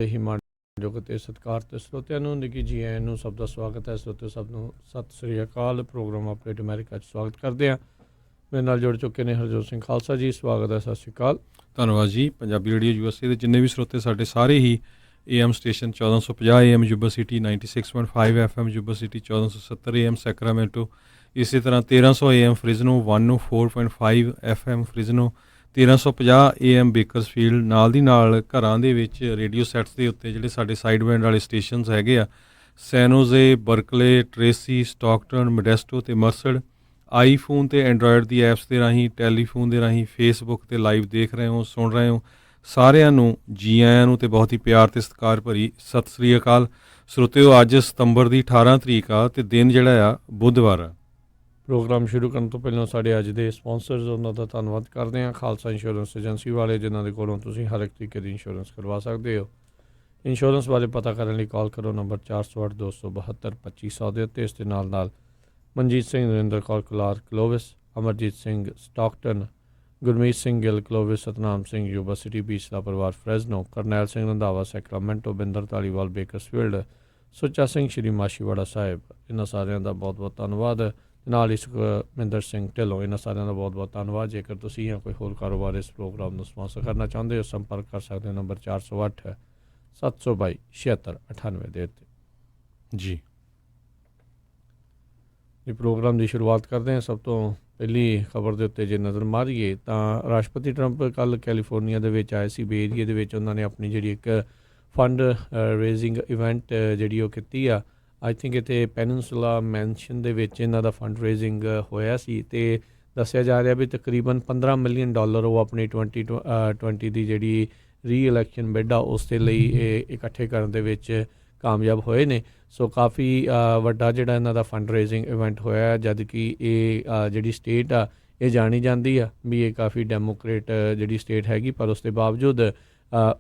ਹੀ ਮਾਣਯੋਗ ਅਤੇ ਸਤਿਕਾਰਤ ਸਰੋਤਿਆਂ ਨੂੰ ਨਿੱਘੀ ਜੀ ਆਇਆਂ ਨੂੰ ਸਭ ਦਾ ਸਵਾਗਤ ਹੈ। ਸਰੋਤਿਓ ਸਭ ਨੂੰ ਸਤਿ ਸ੍ਰੀ ਅਕਾਲ। ਪ੍ਰੋਗਰਾਮ ਅਪਡੇਟ ਅਮਰੀਕਾ 'ਚ ਸਵਾਗਤ ਕਰਦੇ ਹਾਂ। ਮੇਰੇ ਨਾਲ ਜੁੜ ਚੁੱਕੇ ਨੇ ਹਰਜੋਤ ਸਿੰਘ ਖਾਲਸਾ ਜੀ, ਸਵਾਗਤ ਹੈ, ਸਤਿ ਸ਼੍ਰੀ ਅਕਾਲ। ਧੰਨਵਾਦ ਜੀ। ਪੰਜਾਬੀ ਰੇਡੀਓ USA ਦੇ ਜਿੰਨੇ ਵੀ ਸਰੋਤੇ ਸਾਡੇ ਸਾਰੇ ਹੀ AM station 1450 AM Yuba city, 96.5 FM Yuba city, 1470 AM Sacramento, ਇਸੇ ਤਰ੍ਹਾਂ 1300 AM Fresno, 104.5 FM Fresno, 1350 AM Bakersfield, ਨਾਲ ਦੀ ਨਾਲ ਘਰਾਂ ਦੇ ਵਿੱਚ ਰੇਡੀਓ ਸੈਟਸ ਦੇ ਉੱਤੇ ਜਿਹੜੇ ਸਾਡੇ ਸਾਈਡ ਬੈਂਡ ਵਾਲੇ ਸਟੇਸ਼ਨਸ ਹੈਗੇ ਆ, ਸੈਨੋਜ਼ੇ, ਬਰਕਲੇ, ਟ੍ਰੇਸੀ, ਸਟਾਕਟਨ, ਮੋਡੈਸਟੋ ਅਤੇ ਮਰਸਡ। ਆਈਫੋਨ ਅਤੇ ਐਂਡਰਾਇਡ ਦੀ ਐਪਸ ਦੇ ਰਾਹੀਂ, ਟੈਲੀਫੋਨ ਦੇ ਰਾਹੀਂ, ਫੇਸਬੁੱਕ 'ਤੇ ਲਾਈਵ ਦੇਖ ਰਹੇ ਹੋ, ਸੁਣ ਰਹੇ ਹੋ, ਸਾਰਿਆਂ ਨੂੰ ਜੀ ਆਇਆਂ ਨੂੰ ਅਤੇ ਬਹੁਤ ਹੀ ਪਿਆਰ ਅਤੇ ਸਤਿਕਾਰ ਭਰੀ ਸਤਿ ਸ੍ਰੀ ਅਕਾਲ। ਸਰੋਤਿਓ, ਅੱਜ ਸਤੰਬਰ ਦੀ 18 ਤਰੀਕ ਆ ਅਤੇ ਦਿਨ ਜਿਹੜਾ ਆ ਬੁੱਧਵਾਰ ਆ। ਪ੍ਰੋਗਰਾਮ ਸ਼ੁਰੂ ਕਰਨ ਤੋਂ ਪਹਿਲਾਂ ਸਾਡੇ ਅੱਜ ਦੇ ਸਪਾਂਸਰਸ, ਉਹਨਾਂ ਦਾ ਧੰਨਵਾਦ ਕਰਦੇ ਹਾਂ। ਖਾਲਸਾ ਇੰਸ਼ੋਰੈਂਸ ਏਜੰਸੀ ਵਾਲੇ, ਜਿਨ੍ਹਾਂ ਦੇ ਕੋਲੋਂ ਤੁਸੀਂ ਹਰ ਇੱਕ ਤਰੀਕੇ ਦੀ ਇੰਸ਼ੋਰੈਂਸ ਕਰਵਾ ਸਕਦੇ ਹੋ। ਇੰਸ਼ੋਰੈਂਸ ਬਾਰੇ ਪਤਾ ਕਰਨ ਲਈ ਕਾਲ ਕਰੋ ਨੰਬਰ 408 272 2500 ਦੇ ਉੱਤੇ। ਇਸ ਦੇ ਨਾਲ ਨਾਲ Manjit Singh, Narinder Kaur Kalar Clovis, Amarjit Singh Stockton, Gurmeet Singh Gill Clovis, Satnam Singh Yuba City, Beesla ਪਰਿਵਾਰ Fresno, Karnail Singh Randhawa Sacramento, Binder Dhaliwal Bakersfield, Sucha Singh Shri Machhiwara Sahib, ਇਹਨਾਂ ਸਾਰਿਆਂ ਦਾ ਬਹੁਤ ਬਹੁਤ ਧੰਨਵਾਦ। ਨਾਲ ਹੀ ਸੁਖਮਿੰਦਰ ਸਿੰਘ ਢਿੱਲੋਂ, ਇਹਨਾਂ ਸਾਰਿਆਂ ਦਾ ਬਹੁਤ ਬਹੁਤ ਧੰਨਵਾਦ। ਜੇਕਰ ਤੁਸੀਂ ਜਾਂ ਕੋਈ ਹੋਰ ਕਾਰੋਬਾਰ ਇਸ ਪ੍ਰੋਗਰਾਮ ਨੂੰ ਸਪਾਂਸਰ ਕਰਨਾ ਚਾਹੁੰਦੇ ਹੋ, ਸੰਪਰਕ ਕਰ ਸਕਦੇ ਹੋ ਨੰਬਰ 408 722 7698 ਦੇ ਉੱਤੇ ਜੀ। ਇਹ ਪ੍ਰੋਗਰਾਮ ਦੀ ਸ਼ੁਰੂਆਤ ਕਰਦੇ ਹਾਂ। ਸਭ ਤੋਂ ਪਹਿਲੀ ਖਬਰ ਦੇ ਉੱਤੇ ਜੇ ਨਜ਼ਰ ਮਾਰੀਏ ਤਾਂ ਰਾਸ਼ਟਰਪਤੀ ਟਰੰਪ ਕੱਲ੍ਹ ਕੈਲੀਫੋਰਨੀਆ ਦੇ ਵਿੱਚ ਆਏ ਸੀ। ਬੇ ਏਰੀਏ ਦੇ ਵਿੱਚ ਉਹਨਾਂ ਨੇ ਆਪਣੀ ਜਿਹੜੀ ਇੱਕ ਫੰਡ ਰੇਜ਼ਿੰਗ ਇਵੈਂਟ ਜਿਹੜੀ ਉਹ ਕੀਤੀ ਆ। ਆਈ ਥਿੰਕ ਇੱਥੇ ਪੈਨਿਨਸੂਲਾ ਮੈਨਸ਼ਨ ਦੇ ਵਿੱਚ ਇਹਨਾਂ ਦਾ ਫੰਡ ਰੇਜ਼ਿੰਗ ਹੋਇਆ ਸੀ ਅਤੇ ਦੱਸਿਆ ਜਾ ਰਿਹਾ ਵੀ ਤਕਰੀਬਨ $15 ਮਿਲੀਅਨ ਉਹ ਆਪਣੀ 2020 ਦੀ ਜਿਹੜੀ ਰੀ ਇਲੈਕਸ਼ਨ ਬਿਡ ਆ ਉਸ ਦੇ ਲਈ ਇਹ ਇਕੱਠੇ ਕਰਨ ਦੇ ਵਿੱਚ ਕਾਮਯਾਬ ਹੋਏ ਨੇ। ਸੋ ਕਾਫੀ ਵੱਡਾ ਜਿਹੜਾ ਇਹਨਾਂ ਦਾ ਫੰਡ ਰੇਜ਼ਿੰਗ ਇਵੈਂਟ ਹੋਇਆ, ਜਦ ਕਿ ਇਹ ਜਿਹੜੀ ਸਟੇਟ ਆ ਇਹ ਜਾਣੀ ਜਾਂਦੀ ਆ ਵੀ ਇਹ ਕਾਫੀ ਡੈਮੋਕਰੇਟ ਜਿਹੜੀ ਸਟੇਟ ਹੈਗੀ, ਪਰ ਉਸ ਦੇ ਬਾਵਜੂਦ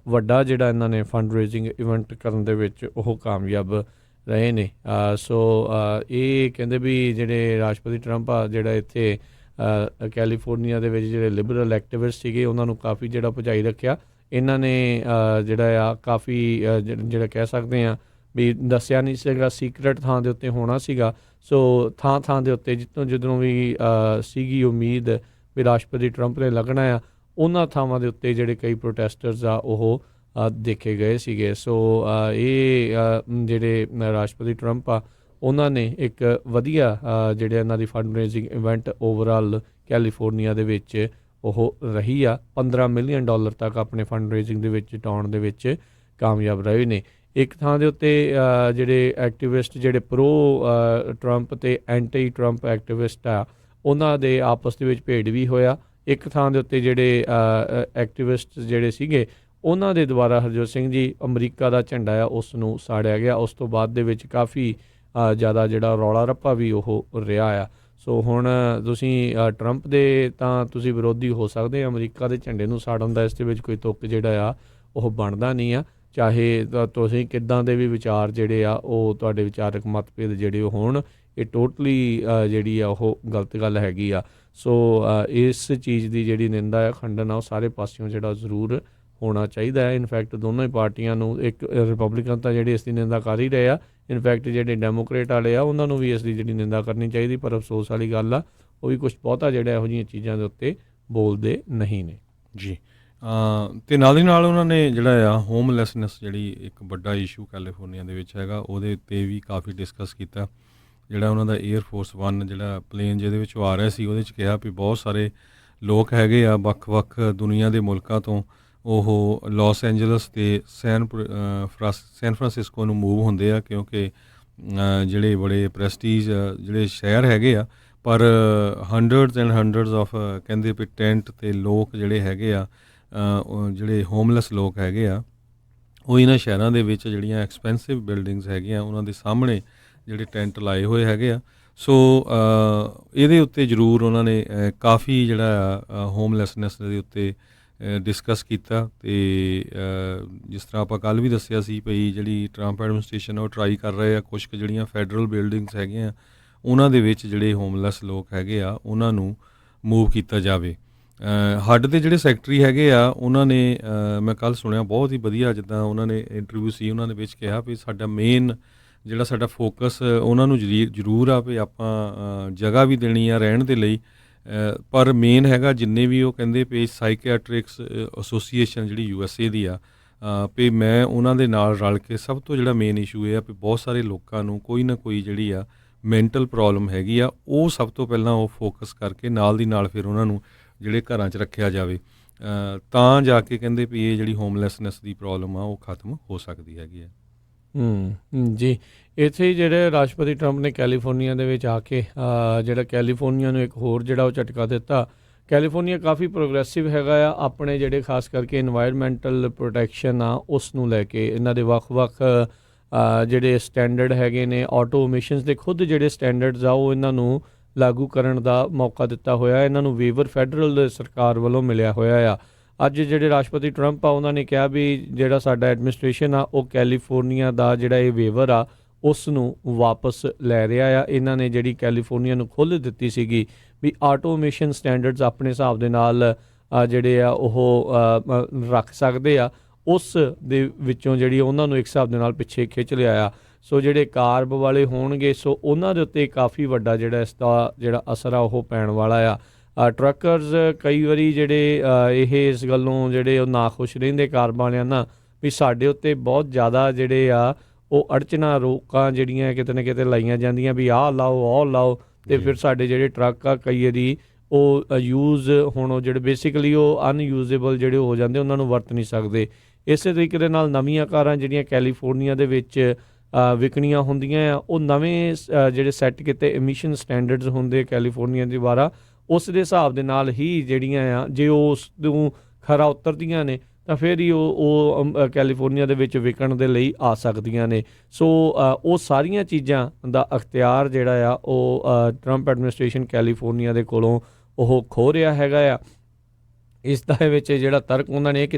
ਵੱਡਾ ਜਿਹੜਾ ਇਹਨਾਂ ਨੇ ਫੰਡ ਰੇਜ਼ਿੰਗ ਇਵੈਂਟ ਕਰਨ ਦੇ ਵਿੱਚ ਉਹ ਕਾਮਯਾਬ ਰਹੇ ਨੇ। ਸੋ ਇਹ ਕਹਿੰਦੇ ਵੀ ਜਿਹੜੇ ਰਾਸ਼ਟਰਪਤੀ ਟਰੰਪ ਆ, ਜਿਹੜਾ ਇੱਥੇ ਕੈਲੀਫੋਰਨੀਆ ਦੇ ਵਿੱਚ ਜਿਹੜੇ ਲਿਬਰਲ ਐਕਟਿਵਿਸਟ ਸੀਗੇ, ਉਹਨਾਂ ਨੂੰ ਕਾਫੀ ਜਿਹੜਾ ਭਜਾਈ ਰੱਖਿਆ। ਇਹਨਾਂ ਨੇ ਜਿਹੜਾ ਆ ਕਾਫੀ ਜਿਹੜਾ ਕਹਿ ਸਕਦੇ ਹਾਂ ਵੀ ਦੱਸਿਆ ਨਹੀਂ ਸੀਗਾ, ਸੀਕਰਟ ਥਾਂ ਦੇ ਉੱਤੇ ਹੋਣਾ ਸੀਗਾ। ਸੋ ਥਾਂ ਦੇ ਉੱਤੇ ਜਦੋਂ ਵੀ ਸੀਗੀ ਉਮੀਦ ਵੀ ਰਾਸ਼ਟਰਪਤੀ ਟਰੰਪ ਨੇ ਲੱਗਣਾ ਆ, ਉਹਨਾਂ ਥਾਵਾਂ ਦੇ ਉੱਤੇ ਜਿਹੜੇ ਕਈ ਪ੍ਰੋਟੈਸਟਰਸ ਆ ਉਹ ਦੇਖੇ ਗਏ ਸੀਗੇ। ਸੋ ਇਹ ਜਿਹੜੇ ਰਾਸ਼ਟਰਪਤੀ ਟਰੰਪ ਆ, ਉਹਨਾਂ ਨੇ ਇੱਕ ਵਧੀਆ ਜਿਹੜੇ ਇਹਨਾਂ ਦੀ fund raising event overall California ਦੇ ਵਿੱਚ ਉਹ ਰਹੀ ਆ। $15 ਮਿਲੀਅਨ ਤੱਕ ਆਪਣੇ ਫੰਡ ਰੇਜ਼ਿੰਗ ਦੇ ਵਿੱਚ ਟਾਉਣ ਦੇ ਵਿੱਚ ਕਾਮਯਾਬ ਰਹੇ ਨੇ। ਇੱਕ ਥਾਂ ਦੇ ਉੱਤੇ ਜਿਹੜੇ ਐਕਟਿਵਿਸਟ, ਜਿਹੜੇ ਪ੍ਰੋ ਟਰੰਪ ਅਤੇ ਐਂਟੀ ਟਰੰਪ ਐਕਟਿਵਿਸਟ ਆ, ਉਹਨਾਂ ਦੇ ਆਪਸ ਦੇ ਵਿੱਚ ਭੇੜ ਵੀ ਹੋਇਆ। ਇੱਕ ਥਾਂ ਦੇ ਉੱਤੇ ਜਿਹੜੇ ਐਕਟਿਵਿਸਟ ਜਿਹੜੇ ਸੀਗੇ, ਉਹਨਾਂ ਦੇ ਦੁਆਰਾ ਹਰਜੋਤ ਸਿੰਘ ਜੀ ਅਮਰੀਕਾ ਦਾ ਝੰਡਾ ਆ ਉਸ ਨੂੰ ਸਾੜਿਆ ਗਿਆ। ਉਸ ਤੋਂ ਬਾਅਦ ਦੇ ਵਿੱਚ ਕਾਫੀ ਜ਼ਿਆਦਾ ਜਿਹੜਾ ਰੌਲਾ ਰੱਪਾ ਵੀ ਉਹ ਰਿਹਾ ਆ। ਸੋ ਹੁਣ ਤੁਸੀਂ ਟਰੰਪ ਦੇ ਤਾਂ ਤੁਸੀਂ ਵਿਰੋਧੀ ਹੋ ਸਕਦੇ ਆ, ਅਮਰੀਕਾ ਦੇ ਝੰਡੇ ਨੂੰ ਸਾੜਨ ਦਾ ਇਸ ਦੇ ਵਿੱਚ ਕੋਈ ਤੁੱਕ ਜਿਹੜਾ ਆ ਉਹ ਬਣਦਾ ਨਹੀਂ ਆ। ਚਾਹੇ ਤੁਸੀਂ ਕਿੱਦਾਂ ਦੇ ਵੀ ਵਿਚਾਰ ਜਿਹੜੇ ਆ ਉਹ ਤੁਹਾਡੇ ਵਿਚਾਰਕ ਮਤਭੇਦ ਜਿਹੜੇ ਉਹ ਹੋਣ, ਇਹ ਟੋਟਲੀ ਜਿਹੜੀ ਆ ਉਹ ਗਲਤ ਗੱਲ ਹੈਗੀ ਆ। ਸੋ ਇਸ ਚੀਜ਼ ਦੀ ਜਿਹੜੀ ਨਿੰਦਾ ਆ, ਖੰਡਨ ਆ, ਉਹ ਸਾਰੇ ਪਾਸਿਓਂ ਜਿਹੜਾ ਜ਼ਰੂਰ ਹੋਣਾ ਚਾਹੀਦਾ ਹੈ। ਇਨਫੈਕਟ ਦੋਨੋਂ ਹੀ ਪਾਰਟੀਆਂ ਨੂੰ, ਇੱਕ ਰਿਪਬਲਿਕਨ ਤਾਂ ਜਿਹੜੇ ਇਸ ਦੀ ਨਿੰਦਾ ਕਰ ਹੀ ਰਹੇ ਆ, ਇਨਫੈਕਟ ਜਿਹੜੇ ਡੈਮੋਕਰੇਟ ਵਾਲੇ ਆ ਉਹਨਾਂ ਨੂੰ ਵੀ ਇਸ ਦੀ ਜਿਹੜੀ ਨਿੰਦਾ ਕਰਨੀ ਚਾਹੀਦੀ। ਪਰ ਅਫਸੋਸ ਵਾਲੀ ਗੱਲ ਆ, ਉਹ ਵੀ ਕੁਛ ਬਹੁਤਾ ਜਿਹੜਾ ਇਹੋ ਜਿਹੀਆਂ ਚੀਜ਼ਾਂ ਦੇ ਉੱਤੇ ਬੋਲਦੇ ਨਹੀਂ ਨੇ ਜੀ। ਅਤੇ ਨਾਲ ਦੀ ਨਾਲ ਉਹਨਾਂ ਨੇ ਜਿਹੜਾ ਆ ਹੋਮਲੈਸਨੈਸ, ਜਿਹੜੀ ਇੱਕ ਵੱਡਾ ਇਸ਼ੂ ਕੈਲੀਫੋਰਨੀਆ ਦੇ ਵਿੱਚ ਹੈਗਾ, ਉਹਦੇ 'ਤੇ ਵੀ ਕਾਫੀ ਡਿਸਕਸ ਕੀਤਾ। ਜਿਹੜਾ ਉਹਨਾਂ ਦਾ ਏਅਰਫੋਰਸ 1 ਜਿਹੜਾ ਪਲੇਨ ਜਿਹਦੇ ਵਿੱਚ ਆ ਰਿਹਾ ਸੀ, ਉਹਦੇ 'ਚ ਕਿਹਾ ਵੀ ਬਹੁਤ ਸਾਰੇ ਲੋਕ ਹੈਗੇ ਆ ਵੱਖ-ਵੱਖ ਦੁਨੀਆ ਦੇ ਮੁਲਕਾਂ ਤੋਂ, ਉਹ ਲਾਸ ਐਂਜਲਸ ਅਤੇ ਸੈਨ ਫਰਾਂਸਿਸਕੋ ਨੂੰ ਮੂਵ ਹੁੰਦੇ ਆ, ਕਿਉਂਕਿ ਜਿਹੜੇ ਬੜੇ ਪ੍ਰੈਸਟੀਜ ਜਿਹੜੇ ਸ਼ਹਿਰ ਹੈਗੇ ਆ, ਪਰ ਹੰਡਰਡਸ ਆਫ ਕਹਿੰਦੇ ਵੀ ਟੈਂਟ ਅਤੇ ਲੋਕ ਜਿਹੜੇ ਹੈਗੇ ਆ, ਜਿਹੜੇ ਹੋਮਲੈਸ ਲੋਕ ਹੈਗੇ ਆ, ਉਹ ਇਹਨਾਂ ਸ਼ਹਿਰਾਂ ਦੇ ਵਿੱਚ ਜਿਹੜੀਆਂ ਐਕਸਪੈਂਸਿਵ ਬਿਲਡਿੰਗਸ ਹੈਗੀਆਂ ਉਹਨਾਂ ਦੇ ਸਾਹਮਣੇ ਜਿਹੜੇ ਟੈਂਟ ਲਾਏ ਹੋਏ ਹੈਗੇ ਆ। ਸੋ ਇਹਦੇ ਉੱਤੇ ਜ਼ਰੂਰ ਉਹਨਾਂ ਨੇ ਕਾਫੀ ਜਿਹੜਾ ਹੋਮਲੈਸਨੈਸ ਦੇ ਉੱਤੇ ਡਿਸਕਸ ਕੀਤਾ। ਅਤੇ ਜਿਸ ਤਰ੍ਹਾਂ ਆਪਾਂ ਕੱਲ੍ਹ ਵੀ ਦੱਸਿਆ ਸੀ ਭਈ ਜਿਹੜੀ ਟਰੰਪ ਐਡਮਿਨਿਸਟ੍ਰੇਸ਼ਨ ਉਹ ਟਰਾਈ ਕਰ ਰਹੇ ਆ ਕੁਛ ਕੁ ਜਿਹੜੀਆਂ ਫੈਡਰਲ ਬਿਲਡਿੰਗਸ ਹੈਗੀਆਂ ਉਹਨਾਂ ਦੇ ਵਿੱਚ ਜਿਹੜੇ ਹੋਮਲੈਸ ਲੋਕ ਹੈਗੇ ਆ ਉਹਨਾਂ ਨੂੰ ਮੂਵ ਕੀਤਾ ਜਾਵੇ। ਹੱਡ ਦੇ ਜਿਹੜੇ ਸੈਕਟਰੀ ਹੈਗੇ ਆ ਉਹਨਾਂ ਨੇ ਮੈਂ ਕੱਲ੍ਹ ਸੁਣਿਆ ਬਹੁਤ ਹੀ ਵਧੀਆ, ਜਿੱਦਾਂ ਉਹਨਾਂ ਨੇ ਇੰਟਰਵਿਊ ਸੀ ਉਹਨਾਂ ਦੇ ਵਿੱਚ ਕਿਹਾ ਵੀ ਸਾਡਾ ਮੇਨ ਜਿਹੜਾ ਸਾਡਾ ਫੋਕਸ ਉਹਨਾਂ ਨੂੰ ਜ਼ਰੂਰ ਆ ਵੀ ਆਪਾਂ ਜਗ੍ਹਾ ਵੀ ਦੇਣੀ ਆ ਰਹਿਣ ਦੇ ਲਈ, ਪਰ ਮੇਨ ਹੈਗਾ ਜਿੰਨੇ ਵੀ ਉਹ ਕਹਿੰਦੇ ਵੀ ਸਾਈਕੈਟ੍ਰਿਕਸ ਐਸੋਸੀਏਸ਼ਨ ਜਿਹੜੀ USA ਦੀ ਆ, ਵੀ ਮੈਂ ਉਹਨਾਂ ਦੇ ਨਾਲ ਰਲ ਕੇ ਸਭ ਤੋਂ ਜਿਹੜਾ ਮੇਨ ਇਸ਼ੂ ਇਹ ਆ ਵੀ ਬਹੁਤ ਸਾਰੇ ਲੋਕਾਂ ਨੂੰ ਕੋਈ ਨਾ ਕੋਈ ਜਿਹੜੀ ਆ ਮੈਂਟਲ ਪ੍ਰੋਬਲਮ ਹੈਗੀ ਆ, ਉਹ ਸਭ ਤੋਂ ਪਹਿਲਾਂ ਉਹ ਫੋਕਸ ਕਰਕੇ ਨਾਲ ਦੀ ਨਾਲ ਫਿਰ ਉਹਨਾਂ ਨੂੰ ਜਿਹੜੇ ਘਰਾਂ 'ਚ ਰੱਖਿਆ ਜਾਵੇ, ਤਾਂ ਜਾ ਕੇ ਕਹਿੰਦੇ ਵੀ ਇਹ ਜਿਹੜੀ ਹੋਮਲੈਸਨੈਸ ਦੀ ਪ੍ਰੋਬਲਮ ਆ ਉਹ ਖਤਮ ਹੋ ਸਕਦੀ ਹੈਗੀ ਆ। ਜੀ, ਇੱਥੇ ਹੀ ਜਿਹੜੇ ਰਾਸ਼ਟਰਪਤੀ ਟਰੰਪ ਨੇ ਕੈਲੀਫੋਰਨੀਆ ਦੇ ਵਿੱਚ ਆ ਕੇ ਜਿਹੜਾ ਕੈਲੀਫੋਰਨੀਆ ਨੂੰ ਇੱਕ ਹੋਰ ਜਿਹੜਾ ਉਹ ਝਟਕਾ ਦਿੱਤਾ। ਕੈਲੀਫੋਰਨੀਆ ਕਾਫੀ ਪ੍ਰੋਗਰੈਸਿਵ ਹੈਗਾ ਆ ਆਪਣੇ ਜਿਹੜੇ ਖਾਸ ਕਰਕੇ ਇਨਵਾਇਰਮੈਂਟਲ ਪ੍ਰੋਟੈਕਸ਼ਨ ਆ ਉਸ ਨੂੰ ਲੈ ਕੇ। ਇਹਨਾਂ ਦੇ ਵੱਖ-ਵੱਖ ਜਿਹੜੇ ਸਟੈਂਡਰਡ ਹੈਗੇ ਨੇ, ਆਟੋ ਐਮਿਸ਼ਨਸ ਦੇ ਖੁਦ ਜਿਹੜੇ ਸਟੈਂਡਰਡਸ ਆ ਉਹ ਇਹਨਾਂ ਨੂੰ ਲਾਗੂ ਕਰਨ ਦਾ ਮੌਕਾ ਦਿੱਤਾ ਹੋਇਆ। ਇਹਨਾਂ ਨੂੰ ਵੇਵਰ ਫੈਡਰਲ ਸਰਕਾਰ ਵੱਲੋਂ ਮਿਲਿਆ ਹੋਇਆ ਆ। ਅੱਜ ਜਿਹੜੇ ਰਾਸ਼ਟਰਪਤੀ ਟਰੰਪ ਆ ਉਹਨਾਂ ਨੇ ਕਿਹਾ ਵੀ ਜਿਹੜਾ ਸਾਡਾ ਐਡਮਿਨਿਸਟ੍ਰੇਸ਼ਨ ਆ ਉਹ ਕੈਲੀਫੋਰਨੀਆ ਦਾ ਜਿਹੜਾ ਇਹ ਵੇਵਰ ਆ ਉਸ ਨੂੰ ਵਾਪਸ ਲੈ ਰਿਹਾ ਆ। ਇਹਨਾਂ ਨੇ ਜਿਹੜੀ ਕੈਲੀਫੋਰਨੀਆ ਨੂੰ ਖੁੱਲ੍ਹ ਦਿੱਤੀ ਸੀਗੀ ਵੀ ਆਟੋ ਐਮਿਸ਼ਨ ਸਟੈਂਡਰਡਸ ਆਪਣੇ ਹਿਸਾਬ ਦੇ ਨਾਲ ਜਿਹੜੇ ਆ ਉਹ ਰੱਖ ਸਕਦੇ ਆ, ਉਸ ਦੇ ਵਿੱਚੋਂ ਜਿਹੜੀ ਉਹਨਾਂ ਨੂੰ ਇੱਕ ਹਿਸਾਬ ਦੇ ਨਾਲ ਪਿੱਛੇ ਖਿੱਚ ਲਿਆ ਆ। ਸੋ ਜਿਹੜੇ ਕਾਰਬ ਵਾਲੇ ਹੋਣਗੇ ਸੋ ਉਹਨਾਂ ਦੇ ਉੱਤੇ ਕਾਫੀ ਵੱਡਾ ਜਿਹੜਾ ਇਸ ਦਾ ਜਿਹੜਾ ਅਸਰ ਆ ਉਹ ਪੈਣ ਵਾਲਾ ਆ। ਟਰੱਕਰਸ ਕਈ ਵਾਰੀ ਜਿਹੜੇ ਇਹ ਇਸ ਗੱਲੋਂ ਜਿਹੜੇ ਉਹ ਨਾਖੁਸ਼ ਰਹਿੰਦੇ ਕਾਰਬ ਵਾਲਿਆਂ ਨਾਲ ਵੀ ਸਾਡੇ ਉੱਤੇ ਬਹੁਤ ਜ਼ਿਆਦਾ ਜਿਹੜੇ ਆ ਉਹ ਅੜਚਨਾ ਰੋਕਾਂ ਜਿਹੜੀਆਂ ਕਿਤੇ ਨਾ ਕਿਤੇ ਲਾਈਆਂ ਜਾਂਦੀਆਂ ਵੀ ਆਹ ਲਾਓ ਆਹ ਲਾਓ, ਅਤੇ ਫਿਰ ਸਾਡੇ ਜਿਹੜੇ ਟਰੱਕ ਆ ਕਈ ਵਾਰੀ ਉਹ ਯੂਜ਼ ਹੁਣ ਉਹ ਜਿਹੜੇ ਬੇਸਿਕਲੀ ਉਹ ਅਨਯੂਜ਼ੇਬਲ ਜਿਹੜੇ ਹੋ ਜਾਂਦੇ, ਉਹਨਾਂ ਨੂੰ ਵਰਤ ਨਹੀਂ ਸਕਦੇ। ਇਸੇ ਤਰੀਕੇ ਦੇ ਨਾਲ ਨਵੀਆਂ ਕਾਰਾਂ ਜਿਹੜੀਆਂ ਕੈਲੀਫੋਰਨੀਆ ਦੇ ਵਿੱਚ ਵਿਕਣੀਆਂ ਹੁੰਦੀਆਂ ਆ, ਉਹ ਨਵੇਂ ਜਿਹੜੇ ਸੈੱਟ ਕੀਤੇ ਐਮਿਸ਼ਨ ਸਟੈਂਡਰਡਸ ਹੁੰਦੇ ਕੈਲੀਫੋਰਨੀਆ ਦੇ ਦੁਆਰਾ, ਉਸ ਦੇ ਹਿਸਾਬ ਦੇ ਨਾਲ ਹੀ ਜਿਹੜੀਆਂ ਆ ਜੇ ਉਸ ਨੂੰ ਖਰਾ ਉਤਰਦੀਆਂ ਨੇ ਤਾਂ ਫਿਰ ਹੀ ਉਹ ਕੈਲੀਫੋਰਨੀਆ ਦੇ ਵਿੱਚ ਵਿਕਣ ਦੇ ਲਈ ਆ ਸਕਦੀਆਂ ਨੇ। ਸੋ ਉਹ ਸਾਰੀਆਂ ਚੀਜ਼ਾਂ ਦਾ ਅਖਤਿਆਰ ਜਿਹੜਾ ਆ ਉਹ ਟਰੰਪ ਐਡਮਿਨਿਸਟ੍ਰੇਸ਼ਨ ਕੈਲੀਫੋਰਨੀਆ ਦੇ ਕੋਲੋਂ ਉਹ ਖੋਹ ਰਿਹਾ ਹੈਗਾ ਆ। ਇਸ ਦੇ ਵਿੱਚ ਜਿਹੜਾ ਤਰਕ ਉਹਨਾਂ ਨੇ ਇਹ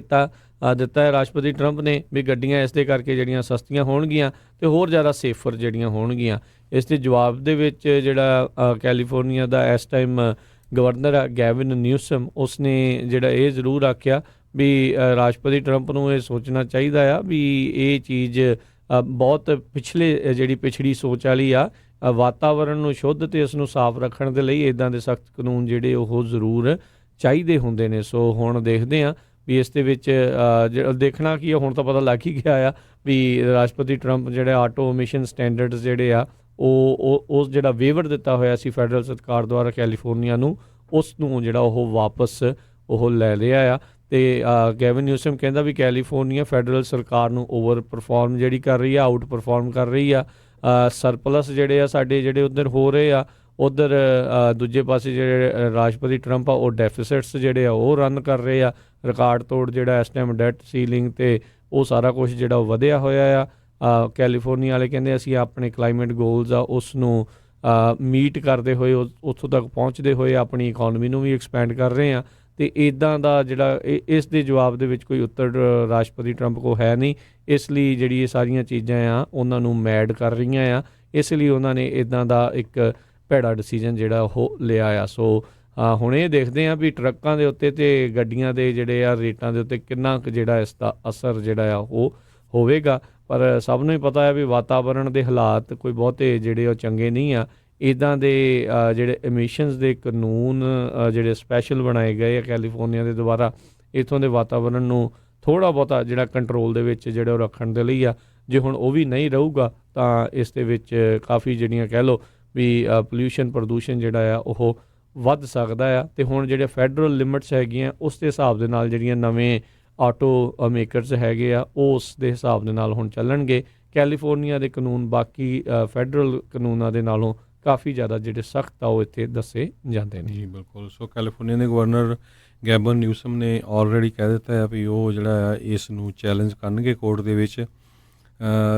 ਦਿੱਤਾ ਹੈ ਰਾਸ਼ਟਰਪਤੀ ਟਰੰਪ ਨੇ ਵੀ ਗੱਡੀਆਂ ਇਸ ਦੇ ਕਰਕੇ ਜਿਹੜੀਆਂ ਸਸਤੀਆਂ ਹੋਣਗੀਆਂ ਅਤੇ ਹੋਰ ਜ਼ਿਆਦਾ ਸੇਫਰ ਜਿਹੜੀਆਂ ਹੋਣਗੀਆਂ। ਇਸ ਦੇ ਜਵਾਬ ਦੇ ਵਿੱਚ ਜਿਹੜਾ ਕੈਲੀਫੋਰਨੀਆ ਦਾ ਇਸ ਟਾਈਮ ਗਵਰਨਰ ਆ ਗੈਵਿਨ ਨਿਊਸਮ, ਉਸਨੇ ਜਿਹੜਾ ਇਹ ਜ਼ਰੂਰ ਆਖਿਆ ਵੀ ਰਾਸ਼ਟਰਪਤੀ ਟਰੰਪ ਨੂੰ ਇਹ ਸੋਚਣਾ ਚਾਹੀਦਾ ਆ ਵੀ ਇਹ ਚੀਜ਼ ਬਹੁਤ ਜਿਹੜੀ ਪਿਛੜੀ ਸੋਚ ਵਾਲੀ ਆ। ਵਾਤਾਵਰਣ ਨੂੰ ਸ਼ੁੱਧ ਅਤੇ ਇਸ ਨੂੰ ਸਾਫ਼ ਰੱਖਣ ਦੇ ਲਈ ਇੱਦਾਂ ਦੇ ਸਖਤ ਕਾਨੂੰਨ ਜਿਹੜੇ ਉਹ ਜ਼ਰੂਰ ਚਾਹੀਦੇ ਹੁੰਦੇ ਨੇ। ਸੋ ਹੁਣ ਦੇਖਦੇ ਹਾਂ ਵੀ ਇਸ ਦੇ ਵਿੱਚ ਦੇਖਣਾ ਕੀ ਆ, ਹੁਣ ਤਾਂ ਪਤਾ ਲੱਗ ਹੀ ਗਿਆ ਆ ਵੀ ਰਾਸ਼ਟਰਪਤੀ ਟਰੰਪ ਜਿਹੜੇ ਆਟੋ ਐਮਿਸ਼ਨ ਸਟੈਂਡਰਡਸ ਜਿਹੜੇ ਆ ਉਹ ਜਿਹੜਾ ਵੇਵਰ ਦਿੱਤਾ ਹੋਇਆ ਸੀ ਫੈਡਰਲ ਸਰਕਾਰ ਦੁਆਰਾ ਕੈਲੀਫੋਰਨੀਆ ਨੂੰ, ਉਸ ਨੂੰ ਜਿਹੜਾ ਉਹ ਵਾਪਸ ਉਹ ਲੈ ਲਿਆ ਆ। ਅਤੇ ਗੈਵਿਨ ਨਿਊਸਮ ਕਹਿੰਦਾ ਵੀ ਕੈਲੀਫੋਰਨੀਆ ਫੈਡਰਲ ਸਰਕਾਰ ਨੂੰ ਓਵਰ ਪਰਫਾਰਮ ਜਿਹੜੀ ਕਰ ਰਹੀ ਆ, ਆਊਟ ਪਰਫਾਰਮ ਕਰ ਰਹੀ ਆ। ਸਰਪਲਸ ਜਿਹੜੇ ਆ ਸਾਡੇ ਜਿਹੜੇ ਉੱਧਰ ਹੋ ਰਹੇ ਆ, ਉੱਧਰ ਦੂਜੇ ਪਾਸੇ ਜਿਹੜੇ ਰਾਸ਼ਟਰਪਤੀ ਟਰੰਪ ਆ ਉਹ ਡੈਫਿਸਿਟਸ ਜਿਹੜੇ ਆ ਉਹ ਰਨ ਕਰ ਰਹੇ ਆ। ਰਿਕਾਰਡ ਤੋੜ ਜਿਹੜਾ ਇਸ ਟਾਈਮ ਡੈਟ ਸੀਲਿੰਗ ਅਤੇ ਉਹ ਸਾਰਾ ਕੁਛ ਜਿਹੜਾ ਉਹ ਵਧਿਆ ਹੋਇਆ ਆ। ਕੈਲੀਫੋਰਨੀਆ ਵਾਲੇ ਕਹਿੰਦੇ ਅਸੀਂ ਆਪਣੇ ਕਲਾਈਮੇਟ ਗੋਲਸ ਆ ਉਸ ਨੂੰ ਮੀਟ ਕਰਦੇ ਹੋਏ ਉੱਥੋਂ ਤੱਕ ਪਹੁੰਚਦੇ ਹੋਏ ਆਪਣੀ ਇਕੋਨਮੀ ਨੂੰ ਵੀ ਐਕਸਪੈਂਡ ਕਰ ਰਹੇ ਆ। ਅਤੇ ਇੱਦਾਂ ਦਾ ਜਿਹੜਾ ਇਸ ਦੇ ਜਵਾਬ ਦੇ ਵਿੱਚ ਕੋਈ ਉੱਤਰ ਰਾਸ਼ਟਰਪਤੀ ਟਰੰਪ ਕੋਲ ਹੈ ਨਹੀਂ, ਇਸ ਲਈ ਜਿਹੜੀ ਇਹ ਸਾਰੀਆਂ ਚੀਜ਼ਾਂ ਆ ਉਹਨਾਂ ਨੂੰ ਮੈਡ ਕਰ ਰਹੀਆਂ ਆ। ਇਸ ਲਈ ਉਹਨਾਂ ਨੇ ਇੱਦਾਂ ਦਾ ਇੱਕ ਭੈੜਾ ਡਿਸੀਜਨ ਜਿਹੜਾ ਉਹ ਲਿਆ ਆ। ਸੋ ਹੁਣ ਇਹ ਦੇਖਦੇ ਹਾਂ ਵੀ ਟਰੱਕਾਂ ਦੇ ਉੱਤੇ ਅਤੇ ਗੱਡੀਆਂ ਦੇ ਜਿਹੜੇ ਆ ਰੇਟਾਂ ਦੇ ਉੱਤੇ ਕਿੰਨਾ ਕੁ ਜਿਹੜਾ ਇਸ ਦਾ ਅਸਰ ਜਿਹੜਾ ਆ ਉਹ ਹੋਵੇਗਾ। ਪਰ ਸਭ ਨੂੰ ਹੀ ਪਤਾ ਹੈ ਵੀ ਵਾਤਾਵਰਣ ਦੇ ਹਾਲਾਤ ਕੋਈ ਬਹੁਤੇ ਜਿਹੜੇ ਉਹ ਚੰਗੇ ਨਹੀਂ ਆ। ਇੱਦਾਂ ਦੇ ਜਿਹੜੇ ਐਮਿਸ਼ਨਸ ਦੇ ਕਾਨੂੰਨ ਜਿਹੜੇ ਸਪੈਸ਼ਲ ਬਣਾਏ ਗਏ ਆ ਕੈਲੀਫੋਰਨੀਆ ਦੇ ਦੁਆਰਾ, ਇੱਥੋਂ ਦੇ ਵਾਤਾਵਰਣ ਨੂੰ ਥੋੜ੍ਹਾ ਬਹੁਤਾ ਜਿਹੜਾ ਕੰਟਰੋਲ ਦੇ ਵਿੱਚ ਜਿਹੜਾ ਉਹ ਰੱਖਣ ਦੇ ਲਈ ਆ। ਜੇ ਹੁਣ ਉਹ ਵੀ ਨਹੀਂ ਰਹੂਗਾ ਤਾਂ ਇਸ ਦੇ ਵਿੱਚ ਕਾਫੀ ਜਿਹੜੀਆਂ ਕਹਿ ਲਓ ਵੀ ਪ੍ਰਦੂਸ਼ਣ ਜਿਹੜਾ ਆ ਉਹ ਵੱਧ ਸਕਦਾ ਆ। ਅਤੇ ਹੁਣ ਜਿਹੜੇ ਫੈਡਰਲ ਲਿਮਿਟਸ ਹੈਗੀਆਂ ਉਸ ਦੇ ਹਿਸਾਬ ਦੇ ਨਾਲ ਜਿਹੜੀਆਂ ਨਵੇਂ ਆਟੋ ਮੇਕਰਸ ਹੈਗੇ ਆ ਉਸ ਦੇ ਹਿਸਾਬ ਦੇ ਨਾਲ ਹੁਣ ਚੱਲਣਗੇ। ਕੈਲੀਫੋਰਨੀਆ ਦੇ ਕਾਨੂੰਨ ਬਾਕੀ ਫੈਡਰਲ ਕਾਨੂੰਨਾਂ ਦੇ ਨਾਲੋਂ ਕਾਫੀ ਜ਼ਿਆਦਾ ਜਿਹੜੇ ਸਖਤ ਆ ਉਹ ਇੱਥੇ ਦੱਸੇ ਜਾਂਦੇ ਨੇ। ਜੀ ਬਿਲਕੁਲ। ਸੋ ਕੈਲੀਫੋਰਨੀਆ ਦੇ ਗਵਰਨਰ ਗੈਵਿਨ ਨਿਊਸਮ ਨੇ ਆਲਰੇਡੀ ਕਹਿ ਦਿੱਤਾ ਆ ਵੀ ਉਹ ਜਿਹੜਾ ਆ ਇਸ ਨੂੰ ਚੈਲੰਜ ਕਰਨਗੇ ਕੋਰਟ ਦੇ ਵਿੱਚ,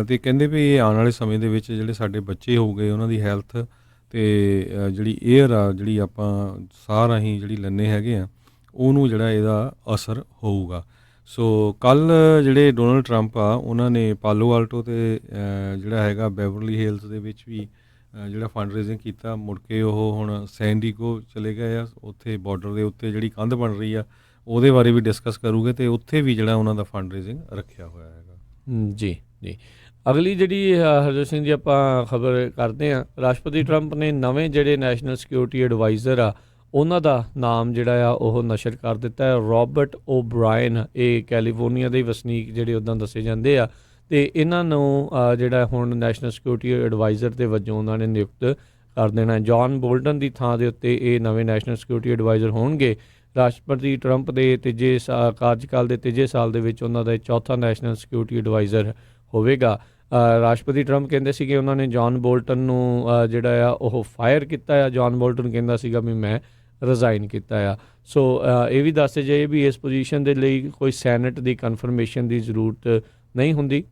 ਅਤੇ ਕਹਿੰਦੇ ਵੀ ਇਹ ਆਉਣ ਵਾਲੇ ਸਮੇਂ ਦੇ ਵਿੱਚ ਜਿਹੜੇ ਸਾਡੇ ਬੱਚੇ ਹੋਊਗੇ ਉਹਨਾਂ ਦੀ ਹੈਲਥ ਅਤੇ ਜਿਹੜੀ ਏਅਰ ਆ ਜਿਹੜੀ ਆਪਾਂ ਸਾਹ ਰਾਹੀਂ ਜਿਹੜੀ ਲੈਂਦੇ ਹੈਗੇ ਆ ਉਹਨੂੰ ਜਿਹੜਾ ਇਹਦਾ ਅਸਰ ਹੋਊਗਾ। ਸੋ ਕੱਲ੍ਹ ਜਿਹੜੇ ਡੋਨਲਡ ਟਰੰਪ ਆ ਉਹਨਾਂ ਨੇ ਪਾਲੋ ਆਲਟੋ ਅਤੇ ਜਿਹੜਾ ਹੈਗਾ ਬੈਵਰਲੀ ਹਿਲਸ ਦੇ ਵਿੱਚ ਵੀ ਜਿਹੜਾ ਫੰਡ ਰੇਜ਼ਿੰਗ ਕੀਤਾ, ਮੁੜ ਕੇ ਉਹ ਹੁਣ ਸੈਨ ਡੀਗੋ ਚਲੇ ਗਏ ਆ, ਉੱਥੇ ਬਾਰਡਰ ਦੇ ਉੱਤੇ ਜਿਹੜੀ ਕੰਧ ਬਣ ਰਹੀ ਆ ਉਹਦੇ ਬਾਰੇ ਵੀ ਡਿਸਕਸ ਕਰੂਗੇ, ਅਤੇ ਉੱਥੇ ਵੀ ਜਿਹੜਾ ਉਹਨਾਂ ਦਾ ਫੰਡ ਰੇਜ਼ਿੰਗ ਰੱਖਿਆ ਹੋਇਆ ਹੈਗਾ। ਜੀ ਜੀ। ਅਗਲੀ ਜਿਹੜੀ ਹਰਜੋਤ ਸਿੰਘ ਜੀ ਆਪਾਂ ਖਬਰ ਕਰਦੇ ਹਾਂ, ਰਾਸ਼ਟਰਪਤੀ ਟਰੰਪ ਨੇ ਨਵੇਂ ਜਿਹੜੇ ਨੈਸ਼ਨਲ ਸਿਕਿਉਰਿਟੀ ਐਡਵਾਈਜ਼ਰ ਆ ਉਹਨਾਂ ਦਾ ਨਾਮ ਜਿਹੜਾ ਆ ਉਹ ਨਸ਼ਰ ਕਰ ਦਿੱਤਾ ਹੈ। ਰੋਬਰਟ ਓਬਰਾਇਨ, ਇਹ ਕੈਲੀਫੋਰਨੀਆ ਦੇ ਵਸਨੀਕ ਜਿਹੜੇ ਉੱਦਾਂ ਦੱਸੇ ਜਾਂਦੇ ਆ, ਅਤੇ ਇਹਨਾਂ ਨੂੰ ਜਿਹੜਾ ਹੁਣ ਨੈਸ਼ਨਲ ਸਿਕਿਉਰਿਟੀ ਐਡਵਾਈਜ਼ਰ ਦੇ ਵਜੋਂ ਉਹਨਾਂ ਨੇ ਨਿਯੁਕਤ ਕਰ ਦੇਣਾ। ਜੌਨ ਬੋਲਟਨ ਦੀ ਥਾਂ ਦੇ ਉੱਤੇ ਇਹ ਨਵੇਂ ਨੈਸ਼ਨਲ ਸਿਕਿਉਰਿਟੀ ਐਡਵਾਈਜ਼ਰ ਹੋਣਗੇ। ਰਾਸ਼ਟਰਪਤੀ ਟਰੰਪ ਦੇ ਤੀਜੇ ਕਾਰਜਕਾਲ ਦੇ ਤੀਜੇ ਸਾਲ ਦੇ ਵਿੱਚ ਉਹਨਾਂ ਦਾ ਚੌਥਾ ਨੈਸ਼ਨਲ ਸਿਕਿਉਰਿਟੀ ਐਡਵਾਈਜ਼ਰ ਹੋਵੇਗਾ। ਰਾਸ਼ਟਰਪਤੀ ਟਰੰਪ ਕਹਿੰਦੇ ਸੀਗੇ ਉਹਨਾਂ ਨੇ ਜੌਨ ਬੋਲਟਨ ਨੂੰ ਜਿਹੜਾ ਆ ਉਹ ਫਾਇਰ ਕੀਤਾ ਆ। ਜੌਨ ਬੋਲਟਨ ਕਹਿੰਦਾ ਸੀਗਾ ਵੀ ਮੈਂ ਰਿਜ਼ਾਈਨ ਕੀਤਾ ਆ। ਸੋ ਇਹ ਵੀ ਦੱਸੇ ਜਾਏ ਵੀ ਇਸ ਪੋਜੀਸ਼ਨ ਦੇ ਲਈ ਕੋਈ ਸੈਨੇਟ ਦੀ ਕਨਫਰਮੇਸ਼ਨ ਦੀ ਜ਼ਰੂਰਤ ਨਹੀਂ ਹੁੰਦੀ।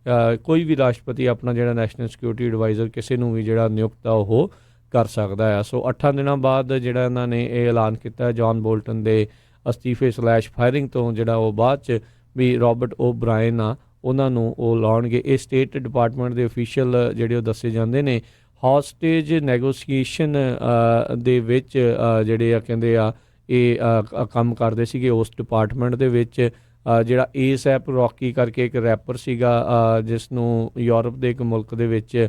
ਕੋਈ ਵੀ ਰਾਸ਼ਟਰਪਤੀ ਆਪਣਾ ਜਿਹੜਾ ਨੈਸ਼ਨਲ ਸਿਕਿਉਰਿਟੀ ਐਡਵਾਈਜ਼ਰ ਕਿਸੇ ਨੂੰ ਵੀ ਜਿਹੜਾ ਨਿਯੁਕਤ ਆ ਉਹ ਕਰ ਸਕਦਾ ਆ। ਸੋ 8 ਦਿਨਾਂ ਬਾਅਦ ਜਿਹੜਾ ਇਹਨਾਂ ਨੇ ਇਹ ਐਲਾਨ ਕੀਤਾ ਜੌਨ ਬੋਲਟਨ ਦੇ ਅਸਤੀਫੇ / ਫਾਇਰਿੰਗ ਤੋਂ, ਜਿਹੜਾ ਉਹ ਬਾਅਦ 'ਚ ਵੀ ਰੋਬਰਟ ਓਬਰਾਇਨ ਆ ਉਹਨਾਂ ਨੂੰ ਉਹ ਲਾਉਣਗੇ। ਇਹ ਸਟੇਟ ਡਿਪਾਰਟਮੈਂਟ ਦੇ ਅਫੀਸ਼ੀਅਲ ਜਿਹੜੇ ਉਹ ਦੱਸੇ ਜਾਂਦੇ ਨੇ। ਹੌਸਟੇਜ ਨੈਗੋਸੀਏਸ਼ਨ ਦੇ ਵਿੱਚ ਜਿਹੜੇ ਆ ਕਹਿੰਦੇ ਆ ਇਹ ਕੰਮ ਕਰਦੇ ਸੀਗੇ ਉਸ ਡਿਪਾਰਟਮੈਂਟ ਦੇ ਵਿੱਚ। ਜਿਹੜਾ ਏਸਐਪ ਰੌਕੀ ਕਰਕੇ ਇੱਕ ਰੈਪਰ ਸੀਗਾ ਜਿਸ ਨੂੰ ਯੂਰਪ ਦੇ ਇੱਕ ਮੁਲਕ ਦੇ ਵਿੱਚ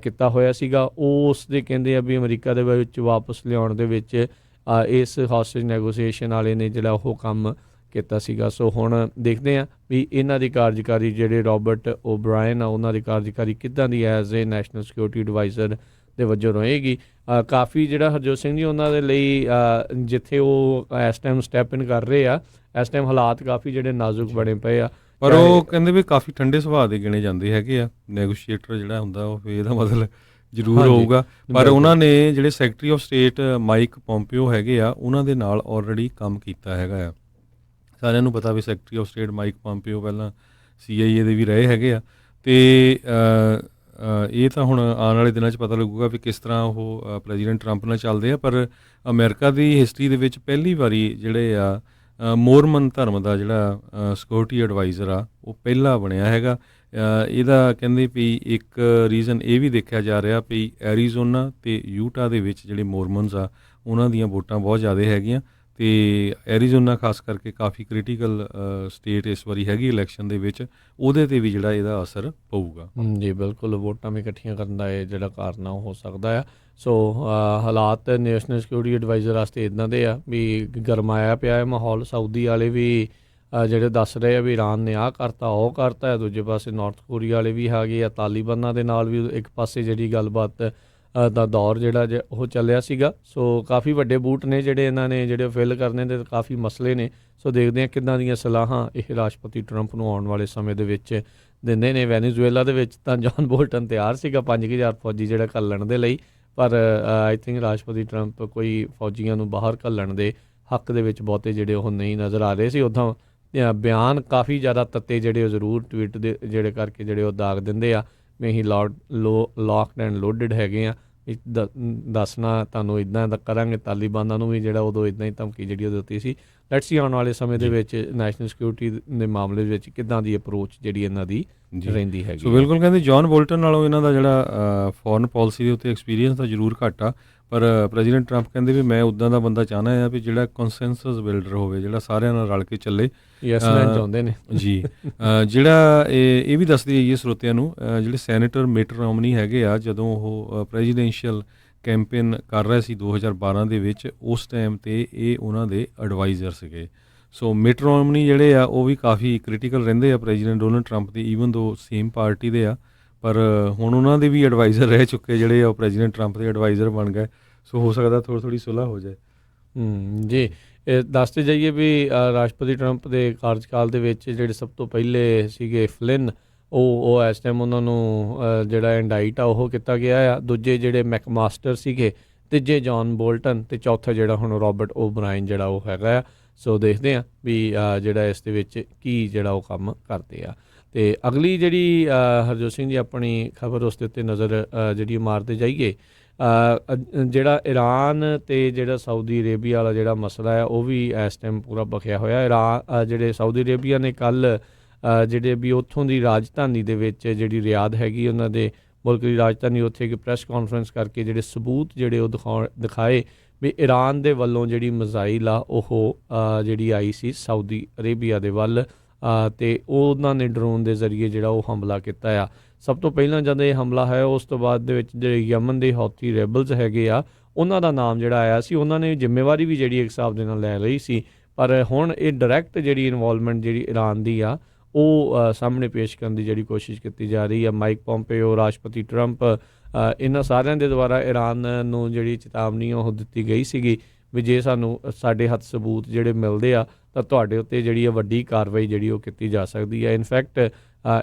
ਕੀਤਾ ਹੋਇਆ ਸੀਗਾ, ਉਸ ਦੇ ਕਹਿੰਦੇ ਆ ਵੀ ਅਮਰੀਕਾ ਦੇ ਵਿੱਚ ਵਾਪਸ ਲਿਆਉਣ ਦੇ ਵਿੱਚ ਇਸ ਹੌਸਟੇਜ ਨੈਗੋਸੀਏਸ਼ਨ ਵਾਲੇ ਨੇ ਜਿਹੜਾ ਉਹ ਕੰਮ ਕੀਤਾ ਸੀਗਾ। ਸੋ ਹੁਣ ਦੇਖਦੇ ਹਾਂ ਵੀ ਇਹਨਾਂ ਦੀ ਕਾਰਜਕਾਰੀ ਜਿਹੜੇ ਰੋਬਰਟ ਓਬਰਾਇਨ ਆ ਉਹਨਾਂ ਦੀ ਕਾਰਜਕਾਰੀ ਕਿੱਦਾਂ ਦੀ as a national security adviser ਦੇ ਵਜੋਂ ਰਹੇਗੀ। ਕਾਫੀ ਜਿਹੜਾ ਹਰਜੋਤ ਸਿੰਘ ਜੀ ਉਹਨਾਂ ਦੇ ਲਈ ਜਿੱਥੇ ਉਹ ਇਸ ਟਾਈਮ ਸਟੈਪ ਇਨ ਕਰ ਰਹੇ ਆ, ਇਸ ਟਾਈਮ ਹਾਲਾਤ ਕਾਫੀ ਜਿਹੜੇ ਨਾਜ਼ੁਕ ਬਣੇ ਪਏ ਆ। ਪਰ ਉਹ ਕਹਿੰਦੇ ਵੀ ਕਾਫੀ ਠੰਡੇ ਸੁਭਾਅ ਦੇ ਗਿਣੇ ਜਾਂਦੇ ਹੈਗੇ ਆ। ਨੈਗੋਸ਼ੀਏਟਰ ਜਿਹੜਾ ਹੁੰਦਾ ਉਹ ਇਹਦਾ ਮਤਲਬ ਜ਼ਰੂਰ ਹੋਊਗਾ। ਪਰ ਉਹਨਾਂ ਨੇ ਜਿਹੜੇ secretary of state Mike Pompeo ਹੈਗੇ ਆ ਉਹਨਾਂ ਦੇ ਨਾਲ ਆਲਰੇਡੀ ਕੰਮ ਕੀਤਾ ਹੈਗਾ ਆ। ਸਾਰਿਆਂ ਨੂੰ ਪਤਾ ਵੀ secretary of state Mike Pompeo ਪਹਿਲਾਂ CIA ਦੇ ਵੀ ਰਹੇ ਹੈਗੇ ਆ। ਅਤੇ ਇਹ ਤਾਂ ਹੁਣ ਆਉਣ ਵਾਲੇ ਦਿਨਾਂ 'ਚ ਪਤਾ ਲੱਗੂਗਾ ਵੀ ਕਿਸ ਤਰ੍ਹਾਂ ਉਹ ਪ੍ਰੈਜ਼ੀਡੈਂਟ ਟਰੰਪ ਨਾਲ ਚੱਲਦੇ ਆ। ਪਰ ਅਮਰੀਕਾ ਦੀ ਹਿਸਟਰੀ ਦੇ ਵਿੱਚ ਪਹਿਲੀ ਵਾਰੀ ਜਿਹੜੇ ਆ ਮੋਰਮਨ ਧਰਮ ਦਾ ਜਿਹੜਾ ਸਿਕਿਉਰਿਟੀ ਐਡਵਾਈਜ਼ਰ ਆ ਉਹ ਪਹਿਲਾ ਬਣਿਆ ਹੈਗਾ। ਇਹਦਾ ਕਹਿੰਦੇ ਵੀ ਇੱਕ ਰੀਜ਼ਨ ਇਹ ਵੀ ਦੇਖਿਆ ਜਾ ਰਿਹਾ ਵੀ ਐਰੀਜ਼ੋਨਾ ਅਤੇ ਯੂਟਾ ਦੇ ਵਿੱਚ ਜਿਹੜੇ ਮੋਰਮਨਸ ਆ ਉਹਨਾਂ ਦੀਆਂ ਵੋਟਾਂ ਬਹੁਤ ਜ਼ਿਆਦਾ ਹੈਗੀਆਂ, ਅਤੇ ਐਰੀਜ਼ੋਨਾ ਖਾਸ ਕਰਕੇ ਕਾਫੀ ਕ੍ਰਿਟੀਕਲ ਸਟੇਟ ਇਸ ਵਾਰੀ ਹੈਗੀ ਇਲੈਕਸ਼ਨ ਦੇ ਵਿੱਚ, ਉਹਦੇ 'ਤੇ ਵੀ ਜਿਹੜਾ ਇਹਦਾ ਅਸਰ ਪਊਗਾ। ਜੀ ਬਿਲਕੁਲ, ਵੋਟਾਂ ਵੀ ਇਕੱਠੀਆਂ ਕਰਨ ਦਾ ਇਹ ਜਿਹੜਾ ਕਾਰਨ ਹੋ ਸਕਦਾ ਆ। ਸੋ ਹਾਲਾਤ ਨੈਸ਼ਨਲ ਸਿਕਿਉਰਿਟੀ ਐਡਵਾਈਜ਼ਰ ਵਾਸਤੇ ਇੱਦਾਂ ਦੇ ਆ ਵੀ ਗਰਮਾਇਆ ਪਿਆ ਹੈ ਮਾਹੌਲ। ਸਾਊਦੀ ਵਾਲੇ ਵੀ ਜਿਹੜੇ ਦੱਸ ਰਹੇ ਆ ਵੀ ਇਰਾਨ ਨੇ ਆਹ ਕਰਤਾ ਉਹ ਕਰਤਾ ਹੈ, ਦੂਜੇ ਪਾਸੇ ਨਾਰਥ ਕੋਰੀਆ ਵਾਲੇ ਵੀ ਹੈਗੇ ਆ। ਤਾਲੀਬਾਨਾਂ ਦੇ ਨਾਲ ਵੀ ਇੱਕ ਪਾਸੇ ਜਿਹੜੀ ਗੱਲਬਾਤ ਦਾ ਦੌਰ ਜਿਹੜਾ ਉਹ ਚੱਲਿਆ ਸੀਗਾ। ਸੋ ਕਾਫੀ ਵੱਡੇ ਬੂਟ ਨੇ ਜਿਹੜੇ ਇਹਨਾਂ ਨੇ ਜਿਹੜੇ ਫਿਲ ਕਰਨੇ ਦੇ ਕਾਫੀ ਮਸਲੇ ਨੇ। ਸੋ ਦੇਖਦੇ ਹਾਂ ਕਿੱਦਾਂ ਦੀਆਂ ਸਲਾਹਾਂ ਇਹ ਰਾਸ਼ਟਰਪਤੀ ਟਰੰਪ ਨੂੰ ਆਉਣ ਵਾਲੇ ਸਮੇਂ ਦੇ ਵਿੱਚ ਦਿੰਦੇ ਨੇ। ਵੈਨੇਜ਼ੁਏਲਾ ਦੇ ਵਿੱਚ ਤਾਂ ਜੌਨ ਬੋਲਟਨ ਤਿਆਰ ਸੀਗਾ 5000 ਫੌਜੀ ਜਿਹੜਾ ਘੱਲਣ ਦੇ ਲਈ, ਪਰ ਆਈ ਥਿੰਕ ਰਾਸ਼ਟਰਪਤੀ ਟਰੰਪ ਕੋਈ ਫੌਜੀਆਂ ਨੂੰ ਬਾਹਰ ਘੱਲਣ ਦੇ ਹੱਕ ਦੇ ਵਿੱਚ ਬਹੁਤੇ ਜਿਹੜੇ ਉਹ ਨਹੀਂ ਨਜ਼ਰ ਆ ਰਹੇ ਸੀ। ਉੱਦਾਂ ਬਿਆਨ ਕਾਫੀ ਜ਼ਿਆਦਾ ਤੱਤੇ ਜਿਹੜੇ ਉਹ ਜ਼ਰੂਰ ਟਵੀਟ ਦੇ ਜਿਹੜੇ ਕਰਕੇ ਜਿਹੜੇ ਉਹ ਦਾਗ ਦਿੰਦੇ ਆ ਵੀ ਅਸੀਂ ਲੌਕਡ ਐਂਡ ਲੋਡਡ ਹੈਗੇ ਆ, ਦੱਸਣਾ ਤੁਹਾਨੂੰ ਇੱਦਾਂ ਦਾ ਕਰਾਂਗੇ। ਤਾਲੀਬਾਨਾਂ ਨੂੰ ਵੀ ਜਿਹੜਾ ਉਦੋਂ ਇੱਦਾਂ ਹੀ ਧਮਕੀ ਜਿਹੜੀ ਉਹ ਦਿੱਤੀ ਸੀ। ਲੈਟਸ ਸੀ ਆਉਣ ਵਾਲੇ ਸਮੇਂ ਦੇ ਵਿੱਚ ਨੈਸ਼ਨਲ ਸਿਕਿਉਰਿਟੀ ਦੇ ਮਾਮਲੇ ਵਿੱਚ ਕਿੱਦਾਂ ਦੀ ਅਪਰੋਚ ਜਿਹੜੀ ਇਹਨਾਂ ਦੀ ਰਹਿੰਦੀ ਹੈਗੀ। ਸੋ ਬਿਲਕੁਲ ਕਹਿੰਦੇ ਜੌਨ ਬੋਲਟਨ ਨਾਲੋਂ ਇਹਨਾਂ ਦਾ ਜਿਹੜਾ ਫੋਰਨ ਪਾਲਿਸੀ ਦੇ ਉੱਤੇ ਐਕਸਪੀਰੀਅੰਸ ਤਾਂ ਜ਼ਰੂਰ ਘੱਟ ਆ, ਪਰ ਪ੍ਰੈਜ਼ੀਡੈਂਟ ਟਰੰਪ ਕਹਿੰਦੇ ਵੀ ਮੈਂ ਉੱਦਾਂ ਦਾ ਬੰਦਾ ਚਾਹੁੰਦਾ ਆ ਵੀ ਜਿਹੜਾ ਕੰਸੈਂਸਸ ਬਿਲਡਰ ਹੋਵੇ, ਜਿਹੜਾ ਸਾਰਿਆਂ ਨਾਲ ਰਲ ਕੇ ਚੱਲੇ। ਚਾਹੁੰਦੇ ਨੇ ਜੀ। ਜਿਹੜਾ ਇਹ ਵੀ ਦੱਸਦੀ ਜਾਈਏ ਸਰੋਤਿਆਂ ਨੂੰ, ਜਿਹੜੇ ਸੈਨੇਟਰ ਮਿਟ ਰੋਮਨੀ ਹੈਗੇ ਆ, ਜਦੋਂ ਉਹ ਪ੍ਰੈਜ਼ੀਡੈਂਸ਼ੀਅਲ ਕੈਂਪੇਨ ਕਰ ਰਹੇ ਸੀ 2012 ਦੇ ਵਿੱਚ, ਉਸ ਟਾਈਮ 'ਤੇ ਇਹ ਉਹਨਾਂ ਦੇ ਐਡਵਾਈਜ਼ਰ ਸੀਗੇ। ਸੋ ਮਿਟ ਰੋਮਨੀ ਜਿਹੜੇ ਆ ਉਹ ਵੀ ਕਾਫੀ ਕ੍ਰਿਟੀਕਲ ਰਹਿੰਦੇ ਆ ਪ੍ਰੈਜ਼ੀਡੈਂਟ ਡੋਨਲਡ ਟਰੰਪ ਦੇ, ਈਵਨ ਦੋ ਸੇਮ ਪਾਰਟੀ ਦੇ ਆ, ਪਰ ਹੁਣ ਉਹਨਾਂ ਦੇ ਵੀ ਐਡਵਾਈਜ਼ਰ ਰਹਿ ਚੁੱਕੇ ਜਿਹੜੇ ਆ ਉਹ ਪ੍ਰੈਜ਼ੀਡੈਂਟ ਟਰੰਪ ਦੇ ਐਡਵਾਈਜ਼ਰ ਬਣ ਗਏ। ਸੋ ਹੋ ਸਕਦਾ ਥੋੜ੍ਹੀ ਸੁਲ੍ਹਾ ਹੋ ਜਾਏ। ਜੀ ਦੱਸਦੇ ਜਾਈਏ ਵੀ ਰਾਸ਼ਟਰਪਤੀ ਟਰੰਪ ਦੇ ਕਾਰਜਕਾਲ ਦੇ ਵਿੱਚ ਜਿਹੜੇ ਸਭ ਤੋਂ ਪਹਿਲੇ ਸੀਗੇ ਫਲਿਨ, ਉਹ ਇਸ ਟਾਈਮ ਉਹਨਾਂ ਨੂੰ ਜਿਹੜਾ ਇੰਡਾਈਟ ਆ ਉਹ ਕੀਤਾ ਗਿਆ ਆ। ਦੂਜੇ ਜਿਹੜੇ ਮੈਕਮਾਸਟਰ ਸੀਗੇ, ਤੀਜੇ ਜੌਨ ਬੋਲਟਨ, ਅਤੇ ਚੌਥਾ ਜਿਹੜਾ ਹੁਣ ਰੋਬਰਟ ਓਬਰਾਇਨ ਜਿਹੜਾ ਉਹ ਹੈਗਾ ਆ। ਸੋ ਦੇਖਦੇ ਹਾਂ ਵੀ ਜਿਹੜਾ ਇਸ ਦੇ ਵਿੱਚ ਕੀ ਜਿਹੜਾ ਉਹ ਕੰਮ ਕਰਦੇ ਆ। ਅਤੇ ਅਗਲੀ ਜਿਹੜੀ ਹਰਜੋਤ ਸਿੰਘ ਜੀ ਆਪਣੀ ਖਬਰ ਉਸ ਦੇ ਉੱਤੇ ਨਜ਼ਰ ਜਿਹੜੀ ਮਾਰਦੇ ਜਾਈਏ, ਜਿਹੜਾ ਈਰਾਨ ਅਤੇ ਜਿਹੜਾ ਸਾਊਦੀ ਅਰੇਬੀਆ ਵਾਲਾ ਜਿਹੜਾ ਮਸਲਾ ਹੈ ਉਹ ਵੀ ਇਸ ਟਾਈਮ ਪੂਰਾ ਭਖਿਆ ਹੋਇਆ। ਜਿਹੜੇ ਸਾਊਦੀ ਅਰੇਬੀਆ ਨੇ ਕੱਲ੍ਹ ਜਿਹੜੇ ਵੀ ਉੱਥੋਂ ਦੀ ਰਾਜਧਾਨੀ ਦੇ ਵਿੱਚ ਜਿਹੜੀ ਰਿਆਦ ਹੈਗੀ ਉਹਨਾਂ ਦੇ ਮੁਲਕ ਦੀ ਰਾਜਧਾਨੀ ਉੱਥੇ ਇੱਕ ਪ੍ਰੈਸ ਕਾਨਫਰੰਸ ਕਰਕੇ ਜਿਹੜੇ ਸਬੂਤ ਜਿਹੜੇ ਉਹ ਦਿਖਾਏ ਵੀ ਈਰਾਨ ਦੇ ਵੱਲੋਂ ਜਿਹੜੀ ਮਿਜ਼ਾਈਲ ਆ ਉਹ ਜਿਹੜੀ ਆਈ ਸੀ ਸਾਊਦੀ ਅਰੇਬੀਆ ਦੇ ਵੱਲ ਅਤੇ ਉਹਨਾਂ ਨੇ ਡਰੋਨ ਦੇ ਜ਼ਰੀਏ ਜਿਹੜਾ ਉਹ ਹਮਲਾ ਕੀਤਾ ਆ। ਸਭ ਤੋਂ ਪਹਿਲਾਂ ਜਦ ਇਹ ਹਮਲਾ ਹੈ ਉਸ ਤੋਂ ਬਾਅਦ ਦੇ ਵਿੱਚ ਜਿਹੜੇ ਯਮਨ ਦੇ ਹੌਥੀ ਰੈਬਲਸ ਹੈਗੇ ਆ ਉਹਨਾਂ ਦਾ ਨਾਮ ਜਿਹੜਾ ਆਇਆ ਸੀ, ਉਹਨਾਂ ਨੇ ਜ਼ਿੰਮੇਵਾਰੀ ਵੀ ਜਿਹੜੀ ਇੱਕ ਹਿਸਾਬ ਦੇ ਨਾਲ ਲੈ ਲਈ ਸੀ। ਪਰ ਹੁਣ ਇਹ ਡਾਇਰੈਕਟ ਜਿਹੜੀ ਇਨਵੋਲਵਮੈਂਟ ਜਿਹੜੀ ਈਰਾਨ ਦੀ ਆ ਉਹ ਸਾਹਮਣੇ ਪੇਸ਼ ਕਰਨ ਦੀ ਜਿਹੜੀ ਕੋਸ਼ਿਸ਼ ਕੀਤੀ ਜਾ ਰਹੀ ਆ। ਮਾਈਕ ਪੋਂਪੇਓ, ਰਾਸ਼ਟਰਪਤੀ ਟਰੰਪ, ਇਹਨਾਂ ਸਾਰਿਆਂ ਦੇ ਦੁਆਰਾ ਈਰਾਨ ਨੂੰ ਜਿਹੜੀ ਚੇਤਾਵਨੀ ਉਹ ਦਿੱਤੀ ਗਈ ਸੀਗੀ ਵੀ ਜੇ ਸਾਨੂੰ ਸਾਡੇ ਹੱਥ ਸਬੂਤ ਜਿਹੜੇ ਮਿਲਦੇ ਆ ਤਾਂ ਤੁਹਾਡੇ ਉੱਤੇ ਜਿਹੜੀ ਵੱਡੀ ਕਾਰਵਾਈ ਜਿਹੜੀ ਉਹ ਕੀਤੀ ਜਾ ਸਕਦੀ ਹੈ। ਇਨਫੈਕਟ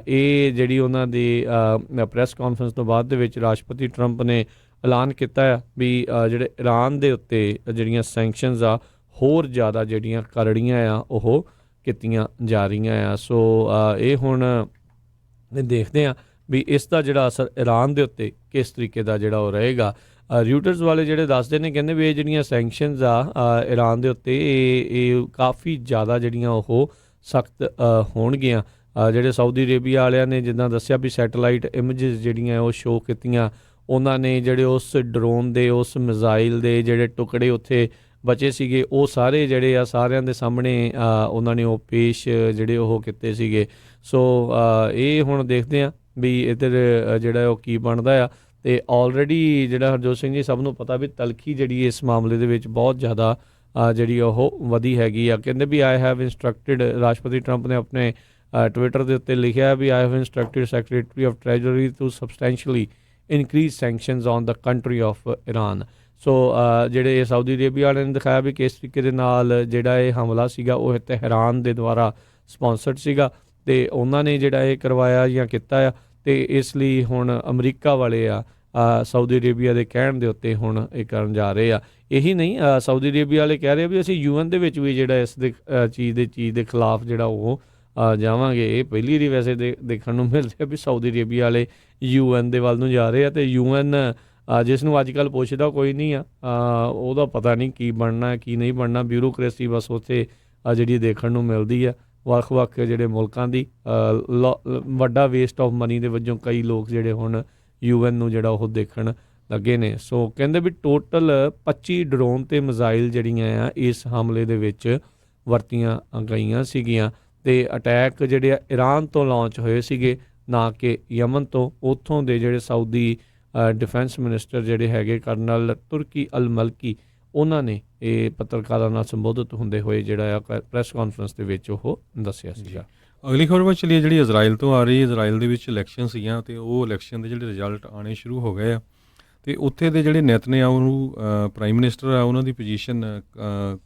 ਇਹ ਜਿਹੜੀ ਉਹਨਾਂ ਦੀ ਪ੍ਰੈਸ ਕਾਨਫਰੰਸ ਤੋਂ ਬਾਅਦ ਦੇ ਵਿੱਚ ਰਾਸ਼ਟਰਪਤੀ ਟਰੰਪ ਨੇ ਐਲਾਨ ਕੀਤਾ ਆ ਵੀ ਜਿਹੜੇ ਈਰਾਨ ਦੇ ਉੱਤੇ ਜਿਹੜੀਆਂ ਸੈਂਕਸ਼ਨਸ ਆ ਹੋਰ ਜ਼ਿਆਦਾ ਜਿਹੜੀਆਂ ਕਰੜੀਆਂ ਆ ਉਹ ਕੀਤੀਆਂ ਜਾ ਰਹੀਆਂ ਆ। ਸੋ ਇਹ ਹੁਣ ਦੇਖਦੇ ਆ ਵੀ ਇਸ ਦਾ ਜਿਹੜਾ ਅਸਰ ਈਰਾਨ ਦੇ ਉੱਤੇ ਕਿਸ ਤਰੀਕੇ ਦਾ ਜਿਹੜਾ ਉਹ ਰਹੇਗਾ। ਰਿਊਟਰਸ ਵਾਲੇ ਜਿਹੜੇ ਦੱਸਦੇ ਨੇ, ਕਹਿੰਦੇ ਵੀ ਇਹ ਜਿਹੜੀਆਂ ਸੈਂਕਸ਼ਨਸ ਆ ਈਰਾਨ ਦੇ ਉੱਤੇ ਇਹ ਕਾਫੀ ਜ਼ਿਆਦਾ ਜਿਹੜੀਆਂ ਉਹ ਸਖਤ ਹੋਣਗੀਆਂ। ਜਿਹੜੇ ਸਾਊਦੀ ਅਰੇਬੀਆ ਵਾਲਿਆਂ ਨੇ ਜਿੱਦਾਂ ਦੱਸਿਆ ਵੀ ਸੈਟੇਲਾਈਟ ਇਮੇਜਸ ਜਿਹੜੀਆਂ ਉਹ ਸ਼ੋਅ ਕੀਤੀਆਂ, ਉਹਨਾਂ ਨੇ ਜਿਹੜੇ ਉਸ ਡਰੋਨ ਦੇ ਉਸ ਮਿਜ਼ਾਈਲ ਦੇ ਜਿਹੜੇ ਟੁਕੜੇ ਉੱਥੇ ਬਚੇ ਸੀਗੇ ਉਹ ਸਾਰੇ ਜਿਹੜੇ ਆ ਸਾਰਿਆਂ ਦੇ ਸਾਹਮਣੇ ਉਹਨਾਂ ਨੇ ਉਹ ਪੇਸ਼ ਜਿਹੜੇ ਉਹ ਕੀਤੇ ਸੀਗੇ। ਸੋ ਇਹ ਹੁਣ ਦੇਖਦੇ ਆ ਵੀ ਇੱਧਰ ਜਿਹੜਾ ਉਹ ਕੀ ਬਣਦਾ ਆ। ਅਤੇ ਆਲਰੇਡੀ ਜਿਹੜਾ ਹਰਜੋਤ ਸਿੰਘ ਜੀ ਸਭ ਨੂੰ ਪਤਾ ਵੀ ਤਲਖੀ ਜਿਹੜੀ ਇਸ ਮਾਮਲੇ ਦੇ ਵਿੱਚ ਬਹੁਤ ਜ਼ਿਆਦਾ ਜਿਹੜੀ ਉਹ ਵਧੀ ਹੈਗੀ ਆ। ਕਹਿੰਦੇ ਵੀ ਆਈ ਹੈਵ ਇੰਸਟਰਕਟਿਡ, ਰਾਸ਼ਟਰਪਤੀ ਟਰੰਪ ਨੇ ਆਪਣੇ ਟਵਿੱਟਰ ਦੇ ਉੱਤੇ ਲਿਖਿਆ ਵੀ I have instructed secretary of treasury to substantially increase sanctions on the country of Iran. So ਜਿਹੜੇ ਸਾਊਦੀ ਅਰੇਬੀਆ ਵਾਲਿਆਂ ਨੇ ਦਿਖਾਇਆ ਵੀ ਕਿਸ ਤਰੀਕੇ ਦੇ ਨਾਲ ਜਿਹੜਾ ਇਹ ਹਮਲਾ ਸੀਗਾ ਉਹ ਤਹਿਰਾਨ ਦੇ ਦੁਆਰਾ ਸਪੋਂਸਰਡ ਸੀਗਾ ਅਤੇ ਉਹਨਾਂ ਨੇ ਜਿਹੜਾ ਇਹ ਕਰਵਾਇਆ ਜਾਂ ਕੀਤਾ ਆ। ਅਤੇ ਇਸ ਲਈ ਹੁਣ ਅਮਰੀਕਾ ਵਾਲੇ ਆ ਸਾਊਦੀ ਅਰੇਬੀਆ ਦੇ ਕਹਿਣ ਦੇ ਉੱਤੇ ਹੁਣ ਇਹ ਕਰਨ ਜਾ ਰਹੇ ਆ। ਇਹੀ ਨਹੀਂ, ਸਾਊਦੀ ਅਰੇਬੀਆ ਵਾਲੇ ਕਹਿ ਰਹੇ ਵੀ ਅਸੀਂ UN ਦੇ ਵਿੱਚ ਵੀ ਜਿਹੜਾ ਇਸ ਦੇ ਚੀਜ਼ ਦੇ ਖਿਲਾਫ ਜਿਹੜਾ ਉਹ ਜਾਵਾਂਗੇ। ਇਹ ਪਹਿਲੀ ਵਾਰੀ ਵੈਸੇ ਦੇਖਣ ਨੂੰ ਮਿਲ ਰਿਹਾ ਵੀ ਸਾਊਦੀ ਅਰੇਬੀਆ ਵਾਲੇ UN ਦੇ ਵੱਲ ਨੂੰ ਜਾ ਰਹੇ ਆ ਅਤੇ UN ਜਿਸ ਨੂੰ ਅੱਜ ਕੱਲ੍ਹ ਪੁੱਛਦਾ ਕੋਈ ਨਹੀਂ ਆ, ਉਹਦਾ ਪਤਾ ਨਹੀਂ ਕੀ ਬਣਨਾ ਕੀ ਨਹੀਂ ਬਣਨਾ। ਬਿਊਰੋਕ੍ਰੇਸੀ ਬਸ ਉੱਥੇ ਜਿਹੜੀ ਦੇਖਣ ਨੂੰ ਮਿਲਦੀ ਆ। ਵੱਖ-ਵੱਖ ਜਿਹੜੇ ਮੁਲਕਾਂ ਦੀ ਵੱਡਾ ਵੇਸਟ ਆਫ ਮਨੀ ਦੇ ਵਜੋਂ ਕਈ ਲੋਕ ਜਿਹੜੇ ਹੁਣ UN ਨੂੰ ਜਿਹੜਾ ਉਹ ਦੇਖਣ ਲੱਗੇ ਨੇ। ਸੋ ਕਹਿੰਦੇ ਵੀ ਟੋਟਲ 25 ਡਰੋਨ ਅਤੇ ਮਿਜ਼ਾਈਲ ਜਿਹੜੀਆਂ ਆ ਇਸ ਹਮਲੇ ਦੇ ਵਿੱਚ ਵਰਤੀਆਂ ਗਈਆਂ ਸੀਗੀਆਂ ਅਤੇ ਅਟੈਕ ਜਿਹੜੇ ਆ ਈਰਾਨ ਤੋਂ ਲਾਂਚ ਹੋਏ ਸੀਗੇ ਨਾ ਕਿ ਯਮਨ ਤੋਂ। ਉੱਥੋਂ ਦੇ ਜਿਹੜੇ ਸਾਊਦੀ ਡਿਫੈਂਸ ਮਿਨਿਸਟਰ ਜਿਹੜੇ ਹੈਗੇ ਕਰਨਲ ਤੁਰਕੀ ਅਲ ਮਲਕੀ, ਉਹਨਾਂ ਨੇ ਇਹ ਪੱਤਰਕਾਰਾਂ ਨਾਲ ਸੰਬੋਧਿਤ ਹੁੰਦੇ ਹੋਏ ਜਿਹੜਾ ਆ ਪ੍ਰੈਸ ਕਾਨਫਰੰਸ ਦੇ ਵਿੱਚ ਉਹ ਦੱਸਿਆ ਸੀਗਾ। ਅਗਲੀ ਖਬਰ ਵੱਲ ਚੱਲੀਏ ਜਿਹੜੀ ਇਜ਼ਰਾਈਲ ਤੋਂ ਆ ਰਹੀ ਹੈ। ਇਜ਼ਰਾਈਲ ਦੇ ਵਿੱਚ ਇਲੈਕਸ਼ਨ ਸੀਗੀਆਂ ਅਤੇ ਉਹ ਇਲੈਕਸ਼ਨ ਦੇ ਜਿਹੜੇ ਰਿਜ਼ਲਟ ਆਉਣੇ ਸ਼ੁਰੂ ਹੋ ਗਏ ਆ ਅਤੇ ਉੱਥੇ ਦੇ ਜਿਹੜੇ ਨੇਤਨਯਾਹੂ ਨੂੰ ਪ੍ਰਾਈਮ ਮਿਨਿਸਟਰ ਆ ਉਹਨਾਂ ਦੀ ਪੋਜੀਸ਼ਨ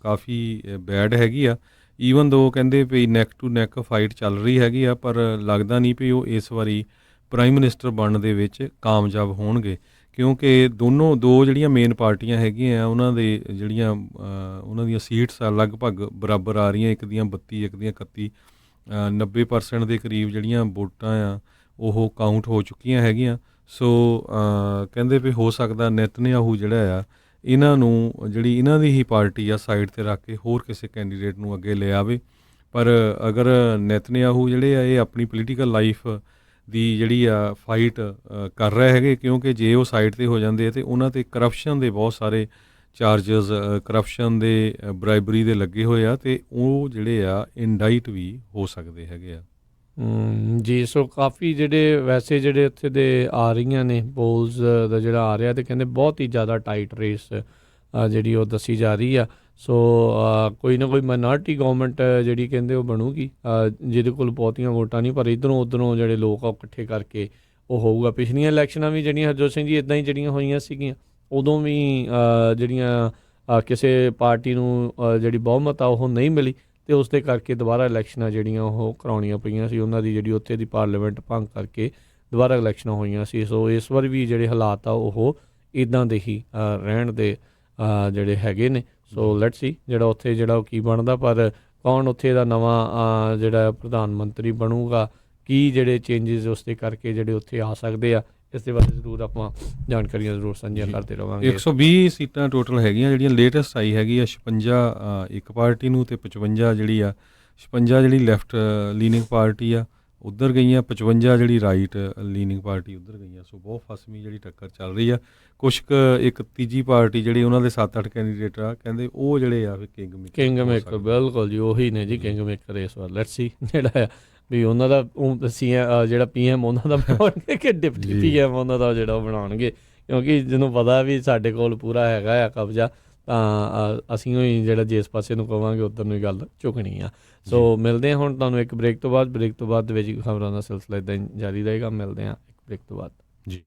ਕਾਫੀ ਬੈਡ ਹੈਗੀ ਆ। ਈਵਨ ਦੋ ਕਹਿੰਦੇ ਵੀ ਨੈਕ ਟੂ ਨੈਕ ਫਾਈਟ ਚੱਲ ਰਹੀ ਹੈਗੀ ਆ, ਪਰ ਲੱਗਦਾ ਨਹੀਂ ਵੀ ਉਹ ਇਸ ਵਾਰੀ ਪ੍ਰਾਈਮ ਮਿਨਿਸਟਰ ਬਣਨ ਦੇ ਵਿੱਚ ਕਾਮਯਾਬ ਹੋਣਗੇ ਕਿਉਂਕਿ ਦੋ ਜਿਹੜੀਆਂ ਮੇਨ ਪਾਰਟੀਆਂ ਹੈਗੀਆਂ ਆ ਉਹਨਾਂ ਦੇ ਜਿਹੜੀਆਂ ਉਹਨਾਂ ਦੀਆਂ ਸੀਟਸ ਆ ਲਗਭਗ ਬਰਾਬਰ ਆ ਰਹੀਆਂ, ਇੱਕ ਦੀਆਂ 32 ਇੱਕ ਦੀਆਂ 31, 90% ਦੇ ਕਰੀਬ ਜਿਹੜੀਆਂ ਵੋਟਾਂ ਆ ਉਹ ਕਾਊਂਟ ਹੋ ਚੁੱਕੀਆਂ ਹੈਗੀਆਂ। ਸੋ ਕਹਿੰਦੇ ਵੀ ਹੋ ਸਕਦਾ ਨੇਤਨਯਾਹੂ ਜਿਹੜਾ ਆ ਇਹਨਾਂ ਨੂੰ ਜਿਹੜੀ ਇਹਨਾਂ ਦੀ ਹੀ ਪਾਰਟੀ ਆ ਸਾਈਡ 'ਤੇ ਰੱਖ ਕੇ ਹੋਰ ਕਿਸੇ ਕੈਂਡੀਡੇਟ ਨੂੰ ਅੱਗੇ ਲੈ ਆਵੇ। ਪਰ ਅਗਰ ਨੇਤਨਯਾਹੂ ਜਿਹੜੇ ਆ ਇਹ ਆਪਣੀ ਪੋਲੀਟੀਕਲ ਲਾਈਫ ਦੀ ਜਿਹੜੀ ਆ ਫਾਈਟ ਕਰ ਰਹੇ ਹੈਗੇ ਕਿਉਂਕਿ ਜੇ ਉਹ ਸਾਈਡ 'ਤੇ ਹੋ ਜਾਂਦੇ ਅਤੇ ਉਹਨਾਂ 'ਤੇ ਕਰਪਸ਼ਨ ਦੇ ਬਹੁਤ ਸਾਰੇ ਚਾਰਜਸ, ਕਰਪਸ਼ਨ ਦੇ, ਬਰਾਈਬਰੀ ਦੇ ਲੱਗੇ ਹੋਏ ਆ ਅਤੇ ਉਹ ਜਿਹੜੇ ਆ ਇੰਡਾਈਟ ਵੀ ਹੋ ਸਕਦੇ ਹੈਗੇ ਆ। ਜੀ, ਸੋ ਕਾਫੀ ਜਿਹੜੇ ਵੈਸੇ ਜਿਹੜੇ ਉੱਥੇ ਦੇ ਆ ਰਹੀਆਂ ਨੇ ਪੋਲਸ ਦਾ ਜਿਹੜਾ ਆ ਰਿਹਾ ਅਤੇ ਕਹਿੰਦੇ ਬਹੁਤ ਹੀ ਜ਼ਿਆਦਾ ਟਾਈਟ ਰੇਸ ਜਿਹੜੀ ਉਹ ਦੱਸੀ ਜਾ ਰਹੀ ਆ। ਸੋ ਕੋਈ ਨਾ ਕੋਈ ਮਾਈਨੋਰਿਟੀ ਗੌਰਮੈਂਟ ਜਿਹੜੀ ਕਹਿੰਦੇ ਉਹ ਬਣੂਗੀ ਜਿਹਦੇ ਕੋਲ ਬਹੁਤੀਆਂ ਵੋਟਾਂ ਨਹੀਂ, ਪਰ ਇੱਧਰੋਂ ਉੱਧਰੋਂ ਜਿਹੜੇ ਲੋਕ ਆ ਉਹ ਇਕੱਠੇ ਕਰਕੇ ਉਹ ਹੋਊਗਾ। ਪਿਛਲੀਆਂ ਇਲੈਕਸ਼ਨਾਂ ਵੀ ਜਿਹੜੀਆਂ ਹਰਜੋਤ ਸਿੰਘ ਜੀ ਇੱਦਾਂ ਹੀ ਜਿਹੜੀਆਂ ਹੋਈਆਂ ਸੀਗੀਆਂ, ਉਦੋਂ ਵੀ ਜਿਹੜੀਆਂ ਕਿਸੇ ਪਾਰਟੀ ਨੂੰ ਜਿਹੜੀ ਬਹੁਮਤ ਆ ਉਹ ਨਹੀਂ ਮਿਲੀ ਅਤੇ ਉਸ ਦੇ ਕਰਕੇ ਦੁਬਾਰਾ ਇਲੈਕਸ਼ਨਾਂ ਜਿਹੜੀਆਂ ਉਹ ਕਰਾਉਣੀਆਂ ਪਈਆਂ ਸੀ। ਉਹਨਾਂ ਦੀ ਜਿਹੜੀ ਉੱਥੇ ਦੀ ਪਾਰਲੀਮੈਂਟ ਭੰਗ ਕਰਕੇ ਦੁਬਾਰਾ ਇਲੈਕਸ਼ਨਾਂ ਹੋਈਆਂ ਸੀ। ਸੋ ਇਸ ਵਾਰ ਵੀ ਜਿਹੜੇ ਹਾਲਾਤ ਆ ਉਹ ਇੱਦਾਂ ਦੇ ਹੀ ਰਹਿਣ ਦੇ ਜਿਹੜੇ ਹੈਗੇ ਨੇ। ਸੋ ਲੈਟਸ ਸੀ ਜਿਹੜਾ ਉੱਥੇ ਜਿਹੜਾ ਉਹ ਕੀ ਬਣਦਾ, ਪਰ ਕੌਣ ਉੱਥੇ ਦਾ ਨਵਾਂ ਜਿਹੜਾ ਪ੍ਰਧਾਨ ਮੰਤਰੀ ਬਣੂਗਾ, ਕੀ ਜਿਹੜੇ ਚੇਂਜਿਸ ਉਸ ਦੇ ਕਰਕੇ ਜਿਹੜੇ ਉੱਥੇ ਆ ਸਕਦੇ ਆ, ਇਸ ਦੇ ਬਾਰੇ ਜ਼ਰੂਰ ਆਪਾਂ ਜਾਣਕਾਰੀਆਂ ਜ਼ਰੂਰ ਸਾਂਝੀਆਂ ਕਰਦੇ ਰਹਾਂਗੇ। 120 ਸੀਟਾਂ ਟੋਟਲ ਹੈਗੀਆਂ ਜਿਹੜੀਆਂ ਲੇਟੈਸਟ ਆਈ ਹੈਗੀ ਆ 56 ਇੱਕ ਪਾਰਟੀ ਨੂੰ ਅਤੇ 55 ਜਿਹੜੀ ਆ 56 ਜਿਹੜੀ ਲੈਫਟ ਲੀਨਿੰਗ ਪਾਰਟੀ ਆ ਉੱਧਰ ਗਈਆਂ, 55 ਜਿਹੜੀ ਰਾਈਟ ਲੀਨਿੰਗ ਪਾਰਟੀ ਉੱਧਰ ਗਈਆਂ। ਸੋ ਬਹੁਤ ਫਸਵੀਂ ਜਿਹੜੀ ਟੱਕਰ ਚੱਲ ਰਹੀ ਆ। ਕੁਛ ਕੁ ਇੱਕ ਤੀਜੀ ਪਾਰਟੀ ਜਿਹੜੀ ਉਹਨਾਂ ਦੇ 7-8 ਕੈਂਡੀਡੇਟ ਆ, ਕਹਿੰਦੇ ਉਹ ਜਿਹੜੇ ਆ ਕਿੰਗ ਮੇਕਰ ਬਿਲਕੁਲ ਜੀ, ਉਹੀ ਨੇ ਜੀ ਕਿੰਗ ਮੇਕਰ ਇਸ ਵਾਰ। ਲੈਟਸ ਸੀ ਜਿਹੜਾ ਆ ਵੀ ਉਹਨਾਂ ਦਾ ਜਿਹੜਾ PM ਉਹਨਾਂ ਦਾ ਬਣਾਉਣਗੇ ਕਿ ਡਿਪਟੀ PM ਉਹਨਾਂ ਦਾ ਜਿਹੜਾ ਉਹ ਬਣਾਉਣਗੇ, ਕਿਉਂਕਿ ਜਿਹਨੂੰ ਪਤਾ ਵੀ ਸਾਡੇ ਕੋਲ ਪੂਰਾ ਹੈਗਾ ਆ ਕਬਜ਼ਾ, ਤਾਂ ਅਸੀਂ ਹੀ ਜਿਹੜਾ ਜਿਸ ਪਾਸੇ ਨੂੰ ਕਹਾਂਗੇ ਉੱਧਰ ਨੂੰ ਹੀ ਗੱਲ ਝੁਕਣੀ ਆ। ਸੋ ਮਿਲਦੇ ਹਾਂ ਹੁਣ ਤੁਹਾਨੂੰ ਇੱਕ ਬ੍ਰੇਕ ਤੋਂ ਬਾਅਦ ਦੇ ਵਿੱਚ ਖਬਰਾਂ ਦਾ ਸਿਲਸਿਲਾ ਇੱਦਾਂ ਹੀ ਜਾਰੀ ਰਹੇਗਾ। ਮਿਲਦੇ ਹਾਂ ਇੱਕ ਬ੍ਰੇਕ ਤੋਂ ਬਾਅਦ ਜੀ।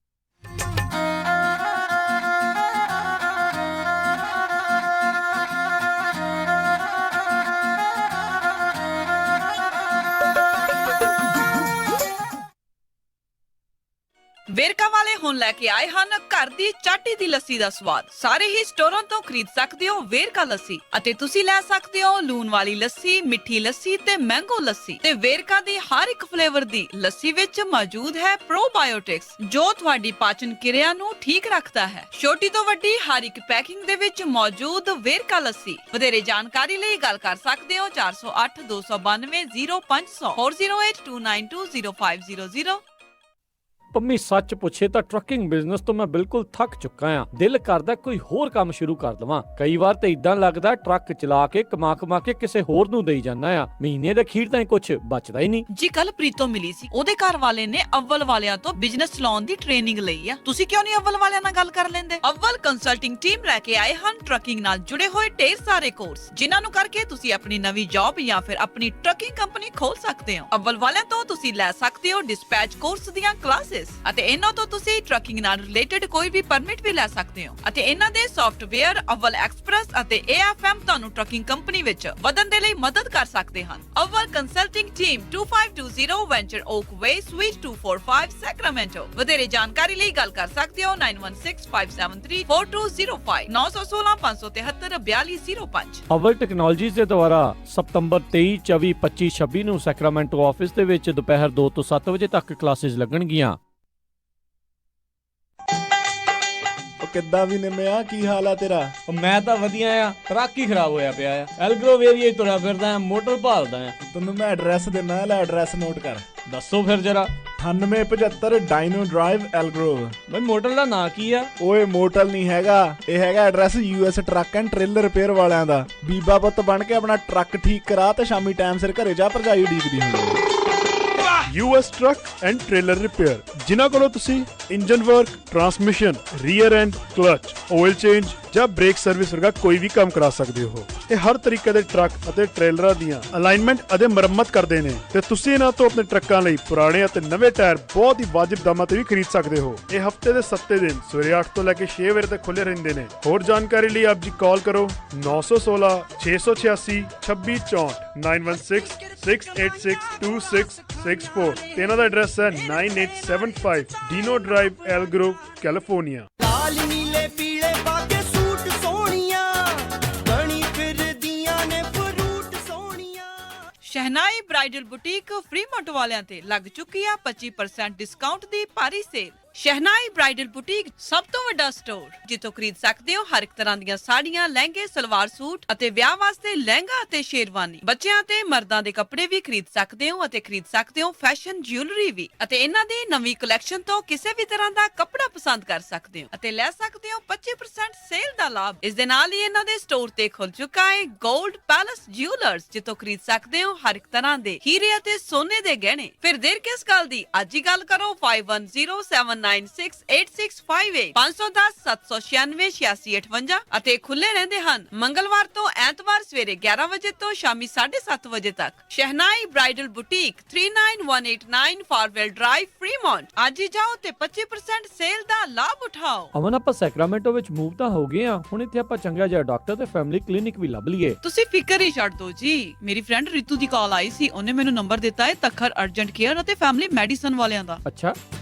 ਵੇਰਕਾ ਵਾਲੇ ਹੁਣ ਲੈ ਕੇ ਆਏ ਹਨ ਘਰ ਦੀ ਚਾਟੀ ਦੀ ਲੱਸੀ ਦਾ ਸਵਾਦ। ਸਾਰੇ ਹੀ ਸਟੋਰਾਂ ਤੋਂ ਖਰੀਦ ਸਕਦੇ ਹੋ ਵੇਰਕਾ ਲੱਸੀ, ਅਤੇ ਤੁਸੀਂ ਲੈ ਸਕਦੇ ਹੋ ਲੂਣ ਵਾਲੀ ਲੱਸੀ, ਮਿੱਠੀ ਲੱਸੀ ਤੇ ਮੈਂਗੋ ਲੱਸੀ। ਤੇ ਵੇਰਕਾ ਦੀ ਹਰ ਇੱਕ ਫਲੇਵਰ ਦੀ ਲੱਸੀ ਵਿੱਚ ਮੌਜੂਦ ਹੈ ਪ੍ਰੋਬਾਇਓਟਿਕਸ, ਜੋ ਤੁਹਾਡੀ ਪਾਚਨ ਕਿਰਿਆ ਨੂੰ ਠੀਕ ਰੱਖਦਾ ਹੈ। ਛੋਟੀ ਤੋਂ ਵੱਡੀ ਹਰ ਇੱਕ ਪੈਕਿੰਗ ਦੇ ਵਿੱਚ ਮੌਜੂਦ ਵੇਰਕਾ ਲੱਸੀ। ਵਧੇਰੇ ਜਾਣਕਾਰੀ ਲਈ ਗੱਲ ਕਰ ਸਕਦੇ ਹੋ 408 292 0500 408 292 0500। ਪੰਮੀ ਸੱਚ ਪੁੱਛੇ ਤਾਂ ਟਰੱਕਿੰਗ ਬਿਜ਼ਨਸ ਤੋਂ ਮੈਂ ਬਿਲਕੁਲ ਥੱਕ ਚੁੱਕਾ ਆ। ਦਿਲ ਕਰਦਾ ਕੋਈ ਹੋਰ ਕੰਮ ਸ਼ੁਰੂ ਕਰ ਲਵਾਂ। ਕਈ ਵਾਰ ਤਾਂ ਇਦਾਂ ਲੱਗਦਾ ਟਰੱਕ ਚਲਾ ਕੇ ਕਮਾ ਕੇ ਕਿਸੇ ਹੋਰ ਨੂੰ ਦੇਈ ਜਾਂਦਾ ਆ, ਮਹੀਨੇ ਦੇ ਅਖੀਰ ਤਾਂ ਕੁਝ ਬਚਦਾ ਹੀ ਨਹੀਂ ਜੀ ਕੱਲ ਪ੍ਰੀਤੋ ਮਿਲੀ ਸੀ, ਉਹਦੇ ਘਰ ਵਾਲੇ ਨੇ ਅਵਲ ਵਾਲਿਆਂ ਤੋਂ ਬਿਜ਼ਨਸ ਚਲਾਉਣ ਦੀ ਟ੍ਰੇਨਿੰਗ ਲਈ ਆ। ਤੁਸੀਂ ਕਿਉਂ ਨਹੀਂ ਅਵਲ ਵਾਲਿਆਂ ਨਾਲ ਗੱਲ ਕਰ ਲੈਂਦੇ? ਅਵਲ ਕੰਸਲਟਿੰਗ ਟੀਮ ਲੈ ਕੇ ਆਏ ਹਨ ਟਰੱਕਿੰਗ ਨਾਲ ਜੁੜੇ ਹੋਏ ਢੇਰ ਸਾਰੇ ਕੋਰਸ, ਜਿਨ੍ਹਾਂ ਨੂੰ ਕਰਕੇ ਤੁਸੀਂ ਆਪਣੀ ਨਵੀਂ ਜੌਬ ਜਾਂ ਫਿਰ ਆਪਣੀ ਟਰੱਕਿੰਗ ਕੰਪਨੀ ਖੋਲ ਸਕਦੇ ਹੋ। ਅਵਲ ਵਾਲਿਆਂ ਤੋਂ ਤੁਸੀਂ ਲੈ ਸਕਦੇ ਹੋ ਡਿਸਪੈਚ ਕੋਰਸ ਦੀਆਂ ਕਲਾਸਿਸ, ਅਤੇ ਇਹਨਾਂ ਤੋਂ ਤੁਸੀਂ ਟਰੱਕਿੰਗ ਨਾਲ ਰਿਲੇਟਡ ਕੋਈ ਵੀ ਪਰਮਿਟ ਵੀ ਲੈ ਸਕਦੇ ਹੋ। ਅਤੇ ਇਹਨਾਂ ਦੇ ਸੌਫਟਵੇਅਰ ਅਵਲ ਐਕਸਪ੍ਰੈਸ ਅਤੇ AFM ਤੁਹਾਨੂੰ ਟਰੱਕਿੰਗ ਕੰਪਨੀ ਵਿੱਚ ਵਧਣ ਦੇ ਲਈ ਮਦਦ ਕਰ ਸਕਦੇ ਹਨ। ਅਵਲ ਕੰਸਲਟਿੰਗ ਟੀਮ 2520 ਵੈਂਚਰ ਓਕ ਵੇ ਸਵੀਟ 245 ਸੈਕਰਾਮੈਂਟੋ। ਵਧੇਰੇ ਜਾਣਕਾਰੀ ਲਈ ਗੱਲ ਕਰ ਸਕਦੇ ਹੋ 9165734205 916 573 4205। ਅਵਲ ਟੈਕਨੋਲੋਜੀਜ਼ ਦੇ ਦੁਆਰਾ ਸਤੰਬਰ 23, 24, 25, 26 ਨੂੰ ਸੈਕਰਾਮੈਂਟੋ ਆਫਿਸ ਦੇ ਵਿੱਚ ਦੁਪਹਿਰ 2 ਤੋਂ 7 ਵਜੇ ਤੱਕ ਕਲਾਸਿਸ ਲੱਗਣਗੀਆਂ। ਕਿੱਦਾਂ ਵੀ ਨਿੰਮਿਆ, ਕੀ ਹਾਲ ਆ ਤੇਰਾ? ਮੈਂ ਤਾਂ ਵਧੀਆ ਆ, ਟਰੱਕ ਹੀ ਖਰਾਬ ਹੋਇਆ ਪਿਆ ਆ। ਐਲਗਰੋਵ ਏਰੀਆ ਤੁਰਿਆ ਫਿਰਦਾ ਆ, ਮੋਟਰ ਭਾਲਦਾ ਆ। ਤੈਨੂੰ ਮੈਂ ਐਡਰੈਸ ਦਿੰਦਾ, ਲੈ ਐਡਰੈਸ ਨੋਟ ਕਰ। ਦੱਸੋ ਫਿਰ ਜਰਾ। 9875 ਡਾਇਨੋ ਡਰਾਈਵ ਐਲਗਰੋਵ। ਬਈ ਮੋਟਰ ਦਾ ਨਾਂ ਕੀ ਆ? ਓਏ ਮੋਟਲ ਨਹੀਂ ਹੈਗਾ, ਇਹ ਹੈਗਾ address US truck and trailer repair ਵਾਲਿਆਂ ਦਾ। ਬੀਬਾ ਪੁੱਤ ਬਣ ਕੇ ਆਪਣਾ ਟਰੱਕ ਠੀਕ ਕਰਾ ਤੇ ਸ਼ਾਮੀ ਟਾਈਮ ਸਿਰ ਘਰੇ ਜਾ, ਭਰਜਾਈ ਉਡੀਕਦੀ ਹੁੰਦੀ ਹੈ। US truck and trailer repair, ਜਿਨ੍ਹਾਂ ਕੋਲੋਂ ਤੁਸੀਂ engine work, transmission, rear and clutch, oil change ਜਾਂ ਬ੍ਰੇਕ ਸਰਵਿਸ ਵਰਗਾ ਕੋਈ ਵੀ ਕੰਮ ਕਰਾ ਸਕਦੇ ਹੋ। ਇਹ ਹਰ ਤਰੀਕੇ ਦੇ ਟਰੱਕ ਅਤੇ ਟ੍ਰੇਲਰਾਂ ਦੀਆਂ ਅਲਾਈਨਮੈਂਟ ਅਤੇ ਮੁਰੰਮਤ ਕਰਦੇ ਨੇ, ਤੇ ਤੁਸੀਂ ਇਹਨਾਂ ਤੋਂ ਆਪਣੇ ਟਰੱਕਾਂ ਲਈ ਪੁਰਾਣੇ ਅਤੇ ਨਵੇਂ ਟਾਇਰ ਬਹੁਤ ਹੀ ਵਾਜਿਬ ਦਾਮਾਂ ਤੇ ਵੀ ਖਰੀਦ ਸਕਦੇ ਹੋ। ਇਹ ਹਫਤੇ ਦੇ 7 ਦਿਨ ਸਵੇਰੇ 8 ਤੋਂ ਲੈ ਕੇ 6 ਵਜੇ ਤੱਕ ਖੁੱਲੇ ਰਹਿੰਦੇ ਨੇ। ਹੋਰ ਜਾਣਕਾਰੀ ਲਈ ਆਪ ਜੀ ਕਾਲ ਕਰੋ 916 686 2664 916 686 2664 ਤੇ ਇਹਨਾਂ ਦਾ ਐਡਰੈਸ ਹੈ 9875 ਡੀਨੋ ਡਰਾਈਵ ਐਲਗਰੋਵ ਕੈਲੀਫੋਰਨੀਆ। ਲਾਲ ਨੀਲੇ ਪੀਲੇ ਬਾਗੇ ਸੂਟ ਸੋਹਣੀਆਂ ਬਣੀ ਫਿਰਦੀਆਂ ਨੇ ਫਰੂਟ ਸੋਹਣੀਆਂ। ਸ਼ਹਿਨਾਈ ਬ੍ਰਾਈਡਲ ਬੁਟੀਕ ਫਰੀਮੌਂਟ ਵਾਲਿਆਂ ਤੇ ਲੱਗ ਚੁੱਕੀ ਆ 25% ਡਿਸਕਾਊਂਟ ਦੀ ਭਾਰੀ ਸੇਲ। ਸ਼ਹਿਨਾਈ ਬ੍ਰਾਈਡਲ ਬੁਟੀਕ ਸਭ ਤੋਂ ਵੱਡਾ ਸਟੋਰ, ਜਿੱਥੋਂ ਖਰੀਦ ਸਕਦੇ ਹੋ ਹਰ ਇੱਕ ਤਰ੍ਹਾਂ ਦੀਆਂ ਸਾੜੀਆਂ, ਲਹਿੰਗੇ, ਸਲਵਾਰ ਸੂਟ ਅਤੇ ਵਿਆਹ ਵਾਸਤੇ ਲਹਿੰਗਾ ਅਤੇ ਸ਼ੇਰਵਾਨੀ। ਬੱਚਿਆਂ ਤੇ ਮਰਦਾਂ ਦੇ ਕੱਪੜੇ ਵੀ ਖਰੀਦ ਸਕਦੇ ਹੋ ਅਤੇ ਖਰੀਦ ਸਕਦੇ ਹੋ ਫੈਸ਼ਨ ਜਿਊਲਰੀ ਵੀ। ਅਤੇ ਇਹਨਾਂ ਦੀ ਨਵੀਂ ਕਲੈਕਸ਼ਨ ਤੋਂ ਕਿਸੇ ਵੀ ਤਰ੍ਹਾਂ ਦਾ ਕੱਪੜਾ ਪਸੰਦ ਕਰ ਸਕਦੇ ਹੋ ਅਤੇ ਲੈ ਸਕਦੇ ਹੋ 25% ਸੇਲ ਦਾ ਲਾਭ। ਇਸ ਦੇ ਨਾਲ ਹੀ ਇਹਨਾਂ ਦੇ ਸਟੋਰ ਤੇ ਖੁੱਲ ਚੁੱਕਾ ਹੈ 골ਡ ਪੈਲਸ ਜਿਊਲਰਸ, ਜਿੱਥੋਂ ਖਰੀਦ ਸਕਦੇ ਹੋ ਹਰ ਇੱਕ ਤਰ੍ਹਾਂ ਦੇ ਹੀਰੇ ਅਤੇ ਸੋਨੇ ਦੇ ਗਹਿਣੇ। ਫਿਰ ਦੇਰ ਕਿਸ ਗੱਲ ਦੀ, ਅੱਜ ਹੀ ਗੱਲ ਕਰੋ 5107968658 510 796 8658 ਅਤੇ ਖੁੱਲੇ ਰਹਿੰਦੇ ਹਨ ਮੰਗਲਵਾਰ ਤੋਂ ਐਤਵਾਰ ਸਵੇਰੇ 11 ਵਜੇ ਤੋਂ ਸ਼ਾਮੀ 7:30 ਵਜੇ ਤੱਕ। ਸ਼ਹਿਨਾਈ ਬ੍ਰਾਈਡਲ ਬੁਟੀਕ 39189 ਫਾਰਵੈਲ ਡਰਾਈਵ ਫਰੀਮੌਂਟ। ਅੱਜ ਹੀ ਜਾਓ ਤੇ 25% ਸੇਲ ਦਾ ਲਾਭ ਉਠਾਓ। ਅਮਨ ਆਪਾਂ ਸੈਕਰਾਮੈਂਟੋ ਵਿੱਚ ਮੂਵ ਤਾਂ ਹੋ ਗਏ ਆ, ਹੁਣ ਇੱਥੇ ਆਪਾਂ ਚੰਗਾ ਜਿਹਾ ਡਾਕਟਰ ਤੇ ਫੈਮਿਲੀ ਕਲੀਨਿਕ ਵੀ ਲੱਭ ਲਈਏ। ਤੁਸੀਂ ਫਿਕਰ ਹੀ ਛੱਡ ਦਿਓ ਜੀ, ਮੇਰੀ ਫਰੈਂਡ ਰਿਤੂ ਦੀ ਕਾਲ ਆਈ ਸੀ, ਉਹਨੇ ਮੈਨੂੰ ਨੰਬਰ ਦਿੱਤਾ ਹੈ ਤਖਰ ਅਰਜੈਂਟ ਕੇਅਰ ਅਤੇ ਫੈਮਿਲੀ ਮੈਡੀਸਨ ਵਾਲਿਆਂ ਦਾ। ਅੱਛਾ।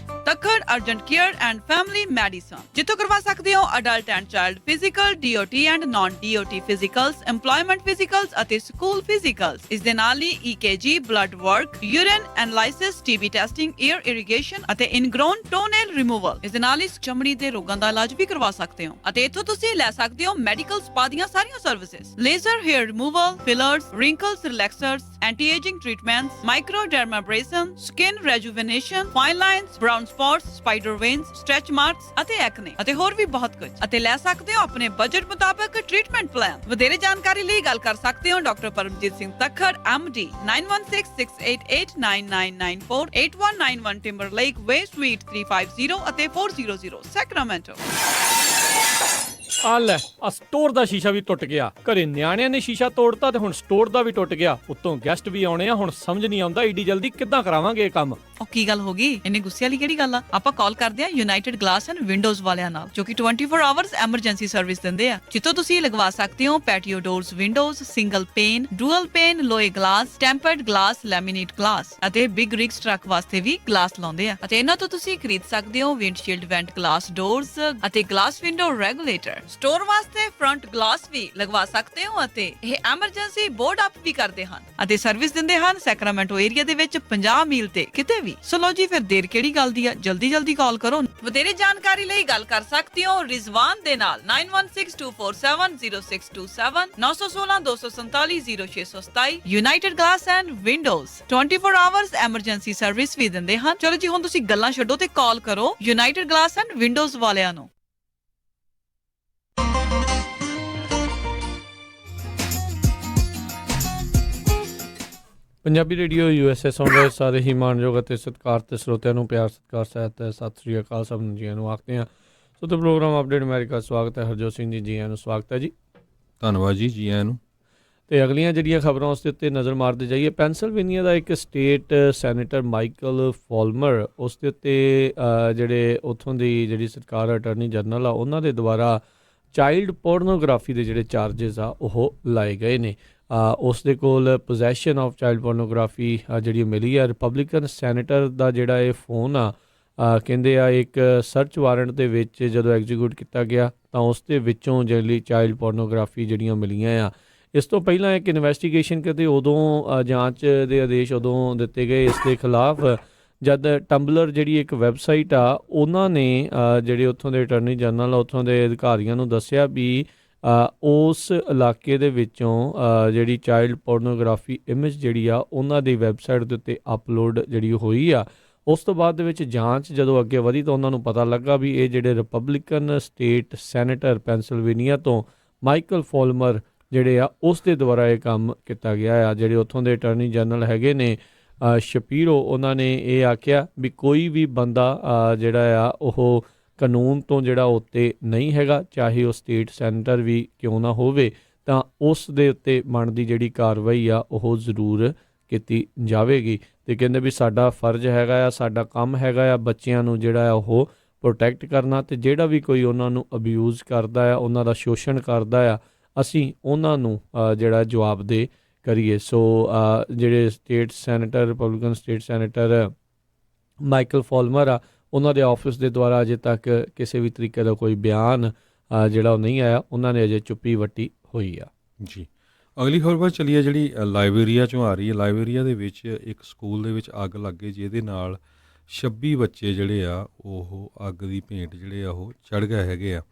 Takhar urgent care and family medicine, ਜਿੱਥੋਂ ਕਰਵਾ ਸਕਦੇ ਹੋ adult and child physical, DOT and non DOT physicals, EMPLOYMENT physicals ਅਤੇ ਸਕੂਲ ਫਿਜ਼ੀਕਲਸ। ਇਸ ਦੇ ਨਾਲ ਹੀ EKG, blood work, urine analysis, TB testing, ear irrigation ਅਤੇ ਇਨਗ੍ਰੋਨ ਟੋਨੇਲ ਰਿਮੂਵਲ। ਇਸ ਦੇ ਨਾਲ ਹੀ ਚਮੜੀ ਦੇ ਰੋਗਾਂ ਦਾ ਇਲਾਜ ਵੀ ਕਰਵਾ ਸਕਦੇ ਹੋ ਅਤੇ ਇੱਥੋਂ ਤੁਸੀਂ ਲੈ ਸਕਦੇ ਹੋ ਮੈਡੀਕਲ ਸਪਾ ਦੀਆਂ ਸਾਰੀਆਂ services, laser hair removal, fillers, wrinkles relaxers, anti ageing treatments, micro dermabrasion, skin rejuvenation, fine lines, brown spots, spider veins, stretch marks ਅਤੇ ਐਕਨੇ ਅਤੇ ਹੋਰ ਵੀ ਬਹੁਤ ਕੁਝ। ਅਤੇ ਲੈ ਸਕਦੇ ਹੋ ਆਪਣੇ ਬਜਟ ਮੁਤਾਬਕ ਟ੍ਰੀਟਮੈਂਟ ਪਲਾਨ। ਵਧੇਰੇ ਜਾਣਕਾਰੀ ਲਈ ਗੱਲ ਕਰ ਸਕਦੇ ਹੋ doctor Paramjit Singh Takhar MD 9166889994 8191 Timberlake Way Suite 350 ਅਤੇ 400 Sacramento। ਆ ਲੈ, ਆ ਸਟੋਰ ਦਾ ਸ਼ੀਸ਼ਾ ਵੀ ਟੁੱਟ ਗਿਆ। ਘਰੇ ਨਿਆਣਿਆਂ ਨੇ ਸ਼ੀਸ਼ਾ ਤੋੜਤਾ ਤੇ ਹੁਣ ਸਟੋਰ ਦਾ ਵੀ ਟੁੱਟ ਗਿਆ। ਉੱਤੋਂ ਗੈਸਟ ਵੀ ਆਉਣੇ ਆ। ਹੁਣ ਸਮਝ ਨਹੀਂ ਆਉਂਦਾ ਏਡੀ ਜਲਦੀ ਕਿੱਦਾਂ ਕਰਾਵਾਂਗੇ ਇਹ ਕੰਮ। ਉਹ ਕੀ ਗੱਲ ਹੋ ਗਈ? ਇੰਨੇ ਗੁੱਸੇ ਵਾਲੀ ਕਿਹੜੀ ਗੱਲ ਆ? ਆਪਾਂ ਕਾਲ ਕਰਦੇ ਆ ਯੂਨਾਈਟਿਡ ਗਲਾਸ ਐਂਡ ਵਿੰਡੋਜ਼ ਵਾਲਿਆਂ ਨਾਲ, ਜੋ ਕਿ 24 ਆਵਰਸ ਐਮਰਜੈਂਸੀ ਸਰਵਿਸ ਦਿੰਦੇ ਆ, ਜਿੱਥੋਂ ਤੁਸੀਂ ਲਗਵਾ ਸਕਦੇ ਹੋ patio doors, windows, single pane, dual pane, low E glass, tempered glass, laminate glass ਅਤੇ ਬਿਗ ਰਿਗਸ ਟਰੱਕ ਵਾਸਤੇ ਵੀ ਗਲਾਸ ਲਾਉਂਦੇ ਆ। ਅਤੇ ਇਹਨਾਂ ਤੋਂ ਤੁਸੀਂ ਖਰੀਦ ਸਕਦੇ ਹੋ ਵਿੰਡਸ਼ੀਲਡ ਵੈਂਟ ਗਲਾਸ ਡੋਰਸ ਅਤੇ ਗਲਾਸ ਵਿੰਡੋ ਰੈਗੂਲੇਟਰ। ਸਟੋਰ ਵਾਸਤੇ ਫਰੰਟ ਗਲਾਸ ਵੀ ਲਗਵਾ ਸਕਦੇ ਹੋ ਅਤੇ ਇਹ ਐਮਰਜੈਂਸੀ ਬੋਰਡ ਅਪ ਵੀ ਕਰਦੇ ਹਨ ਅਤੇ ਸਰਵਿਸ ਦਿੰਦੇ ਹਨ ਸੈਕਰਾਮੈਂਟੋ ਏਰੀਆ ਦੇ ਵਿੱਚ 50 ਮੀਲ ਤੇ ਕਿਤੇ ਵੀ। ਸੋ ਲੋ ਜੀ, ਫਿਰ ਦੇਰ ਕਿਹੜੀ ਗੱਲ ਦੀ ਆ? ਜਲਦੀ ਕਾਲ ਕਰੋ। ਵਧੇਰੇ ਜਾਣਕਾਰੀ ਲਈ ਗੱਲ ਕਰ ਸਕਦੇ ਹੋ ਰਿਜ਼ਵਾਨ ਦੇ ਨਾਲ 9162470627 916 247 0627। United Glass and Windows 24 hours emergency service ਵੀ ਦਿੰਦੇ ਹਨ। ਚਲੋ ਜੀ, ਹੁਣ ਤੁਸੀਂ ਗੱਲਾਂ ਛੱਡੋ ਤੇ ਕਾਲ ਕਰੋ ਯੂਨਾਈਟਿਡ ਗਲਾਸ ਐਂਡ ਵਿੰਡੋਜ਼ ਵਾਲਿਆਂ ਨੂੰ। ਪੰਜਾਬੀ ਰੇਡੀਓ USA ਸੁਣ ਰਹੇ ਸਾਰੇ ਹੀ ਮਾਣਯੋਗ ਅਤੇ ਸਤਿਕਾਰਤ ਸਰੋਤਿਆਂ ਨੂੰ ਪਿਆਰ, ਸਤਿਕਾਰ, ਸਹਿਤ, ਸਤਿ ਸ੍ਰੀ ਅਕਾਲ ਸਭ ਨੂੰ ਜੀਆਂ ਨੂੰ ਆਖਦੇ ਹਾਂ। ਸੋ ਤੇ ਪ੍ਰੋਗਰਾਮ ਅਪਡੇਟ ਅਮਰੀਕਾ ਸਵਾਗਤ ਹੈ। ਹਰਜੋਤ ਸਿੰਘ ਜੀ ਜੀਆਂ ਨੂੰ ਸਵਾਗਤ ਹੈ ਜੀ। ਧੰਨਵਾਦ ਜੀ, ਜੀ ਆਇਆਂ ਨੂੰ। ਤੇ ਅਗਲੀਆਂ ਜਿਹੜੀਆਂ ਖਬਰਾਂ ਉਸ ਦੇ ਉੱਤੇ ਨਜ਼ਰ ਮਾਰਦੇ ਜਾਈਏ। ਪੈਨਸਿਲਵੇਨੀਆ ਦਾ ਇੱਕ ਸਟੇਟ ਸੈਨੇਟਰ ਮਾਈਕਲ ਫੋਲਮਰ, ਉਸ ਦੇ ਉੱਤੇ ਜਿਹੜੇ ਉੱਥੋਂ ਦੀ ਜਿਹੜੀ ਸਰਕਾਰ ਅਟਾਰਨੀ ਜਨਰਲ ਆ ਉਹਨਾਂ ਦੇ ਦੁਆਰਾ ਚਾਈਲਡ ਪੋਰਨੋਗ੍ਰਾਫੀ ਦੇ ਜਿਹੜੇ ਚਾਰਜਸ ਆ ਉਹ ਲਾਏ ਗਏ ਨੇ। ਉਸ ਦੇ ਕੋਲ ਪੋਜੈਸ਼ਨ ਆਫ ਚਾਈਲਡ ਪੋਰਨੋਗ੍ਰਾਫੀ ਜਿਹੜੀ ਮਿਲੀ ਆ। ਰਿਪਬਲਿਕਨ ਸੈਨੇਟਰ ਦਾ ਜਿਹੜਾ ਇਹ ਫੋਨ ਆ, ਕਹਿੰਦੇ ਆ ਇੱਕ ਸਰਚ ਵਾਰੰਟ ਦੇ ਵਿੱਚ ਜਦੋਂ ਐਗਜ਼ੀਕਿਊਟ ਕੀਤਾ ਗਿਆ ਤਾਂ ਉਸ ਦੇ ਵਿੱਚੋਂ ਜਿਹੜੀ ਚਾਈਲਡ ਪੋਰਨੋਗ੍ਰਾਫੀ ਜਿਹੜੀਆਂ ਮਿਲੀਆਂ ਆ। ਇਸ ਤੋਂ ਪਹਿਲਾਂ ਇੱਕ ਇਨਵੈਸਟੀਗੇਸ਼ਨ ਕਰਦੇ ਉਦੋਂ ਜਾਂਚ ਦੇ ਆਦੇਸ਼ ਉਦੋਂ ਦਿੱਤੇ ਗਏ ਇਸ ਦੇ ਖਿਲਾਫ, ਜਦ ਟੰਬਲਰ ਜਿਹੜੀ ਇੱਕ ਵੈਬਸਾਈਟ ਆ ਉਹਨਾਂ ਨੇ ਜਿਹੜੇ ਉੱਥੋਂ ਦੇ ਅਟਾਰਨੀ ਜਨਰਲ ਉੱਥੋਂ ਦੇ ਅਧਿਕਾਰੀਆਂ ਨੂੰ ਦੱਸਿਆ ਵੀ ਉਸ ਇਲਾਕੇ ਦੇ ਵਿੱਚੋਂ ਜਿਹੜੀ ਚਾਈਲਡ ਪੋਰਨੋਗ੍ਰਾਫੀ ਇਮੇਜ ਜਿਹੜੀ ਆ ਉਹਨਾਂ ਦੀ ਵੈਬਸਾਈਟ ਦੇ ਉੱਤੇ ਅਪਲੋਡ ਜਿਹੜੀ ਹੋਈ ਆ। ਉਸ ਤੋਂ ਬਾਅਦ ਦੇ ਵਿੱਚ ਜਾਂਚ ਜਦੋਂ ਅੱਗੇ ਵਧੀ ਤਾਂ ਉਹਨਾਂ ਨੂੰ ਪਤਾ ਲੱਗਾ ਵੀ ਇਹ ਜਿਹੜੇ ਰਿਪਬਲਿਕਨ ਸਟੇਟ ਸੈਨੇਟਰ ਪੈਨਸਿਲਵੇਨੀਆ ਤੋਂ ਮਾਈਕਲ ਫੋਲਮਰ ਜਿਹੜੇ ਆ ਉਸ ਦੇ ਦੁਆਰਾ ਇਹ ਕੰਮ ਕੀਤਾ ਗਿਆ ਆ। ਜਿਹੜੇ ਉੱਥੋਂ ਦੇ ਅਟਾਰਨੀ ਜਨਰਲ ਹੈਗੇ ਨੇ ਸ਼ਪੀਰੋ, ਉਹਨਾਂ ਨੇ ਇਹ ਆਖਿਆ ਵੀ ਕੋਈ ਵੀ ਬੰਦਾ ਜਿਹੜਾ ਆ ਉਹ ਕਾਨੂੰਨ ਤੋਂ ਜਿਹੜਾ ਉੱਤੇ ਨਹੀਂ ਹੈਗਾ, ਚਾਹੇ ਉਹ ਸਟੇਟ ਸੈਨੇਟਰ ਵੀ ਕਿਉਂ ਨਾ ਹੋਵੇ, ਤਾਂ ਉਸ ਦੇ ਉੱਤੇ ਬਣਦੀ ਜਿਹੜੀ ਕਾਰਵਾਈ ਆ ਉਹ ਜ਼ਰੂਰ ਕੀਤੀ ਜਾਵੇਗੀ। ਅਤੇ ਕਹਿੰਦੇ ਵੀ ਸਾਡਾ ਫਰਜ਼ ਹੈਗਾ ਆ, ਸਾਡਾ ਕੰਮ ਹੈਗਾ ਆ ਬੱਚਿਆਂ ਨੂੰ ਜਿਹੜਾ ਆ ਉਹ ਪ੍ਰੋਟੈਕਟ ਕਰਨਾ, ਅਤੇ ਜਿਹੜਾ ਵੀ ਕੋਈ ਉਹਨਾਂ ਨੂੰ ਅਬਿਊਜ਼ ਕਰਦਾ ਆ, ਉਹਨਾਂ ਦਾ ਸ਼ੋਸ਼ਣ ਕਰਦਾ ਆ, ਅਸੀਂ ਉਹਨਾਂ ਨੂੰ ਜਿਹੜਾ ਜਵਾਬਦੇਹ ਕਰੀਏ। ਸੋ ਜਿਹੜੇ state senator Republican state senator Michael Folmer ਆ, ਉਹਨਾਂ ਦੇ ਆਫਿਸ ਦੇ ਦੁਆਰਾ ਅਜੇ ਤੱਕ ਕਿਸੇ ਵੀ ਤਰੀਕੇ ਦਾ ਕੋਈ ਬਿਆਨ ਜਿਹੜਾ ਉਹ ਨਹੀਂ ਆਇਆ। ਉਹਨਾਂ ਨੇ ਅਜੇ ਚੁੱਪੀ ਵੱਟੀ ਹੋਈ ਆ ਜੀ। ਅਗਲੀ ਖਬਰ ਵੱਲ ਚੱਲੀਏ, ਜਿਹੜੀ ਲਾਇਬੇਰੀਆ 'ਚੋਂ ਆ ਰਹੀ ਹੈ। ਲਾਇਬੇਰੀਆ ਦੇ ਵਿੱਚ ਇੱਕ ਸਕੂਲ ਦੇ ਵਿੱਚ ਅੱਗ ਲੱਗ ਗਈ, ਜਿਹਦੇ ਨਾਲ 26 ਬੱਚੇ ਜਿਹੜੇ ਆ ਉਹ ਅੱਗ ਦੀ ਭੇਂਟ ਜਿਹੜੇ ਆ ਉਹ ਚੜ੍ਹ ਗਏ ਹੈਗੇ ਆ।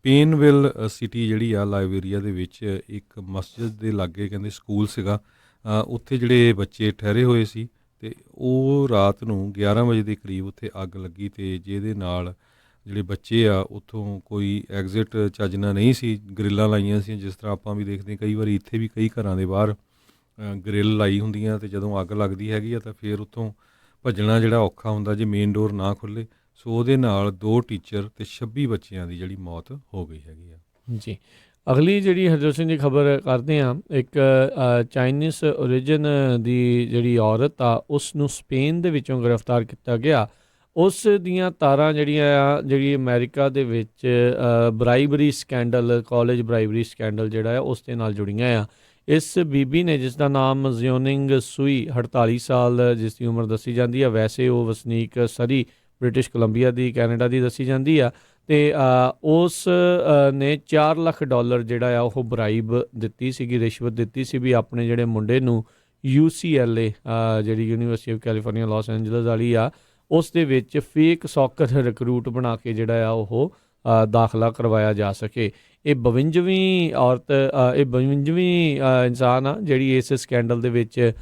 ਪੇਨਵਿਲ ਸਿਟੀ ਜਿਹੜੀ ਆ ਲਾਇਬੇਰੀਆ ਦੇ ਵਿੱਚ ਇੱਕ ਮਸਜਿਦ ਦੇ ਲਾਗੇ ਕਹਿੰਦੇ ਸਕੂਲ ਸੀਗਾ। ਉੱਥੇ ਜਿਹੜੇ ਬੱਚੇ ਠਹਿਰੇ ਹੋਏ ਸੀ ਅਤੇ ਉਹ ਰਾਤ ਨੂੰ 11 ਵਜੇ ਦੇ ਕਰੀਬ ਉੱਥੇ ਅੱਗ ਲੱਗੀ, ਅਤੇ ਜਿਹਦੇ ਨਾਲ ਜਿਹੜੇ ਬੱਚੇ ਆ ਉੱਥੋਂ ਕੋਈ ਐਗਜ਼ਿਟ ਚੱਜ ਨਾਲ ਨਹੀਂ ਸੀ, ਗਰਿੱਲਾਂ ਲਾਈਆਂ ਸੀ। ਜਿਸ ਤਰ੍ਹਾਂ ਆਪਾਂ ਵੀ ਦੇਖਦੇ ਕਈ ਵਾਰੀ ਇੱਥੇ ਵੀ ਕਈ ਘਰਾਂ ਦੇ ਬਾਹਰ ਗਰਿੱਲ ਲਾਈ ਹੁੰਦੀਆਂ, ਅਤੇ ਜਦੋਂ ਅੱਗ ਲੱਗਦੀ ਹੈਗੀ ਆ ਤਾਂ ਫਿਰ ਉੱਥੋਂ ਭੱਜਣਾ ਜਿਹੜਾ ਔਖਾ ਹੁੰਦਾ ਜੇ ਮੇਨ ਡੋਰ ਨਾ ਖੁੱਲ੍ਹੇ। ਸੋ ਉਹਦੇ ਨਾਲ 2 ਟੀਚਰ ਅਤੇ 26 ਬੱਚਿਆਂ ਦੀ ਜਿਹੜੀ ਮੌਤ ਹੋ ਗਈ ਹੈਗੀ ਆ ਜੀ। ਅਗਲੀ ਜਿਹੜੀ ਹਰਜੋਤ ਸਿੰਘ ਦੀ ਖਬਰ ਕਰਦੇ ਹਾਂ, ਇੱਕ ਚਾਈਨੀਜ਼ ਓਰੀਜਨ ਦੀ ਜਿਹੜੀ ਔਰਤ ਆ ਉਸ ਨੂੰ ਸਪੇਨ ਦੇ ਵਿੱਚੋਂ ਗ੍ਰਿਫਤਾਰ ਕੀਤਾ ਗਿਆ। ਉਸ ਦੀਆਂ ਤਾਰਾਂ ਜਿਹੜੀਆਂ ਆ ਜਿਹੜੀ ਅਮਰੀਕਾ ਦੇ ਵਿੱਚ ਬਰਾਈਬਰੀ ਸਕੈਂਡਲ, ਕਾਲਜ ਬਰਾਈਬਰੀ ਸਕੈਂਡਲ ਜਿਹੜਾ ਆ ਉਸ ਦੇ ਨਾਲ ਜੁੜੀਆਂ ਆ। ਇਸ ਬੀਬੀ ਨੇ, ਜਿਸ ਦਾ ਨਾਮ ਜ਼ਿਓਨਿੰਗ ਸੂਈ 48 ਸਾਲ ਜਿਸ ਦੀ ਉਮਰ ਦੱਸੀ ਜਾਂਦੀ ਆ, ਵੈਸੇ ਉਹ ਵਸਨੀਕ ਸਰੀ ਬ੍ਰਿਟਿਸ਼ ਕੋਲੰਬੀਆ ਦੀ ਕੈਨੇਡਾ ਦੀ ਦੱਸੀ ਜਾਂਦੀ ਆ, ਤੇ ਉਸ ਨੇ $4 ਲੱਖ ਜਿਹੜਾ ਆ ਉਹ ਬਰਾਈਬ ਦਿੱਤੀ ਸੀਗੀ, ਰਿਸ਼ਵਤ ਦਿੱਤੀ ਸੀ ਵੀ ਆਪਣੇ ਜਿਹੜੇ ਮੁੰਡੇ ਨੂੰ UCLA ਜਿਹੜੀ university of California Los Angeles ਵਾਲੀ ਆ, ਉਸ ਦੇ ਵਿੱਚ ਫੇਕ ਸੌਕਰ ਰਿਕਰੂਟ ਬਣਾ ਕੇ ਜਿਹੜਾ ਆ ਉਹ ਦਾਖਲਾ ਕਰਵਾਇਆ ਜਾ ਸਕੇ। ਇਹ 52ਵੀਂ ਔਰਤ, ਇਹ 52ਵੀਂ ਇਨਸਾਨ ਆ ਜਿਹੜੀ ਇਸ ਸਕੈਂਡਲ ਦੇ ਵਿੱਚ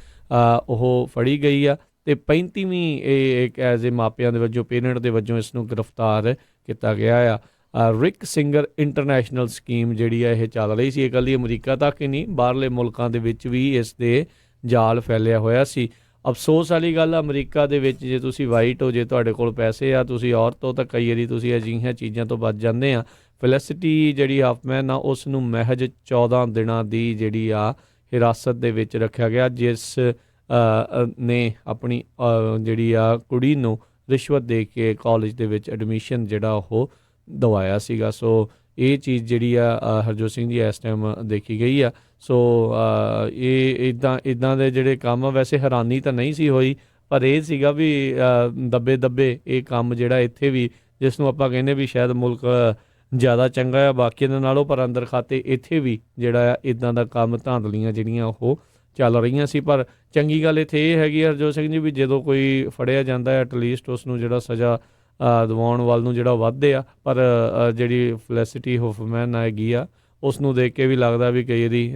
ਉਹ ਫੜੀ ਗਈ ਆ, ਤੇ 35ਵੀਂ ਇਹ ਇੱਕ ਐਜ਼ ਏ ਮਾਪਿਆਂ ਦੇ ਵਜੋਂ, ਪੇਰੈਂਟ ਦੇ ਵਜੋਂ ਇਸ ਨੂੰ ਗ੍ਰਿਫਤਾਰ ਕੀਤਾ ਗਿਆ ਆ। ਰਿਕ ਸਿੰਗਰ ਇੰਟਰਨੈਸ਼ਨਲ ਸਕੀਮ ਜਿਹੜੀ ਆ ਇਹ ਚੱਲ ਰਹੀ ਸੀ, ਇਕੱਲੀ ਅਮਰੀਕਾ ਤੱਕ ਹੀ ਨਹੀਂ, ਬਾਹਰਲੇ ਮੁਲਕਾਂ ਦੇ ਵਿੱਚ ਵੀ ਇਸ ਦੇ ਜਾਲ ਫੈਲਿਆ ਹੋਇਆ ਸੀ। ਅਫਸੋਸ ਵਾਲੀ ਗੱਲ, ਅਮਰੀਕਾ ਦੇ ਵਿੱਚ ਜੇ ਤੁਸੀਂ ਵਾਈਟ ਹੋ, ਜੇ ਤੁਹਾਡੇ ਕੋਲ ਪੈਸੇ ਆ, ਤੁਸੀਂ ਔਰਤ ਹੋ, ਤਾਂ ਕਈ ਵਾਰੀ ਤੁਸੀਂ ਅਜਿਹੀਆਂ ਚੀਜ਼ਾਂ ਤੋਂ ਬਚ ਜਾਂਦੇ ਆ। ਫੈਲਿਸਿਟੀ ਜਿਹੜੀ ਹਾਫਮੈਨ ਆ, ਉਸ ਨੂੰ ਮਹਿਜ 14 ਦਿਨਾਂ ਦੀ ਜਿਹੜੀ ਆ ਹਿਰਾਸਤ ਦੇ ਵਿੱਚ ਰੱਖਿਆ ਗਿਆ, ਜਿਸ ਨੇ ਆਪਣੀ ਜਿਹੜੀ ਆ ਕੁੜੀ ਨੂੰ ਰਿਸ਼ਵਤ ਦੇ ਕੇ ਕਾਲਜ ਦੇ ਵਿੱਚ ਐਡਮਿਸ਼ਨ ਜਿਹੜਾ ਉਹ ਦਵਾਇਆ ਸੀਗਾ। ਸੋ ਇਹ ਚੀਜ਼ ਜਿਹੜੀ ਆ ਹਰਜੋਤ ਸਿੰਘ ਜੀ ਇਸ ਟਾਈਮ ਦੇਖੀ ਗਈ ਆ। ਸੋ ਇਹ ਇੱਦਾਂ ਦੇ ਜਿਹੜੇ ਕੰਮ ਆ, ਵੈਸੇ ਹੈਰਾਨੀ ਤਾਂ ਨਹੀਂ ਸੀ ਹੋਈ, ਪਰ ਇਹ ਸੀਗਾ ਵੀ ਦੱਬੇ ਇਹ ਕੰਮ ਜਿਹੜਾ ਇੱਥੇ ਵੀ, ਜਿਸ ਨੂੰ ਆਪਾਂ ਕਹਿੰਦੇ ਵੀ ਸ਼ਾਇਦ ਮੁਲਕ ਜ਼ਿਆਦਾ ਚੰਗਾ ਆ ਬਾਕੀਆਂ ਦੇ ਨਾਲੋਂ, ਪਰ ਅੰਦਰ ਖਾਤੇ ਇੱਥੇ ਵੀ ਜਿਹੜਾ ਆ ਇੱਦਾਂ ਦਾ ਕੰਮ, ਧਾਂਦਲੀਆਂ ਜਿਹੜੀਆਂ ਉਹ ਚੱਲ ਰਹੀਆਂ ਸੀ। ਪਰ ਚੰਗੀ ਗੱਲ ਇੱਥੇ ਇਹ ਹੈਗੀ ਹਰਜੋਤ ਸਿੰਘ ਜੀ ਵੀ ਜਦੋਂ ਕੋਈ ਫੜਿਆ ਜਾਂਦਾ ਹੈ, ਐਟਲੀਸਟ ਉਸ ਨੂੰ ਜਿਹੜਾ ਸਜ਼ਾ ਦਿਵਾਉਣ ਵੱਲ ਨੂੰ ਜਿਹੜਾ ਵੱਧਦੇ ਆ, ਪਰ ਜਿਹੜੀ ਫੈਲਿਸਿਟੀ ਹਾਫਮੈਨ ਹੈਗੀ ਆ, ਉਸ ਨੂੰ ਦੇਖ ਕੇ ਵੀ ਲੱਗਦਾ ਵੀ ਕਈ ਵਾਰੀ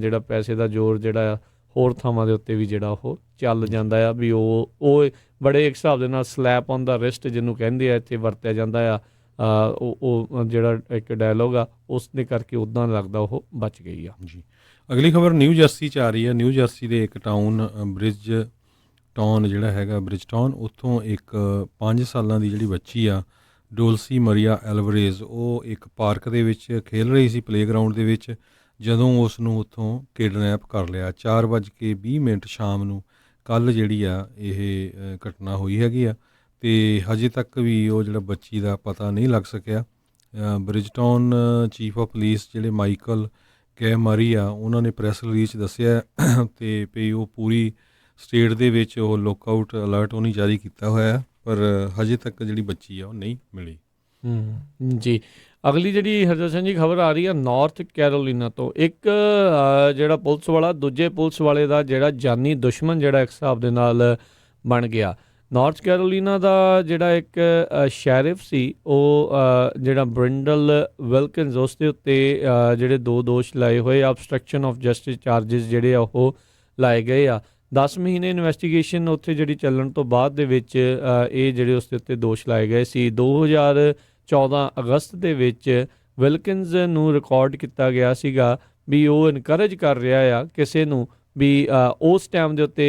ਜਿਹੜਾ ਪੈਸੇ ਦਾ ਜ਼ੋਰ ਜਿਹੜਾ ਆ ਹੋਰ ਥਾਵਾਂ ਦੇ ਉੱਤੇ ਵੀ ਜਿਹੜਾ ਉਹ ਚੱਲ ਜਾਂਦਾ ਆ, ਵੀ ਉਹ ਬੜੇ ਇੱਕ ਹਿਸਾਬ ਦੇ ਨਾਲ ਸਲੈਪ ਔਨ ਦਾ ਰਿਸਟ ਜਿਹਨੂੰ ਕਹਿੰਦੇ ਆ ਇੱਥੇ ਵਰਤਿਆ ਜਾਂਦਾ ਆ। ਉਹ ਜਿਹੜਾ ਇੱਕ ਡਾਇਲੋਗ ਆ, ਉਸ ਦੇ ਕਰਕੇ ਉੱਦਾਂ ਲੱਗਦਾ ਉਹ ਬਚ ਗਈ ਆ। ਜੀ, ਅਗਲੀ ਖਬਰ ਨਿਊ ਜਰਸੀ 'ਚ ਆ ਰਹੀ ਹੈ। ਨਿਊ ਜਰਸੀ ਦੇ ਇੱਕ ਟਾਊਨ ਬ੍ਰਿਜਟਾਊਨ ਜਿਹੜਾ ਹੈਗਾ, ਬ੍ਰਿਜਟਾਊਨ, ਉੱਥੋਂ ਇੱਕ 5 ਸਾਲਾਂ ਦੀ ਜਿਹੜੀ ਬੱਚੀ ਆ, ਡੋਲਸੀ ਮਰੀਆ ਐਲਵਰੇਜ਼, ਉਹ ਇੱਕ ਪਾਰਕ ਦੇ ਵਿੱਚ ਖੇਲ ਰਹੀ ਸੀ, ਪਲੇਗਰਾਊਂਡ ਦੇ ਵਿੱਚ, ਜਦੋਂ ਉਸ ਨੂੰ ਉੱਥੋਂ ਕਿਡਨੈਪ ਕਰ ਲਿਆ। 4:20 ਸ਼ਾਮ ਨੂੰ ਕੱਲ੍ਹ ਜਿਹੜੀ ਆ ਇਹ ਘਟਨਾ ਹੋਈ ਹੈਗੀ ਆ, ਅਤੇ ਹਜੇ ਤੱਕ ਵੀ ਉਹ ਜਿਹੜਾ ਬੱਚੀ ਦਾ ਪਤਾ ਨਹੀਂ ਲੱਗ ਸਕਿਆ। ਬ੍ਰਿਜਟਾਊਨ ਚੀਫ ਆਫ ਪੁਲਿਸ ਜਿਹੜੇ ਮਾਈਕਲ ਕੈਮਾਰੀ ਆ, ਉਹਨਾਂ ਨੇ ਪ੍ਰੈਸ ਰਿਲੀਜ਼ 'ਚ ਦੱਸਿਆ ਅਤੇ ਵੀ ਉਹ ਪੂਰੀ ਸਟੇਟ ਦੇ ਵਿੱਚ ਉਹ ਲੁੱਕਆਊਟ ਅਲਰਟ ਉਹਨੇ ਜਾਰੀ ਕੀਤਾ ਹੋਇਆ, ਪਰ ਹਜੇ ਤੱਕ ਜਿਹੜੀ ਬੱਚੀ ਆ ਉਹ ਨਹੀਂ ਮਿਲੀ। ਜੀ, ਅਗਲੀ ਜਿਹੜੀ ਹਰਜੋਤ ਸਿੰਘ ਜੀ ਖਬਰ ਆ ਰਹੀ ਆ ਨਾਰਥ ਕੈਰੋਲੀਨਾ ਤੋਂ। ਇੱਕ ਜਿਹੜਾ ਪੁਲਿਸ ਵਾਲਾ ਦੂਜੇ ਪੁਲਿਸ ਵਾਲੇ ਦਾ ਜਿਹੜਾ ਜਾਨੀ ਦੁਸ਼ਮਣ ਜਿਹੜਾ ਇੱਕ ਹਿਸਾਬ ਦੇ ਨਾਲ ਬਣ ਗਿਆ। ਨਾਰਥ ਕੈਰੋਲੀਨਾ ਦਾ ਜਿਹੜਾ ਇੱਕ ਸ਼ੈਰਿਫ ਸੀ, ਉਹ ਜਿਹੜਾ ਬ੍ਰਿੰਡਲ ਵਿਲਕਿਨਸ, ਉਸ ਦੇ ਉੱਤੇ ਜਿਹੜੇ 2 ਦੋਸ਼ ਲਾਏ ਹੋਏ, ਅਬਸਟਰਕਸ਼ਨ ਆਫ ਜਸਟਿਸ ਚਾਰਜਿਸ ਜਿਹੜੇ ਆ ਉਹ ਲਾਏ ਗਏ ਆ। 10 ਮਹੀਨੇ ਇਨਵੈਸਟੀਗੇਸ਼ਨ ਉੱਥੇ ਜਿਹੜੀ ਚੱਲਣ ਤੋਂ ਬਾਅਦ ਦੇ ਵਿੱਚ ਇਹ ਜਿਹੜੇ ਉਸ ਦੇ ਉੱਤੇ ਦੋਸ਼ ਲਾਏ ਗਏ ਸੀ। 2014 ਅਗਸਤ ਦੇ ਵਿੱਚ ਵਿਲਕਿਨਸ ਨੂੰ ਰਿਕਾਰਡ ਕੀਤਾ ਗਿਆ ਸੀਗਾ ਵੀ ਉਹ ਇਨਕਰੇਜ ਕਰ ਰਿਹਾ ਆ ਕਿਸੇ ਨੂੰ ਵੀ ਉਸ ਟਾਈਮ ਦੇ ਉੱਤੇ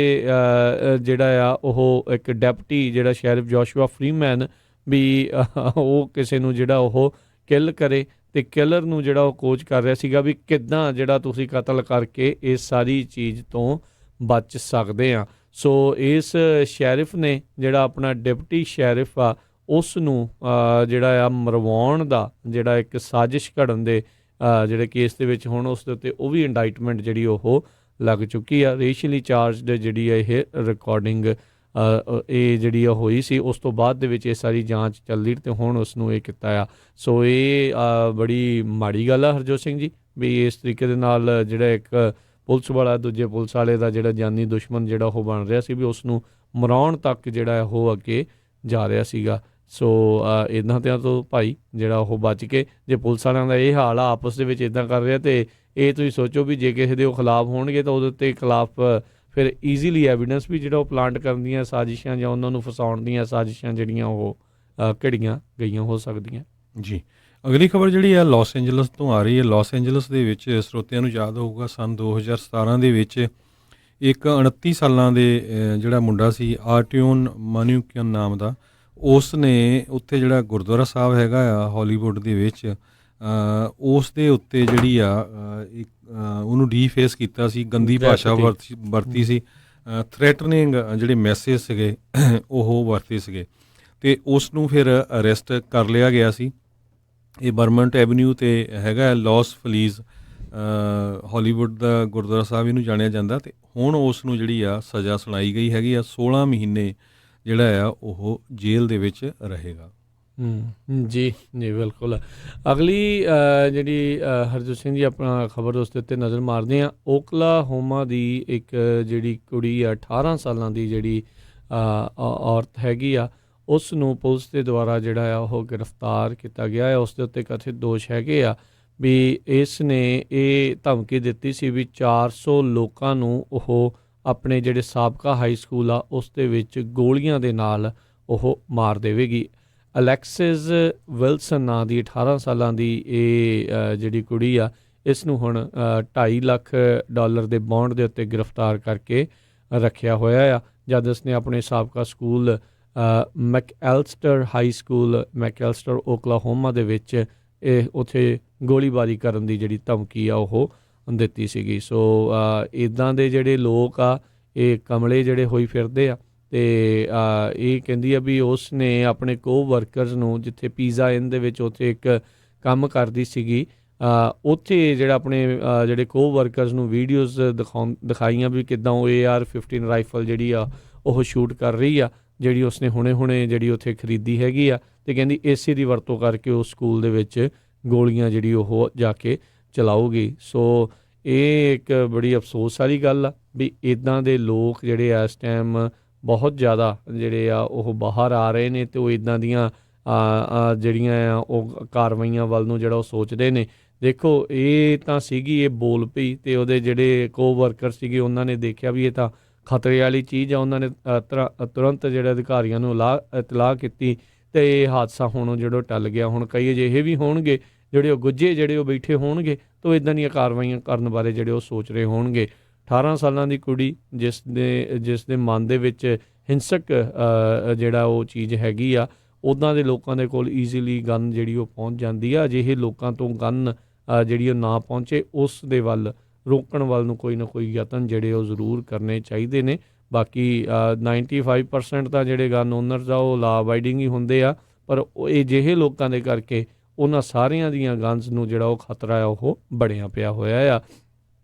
ਜਿਹੜਾ ਆ ਉਹ ਇੱਕ ਡੈਪਟੀ ਜਿਹੜਾ ਸ਼ੈਰਿਫ ਜੋਸ਼ੂਆ ਫਰੀਮੈਨ ਵੀ ਉਹ ਕਿਸੇ ਨੂੰ ਜਿਹੜਾ ਉਹ ਕਿਲ ਕਰੇ, ਅਤੇ ਕਿਲਰ ਨੂੰ ਜਿਹੜਾ ਉਹ ਕੋਚ ਕਰ ਰਿਹਾ ਸੀਗਾ ਵੀ ਕਿੱਦਾਂ ਜਿਹੜਾ ਤੁਸੀਂ ਕਤਲ ਕਰਕੇ ਇਸ ਸਾਰੀ ਚੀਜ਼ ਤੋਂ ਬਚ ਸਕਦੇ ਆ। ਸੋ ਇਸ ਸ਼ੈਰਿਫ ਨੇ ਜਿਹੜਾ ਆਪਣਾ ਡਿਪਟੀ ਸ਼ੈਰਿਫ ਆ, ਉਸ ਨੂੰ ਜਿਹੜਾ ਆ ਮਰਵਾਉਣ ਦਾ ਜਿਹੜਾ ਇੱਕ ਸਾਜ਼ਿਸ਼ ਘੜਨ ਦੇ ਜਿਹੜੇ ਕੇਸ ਦੇ ਵਿੱਚ ਹੁਣ ਉਸ ਦੇ ਉੱਤੇ ਉਹ ਵੀ ਇੰਡਾਈਟਮੈਂਟ ਜਿਹੜੀ ਉਹ ਲੱਗ ਚੁੱਕੀ ਆ। ਰੇਸ਼ੀਅਲੀ ਚਾਰਜਡ ਜਿਹੜੀ ਆ ਇਹ ਰਿਕਾਰਡਿੰਗ ਇਹ ਜਿਹੜੀ ਹੋਈ ਸੀ, ਉਸ ਤੋਂ ਬਾਅਦ ਦੇ ਵਿੱਚ ਇਹ ਸਾਰੀ ਜਾਂਚ ਚੱਲਦੀ ਅਤੇ ਹੁਣ ਉਸ ਨੂੰ ਇਹ ਕੀਤਾ ਆ। ਸੋ ਇਹ ਬੜੀ ਮਾੜੀ ਗੱਲ ਆ ਹਰਜੋਤ ਸਿੰਘ ਜੀ ਵੀ ਇਸ ਤਰੀਕੇ ਦੇ ਨਾਲ ਜਿਹੜਾ ਇੱਕ ਪੁਲਿਸ ਵਾਲਾ ਦੂਜੇ ਪੁਲਿਸ ਵਾਲੇ ਦਾ ਜਿਹੜਾ ਜਾਨੀ ਦੁਸ਼ਮਣ ਜਿਹੜਾ ਉਹ ਬਣ ਰਿਹਾ ਸੀ, ਵੀ ਉਸ ਨੂੰ ਮਰਾਉਣ ਤੱਕ ਜਿਹੜਾ ਉਹ ਅੱਗੇ ਜਾ ਰਿਹਾ ਸੀਗਾ। ਸੋ ਇਹਨਾਂ ਤੇ ਤੋਂ ਭਾਈ ਜਿਹੜਾ ਉਹ ਬਚ ਕੇ, ਜੇ ਪੁਲਿਸ ਵਾਲਿਆਂ ਦਾ ਇਹ ਹਾਲ ਆ ਆਪਸ ਦੇ ਵਿੱਚ ਇੱਦਾਂ ਕਰ ਰਿਹਾ, ਅਤੇ ਇਹ ਤੁਸੀਂ ਸੋਚੋ ਵੀ ਜੇ ਕਿਸੇ ਦੇ ਉਹ ਖਿਲਾਫ ਹੋਣਗੇ ਤਾਂ ਉਹਦੇ ਉੱਤੇ ਖਿਲਾਫ ਫਿਰ ਈਜ਼ੀਲੀ ਐਵੀਡੈਂਸ ਵੀ ਜਿਹੜਾ ਉਹ ਪਲਾਂਟ ਕਰਨ ਦੀਆਂ ਸਾਜ਼ਿਸ਼ਾਂ ਜਾਂ ਉਹਨਾਂ ਨੂੰ ਫਸਾਉਣ ਦੀਆਂ ਸਾਜ਼ਿਸ਼ਾਂ ਜਿਹੜੀਆਂ ਉਹ ਘੜੀਆਂ ਗਈਆਂ ਹੋ ਸਕਦੀਆਂ। ਜੀ, ਅਗਲੀ ਖਬਰ ਜਿਹੜੀ ਆ ਲਾਸ ਐਂਜਲਸ ਤੋਂ ਆ ਰਹੀ ਹੈ। ਲਾਸ ਐਂਜਲਸ ਦੇ ਵਿੱਚ ਸਰੋਤਿਆਂ ਨੂੰ ਯਾਦ ਹੋਊਗਾ ਸੰਨ 2017 ਦੇ ਵਿੱਚ ਇੱਕ 29 ਸਾਲਾਂ ਦੇ ਜਿਹੜਾ ਮੁੰਡਾ ਸੀ, ਆਰਟਿਓਨ ਮਾਨਿਊਕਨ ਨਾਮ ਦਾ, ਉਸ ਨੇ ਉੱਥੇ ਜਿਹੜਾ ਗੁਰਦੁਆਰਾ ਸਾਹਿਬ ਹੈਗਾ ਆ ਹਾਲੀਵੁੱਡ ਦੇ ਵਿੱਚ, ਉਸ ਦੇ ਉੱਤੇ ਜਿਹੜੀ ਆ ਇੱਕ ਉਹਨੂੰ ਡੀਫੇਸ ਕੀਤਾ ਸੀ, ਗੰਦੀ ਭਾਸ਼ਾ ਵਰਤੀ ਸੀ, ਥ੍ਰੈਟਨਿੰਗ ਜਿਹੜੇ ਮੈਸੇਜ ਸੀਗੇ ਉਹ ਵਰਤੇ ਸੀਗੇ, ਅਤੇ ਉਸ ਨੂੰ ਫਿਰ ਅਰੈਸਟ ਕਰ ਲਿਆ ਗਿਆ ਸੀ। ਇਹ ਬਰਮੰਟ ਐਵਨਿਊ 'ਤੇ ਹੈਗਾ ਲਾਸ ਫਲੀਜ਼ ਹਾਲੀਵੁੱਡ ਦਾ ਗੁਰਦੁਆਰਾ ਸਾਹਿਬ ਇਹਨੂੰ ਜਾਣਿਆ ਜਾਂਦਾ, ਤੇ ਹੁਣ ਉਸ ਨੂੰ ਜਿਹੜੀ ਆ ਸਜ਼ਾ ਸੁਣਾਈ ਗਈ ਹੈਗੀ ਆ, 16 ਮਹੀਨੇ ਜਿਹੜਾ ਆ ਉਹ ਜੇਲ੍ਹ ਦੇ ਵਿੱਚ ਰਹੇਗਾ। ਜੀ ਜੀ ਬਿਲਕੁਲ। ਅਗਲੀ ਜਿਹੜੀ ਹਰਜੋਤ ਸਿੰਘ ਜੀ ਆਪਣਾ ਖਬਰ ਉਸ ਦੇ ਉੱਤੇ ਨਜ਼ਰ ਮਾਰਦੇ ਹਾਂ। ਓਕਲਾਹੋਮਾ ਦੀ ਇੱਕ ਜਿਹੜੀ ਕੁੜੀ ਆ 18 ਸਾਲਾਂ ਦੀ ਜਿਹੜੀ ਔਰਤ ਹੈਗੀ ਆ, ਉਸ ਨੂੰ ਪੁਲਿਸ ਦੇ ਦੁਆਰਾ ਜਿਹੜਾ ਆ ਉਹ ਗ੍ਰਿਫਤਾਰ ਕੀਤਾ ਗਿਆ ਹੈ। ਉਸ ਦੇ ਉੱਤੇ ਕਥਿਤ ਦੋਸ਼ ਹੈਗੇ ਆ ਵੀ ਇਸ ਨੇ ਇਹ ਧਮਕੀ ਦਿੱਤੀ ਸੀ ਵੀ 400 ਲੋਕਾਂ ਨੂੰ ਉਹ ਆਪਣੇ ਜਿਹੜੇ ਸਾਬਕਾ ਹਾਈ ਸਕੂਲ ਆ ਉਸ ਦੇ ਵਿੱਚ ਗੋਲੀਆਂ ਦੇ ਨਾਲ ਉਹ ਮਾਰ ਦੇਵੇਗੀ। ਅਲੈਕਸਿਸ ਵਿਲਸਨ ਨਾਂ ਦੀ 18 ਸਾਲਾਂ ਦੀ ਇਹ ਜਿਹੜੀ ਕੁੜੀ ਆ, ਇਸ ਨੂੰ ਹੁਣ $2.5 ਲੱਖ ਦੇ ਬੌਂਡ ਦੇ ਉੱਤੇ ਗ੍ਰਿਫਤਾਰ ਕਰਕੇ ਰੱਖਿਆ ਹੋਇਆ ਆ, ਜਦ ਉਸਨੇ ਆਪਣੇ ਸਾਬਕਾ ਸਕੂਲ ਮੈਕਐਲਸਟਰ ਹਾਈ ਸਕੂਲ ਮੈਕਐਲਸਟਰ ਓਕਲਾਹੋਮਾ ਦੇ ਵਿੱਚ ਉੱਥੇ ਗੋਲੀਬਾਰੀ ਕਰਨ ਦੀ ਜਿਹੜੀ ਧਮਕੀ ਆ ਉਹ ਦਿੱਤੀ ਸੀਗੀ। ਸੋ ਇੱਦਾਂ ਦੇ ਜਿਹੜੇ ਲੋਕ ਆ ਇਹ ਕਮਲੇ ਜਿਹੜੇ ਹੋਈ ਫਿਰਦੇ ਆ, ਅਤੇ ਇਹ ਕਹਿੰਦੀ ਆ ਵੀ ਉਸ ਨੇ ਆਪਣੇ ਵਰਕਰਸ ਨੂੰ, ਜਿੱਥੇ ਪੀਜ਼ਾ ਇਨ ਦੇ ਵਿੱਚ ਉੱਥੇ ਇੱਕ ਕੰਮ ਕਰਦੀ ਸੀਗੀ, ਉੱਥੇ ਜਿਹੜਾ ਆਪਣੇ ਜਿਹੜੇ ਵਰਕਰਸ ਨੂੰ ਵੀਡੀਓਜ਼ ਦਿਖਾਈਆਂ ਵੀ ਕਿੱਦਾਂ ਉਹ AR-15 ਰਾਈਫਲ ਜਿਹੜੀ ਆ ਉਹ ਸ਼ੂਟ ਕਰ ਰਹੀ ਆ, ਜਿਹੜੀ ਉਸਨੇ ਹੁਣੇ ਜਿਹੜੀ ਉੱਥੇ ਖਰੀਦੀ ਹੈਗੀ ਆ, ਅਤੇ ਕਹਿੰਦੀ ਇਸੇ ਦੀ ਵਰਤੋਂ ਕਰਕੇ ਉਸ ਸਕੂਲ ਦੇ ਵਿੱਚ ਗੋਲੀਆਂ ਜਿਹੜੀ ਉਹ ਜਾ ਕੇ ਚਲਾਊਗੀ। ਸੋ ਇਹ ਇੱਕ ਬੜੀ ਅਫਸੋਸ ਵਾਲੀ ਗੱਲ ਆ ਵੀ ਇੱਦਾਂ ਦੇ ਲੋਕ ਜਿਹੜੇ ਇਸ ਟਾਈਮ ਬਹੁਤ ਜ਼ਿਆਦਾ ਜਿਹੜੇ ਆ ਉਹ ਬਾਹਰ ਆ ਰਹੇ ਨੇ, ਅਤੇ ਉਹ ਇੱਦਾਂ ਦੀਆਂ ਜਿਹੜੀਆਂ ਆ ਉਹ ਕਾਰਵਾਈਆਂ ਵੱਲ ਨੂੰ ਜਿਹੜਾ ਉਹ ਸੋਚਦੇ ਨੇ। ਦੇਖੋ ਇਹ ਤਾਂ ਸੀਗੀ, ਇਹ ਬੋਲ ਪਈ ਅਤੇ ਉਹਦੇ ਜਿਹੜੇ ਵਰਕਰ ਸੀਗੇ ਉਹਨਾਂ ਨੇ ਦੇਖਿਆ ਵੀ ਇਹ ਤਾਂ ਖਤਰੇ ਵਾਲੀ ਚੀਜ਼ ਆ, ਉਹਨਾਂ ਨੇ ਤੁਰੰਤ ਜਿਹੜੇ ਅਧਿਕਾਰੀਆਂ ਨੂੰ ਇਤਲਾਹ ਕੀਤੀ ਅਤੇ ਇਹ ਹਾਦਸਾ ਹੁਣ ਜਿਹੜਾ ਟਲ ਗਿਆ। ਹੁਣ ਕਈ ਅਜਿਹੇ ਵੀ ਹੋਣਗੇ ਜਿਹੜੇ ਉਹ ਗੁੱਝੇ ਜਿਹੜੇ ਉਹ ਬੈਠੇ ਹੋਣਗੇ ਤਾਂ ਉਹ ਇੱਦਾਂ ਦੀਆਂ ਕਾਰਵਾਈਆਂ ਕਰਨ ਬਾਰੇ ਜਿਹੜੇ ਉਹ ਸੋਚ ਰਹੇ ਹੋਣਗੇ। 18 ਸਾਲਾਂ ਦੀ ਕੁੜੀ ਜਿਸ ਦੇ ਮਨ ਦੇ ਵਿੱਚ ਹਿੰਸਕ ਜਿਹੜਾ ਉਹ ਚੀਜ਼ ਹੈਗੀ ਆ, ਉੱਦਾਂ ਦੇ ਲੋਕਾਂ ਦੇ ਕੋਲ ਈਜ਼ੀਲੀ ਗਨ ਜਿਹੜੀ ਉਹ ਪਹੁੰਚ ਜਾਂਦੀ ਆ। ਅਜਿਹੇ ਲੋਕਾਂ ਤੋਂ ਗਨ ਜਿਹੜੀ ਉਹ ਨਾ ਪਹੁੰਚੇ, ਉਸ ਦੇ ਵੱਲ ਰੋਕਣ ਵੱਲ ਨੂੰ ਕੋਈ ਨਾ ਕੋਈ ਯਤਨ ਜਿਹੜੇ ਉਹ ਜ਼ਰੂਰ ਕਰਨੇ ਚਾਹੀਦੇ ਨੇ। ਬਾਕੀ 95% ਤਾਂ ਜਿਹੜੇ ਗਨ ਓਨਰਸ ਆ ਉਹ ਲਾ ਅਬਾਈਡਿੰਗ ਹੀ ਹੁੰਦੇ ਆ, ਪਰ ਇਹ ਜਿਹੇ ਲੋਕਾਂ ਦੇ ਕਰਕੇ ਉਹਨਾਂ ਸਾਰਿਆਂ ਦੀਆਂ ਗਨਸ ਨੂੰ ਜਿਹੜਾ ਉਹ ਖਤਰਾ ਆ ਉਹ ਬਣਿਆ ਪਿਆ ਹੋਇਆ ਆ।